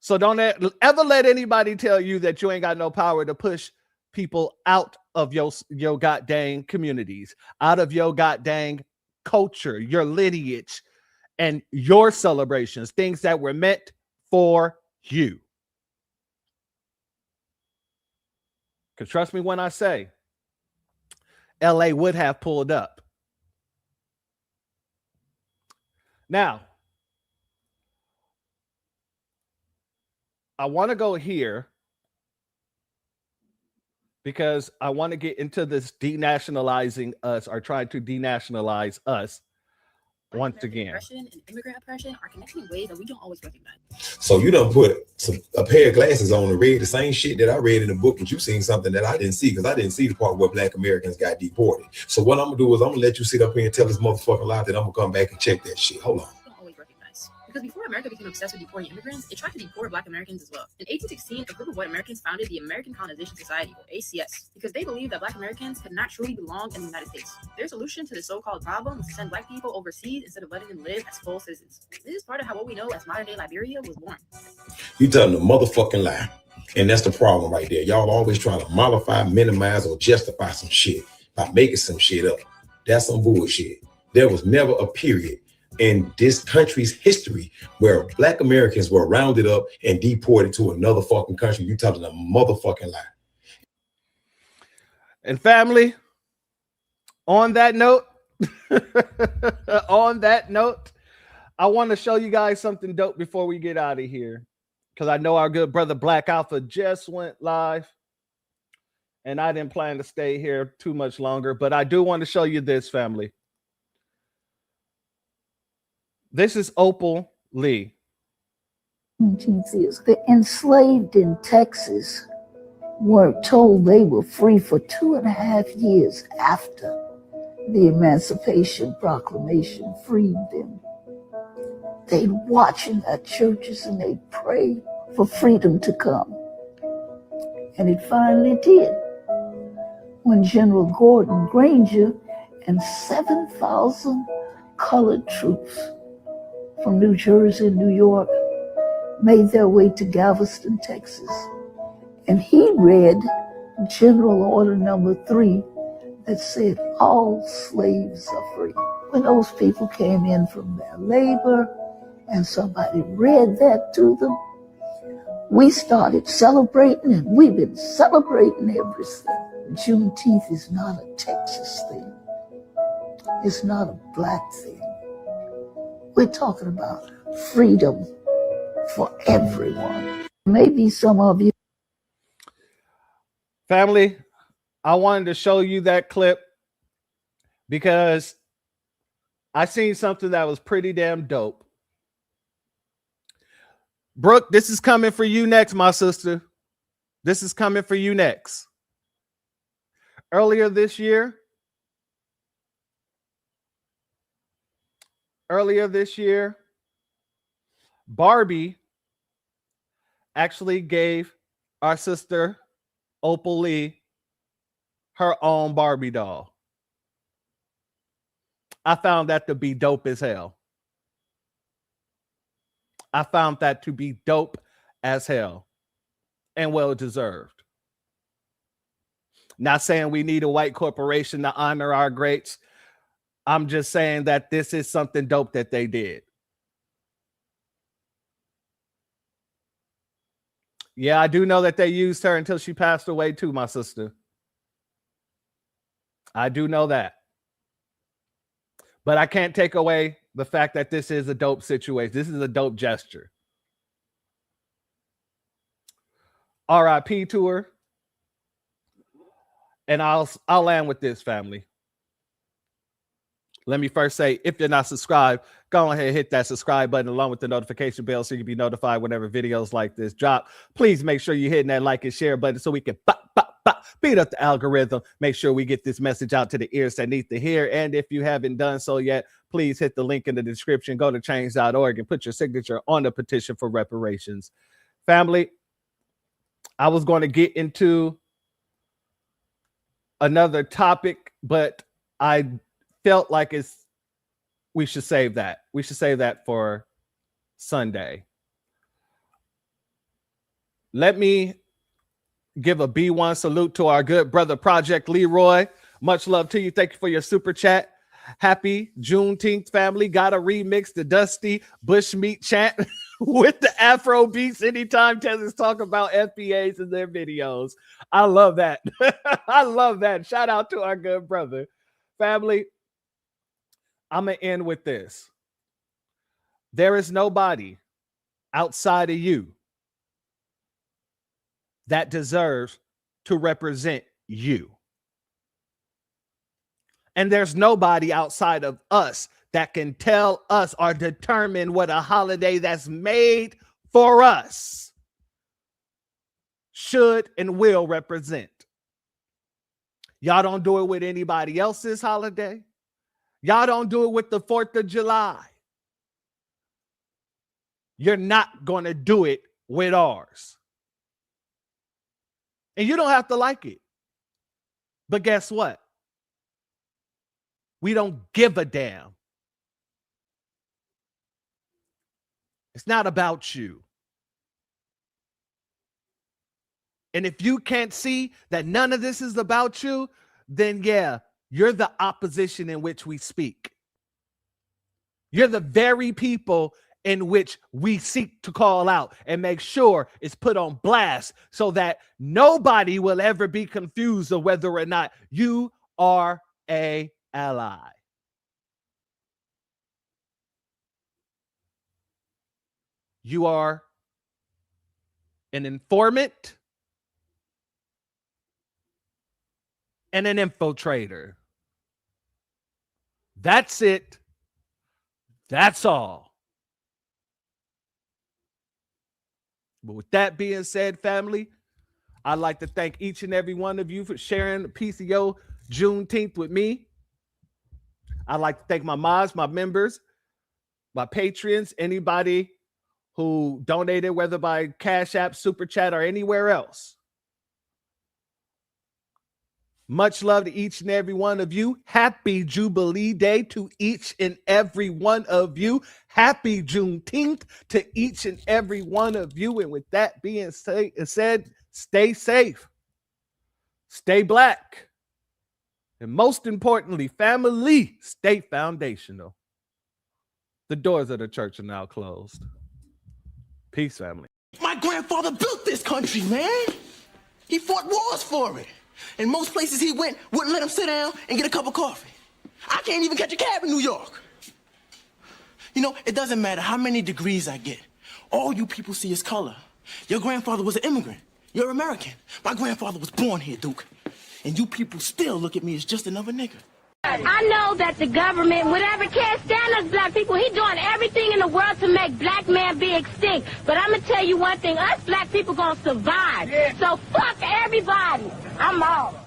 So don't ever let anybody tell you that you ain't got no power to push people out of your goddamn communities, out of your goddamn culture, your lineage, and your celebrations, things that were meant for you. Because trust me when I say, LA would have pulled up. Now, I want to go here because I want to get into this denationalizing us or trying to denationalize us once again. Oppression and immigrant oppression are connected in ways that we don't always recognize. So you done put a pair of glasses on and read the same shit that I read in the book, but you seen something that I didn't see because I didn't see the part where Black Americans got deported. So what I'm gonna do is I'm gonna let you sit up here and tell this motherfucking lie, then I'm gonna come back and check that shit. Hold on. Don't always recognize. Because before America became obsessed with deporting immigrants, it tried to deport Black Americans as well. In 1816, a group of white Americans founded the American Colonization Society, or ACS, because they believed that Black Americans could not truly belong in the United States. Their solution to the so-called problem was to send Black people overseas instead of letting them live as full citizens. This is part of how what we know as modern-day Liberia was born. You telling a motherfucking lie. And that's the problem right there. Y'all always trying to mollify, minimize, or justify some shit by making some shit up. That's some bullshit. There was never a period in this country's history where Black Americans were rounded up and deported to another fucking country. You telling a motherfucking lie. And family, on that note, I want to show you guys something dope before we get out of here. Because I know our good brother Black Alpha just went live. And I didn't plan to stay here too much longer. But I do want to show you this, family. This is Opal Lee. The enslaved in Texas were told they were free for 2.5 years after the Emancipation Proclamation freed them. They'd watch in their churches and they'd pray for freedom to come. And it finally did. When General Gordon Granger and 7,000 colored troops from New Jersey and New York made their way to Galveston, Texas. And he read General Order Number 3 that said all slaves are free. When those people came in from their labor and somebody read that to them, we started celebrating, and we've been celebrating ever since. Juneteenth is not a Texas thing. It's not a Black thing. We're talking about freedom for everyone. Maybe some of you. Family, I wanted to show you that clip because I seen something that was pretty damn dope. Brooke, this is coming for you next, my sister. This is coming for you next. Earlier this year, Barbie actually gave our sister Opal Lee her own Barbie doll. I found that to be dope as hell. I found that to be dope as hell and well deserved. Not saying we need a white corporation to honor our greats. I'm just saying that this is something dope that they did. Yeah, I do know that they used her until she passed away too, my sister. I do know that. But I can't take away the fact that this is a dope situation. This is a dope gesture. RIP to her. And I'll land with this, family. Let me first say, if you're not subscribed, go ahead and hit that subscribe button along with the notification bell so you can be notified whenever videos like this drop. Please make sure you're hitting that like and share button so we can beat up the algorithm. Make sure we get this message out to the ears that need to hear. And if you haven't done so yet, please hit the link in the description. Go to change.org and put your signature on the petition for reparations. Family, I was going to get into another topic, but I felt like we should save that. We should save that for Sunday. Let me give a B1 salute to our good brother, Project Leroy. Much love to you. Thank you for your super chat. Happy Juneteenth, family. Gotta remix the Dusty Bushmeat chant with the Afro beats anytime Tezers talk about FBAs in their videos. I love that. I love that. Shout out to our good brother. Family, I'm going to end with this. There is nobody outside of you that deserves to represent you. And there's nobody outside of us that can tell us or determine what a holiday that's made for us should and will represent. Y'all don't do it with anybody else's holiday. Y'all don't do it with the 4th of July. You're not going to do it with ours. And you don't have to like it. But guess what? We don't give a damn. It's not about you. And if you can't see that none of this is about you, then yeah, you're the opposition in which we speak. You're the very people in which we seek to call out and make sure it's put on blast so that nobody will ever be confused of whether or not you are an ally. You are an informant and an infiltrator. That's it. That's all. But with that being said, family, I'd like to thank each and every one of you for sharing the PCO Juneteenth with me. I'd like to thank my mods, my members, my patrons, anybody who donated, whether by Cash App, Super Chat, or anywhere else. Much love to each and every one of you. Happy Jubilee Day to each and every one of you. Happy Juneteenth to each and every one of you. And with that being said, stay safe, stay black, and most importantly, family, stay foundational. The doors of the church are now closed. Peace, family. My grandfather built this country, man. He fought wars for it. And most places he went wouldn't let him sit down and get a cup of coffee. I can't even catch a cab in New York. You know, it doesn't matter how many degrees I get. All you people see is color. Your grandfather was an immigrant. You're American. My grandfather was born here, Duke. And you people still look at me as just another nigga. I know that the government, whatever can't stand us black people, he doing everything in the world to make black man be extinct. But I'm going to tell you one thing, us black people going to survive. Yeah. So fuck everybody. I'm off.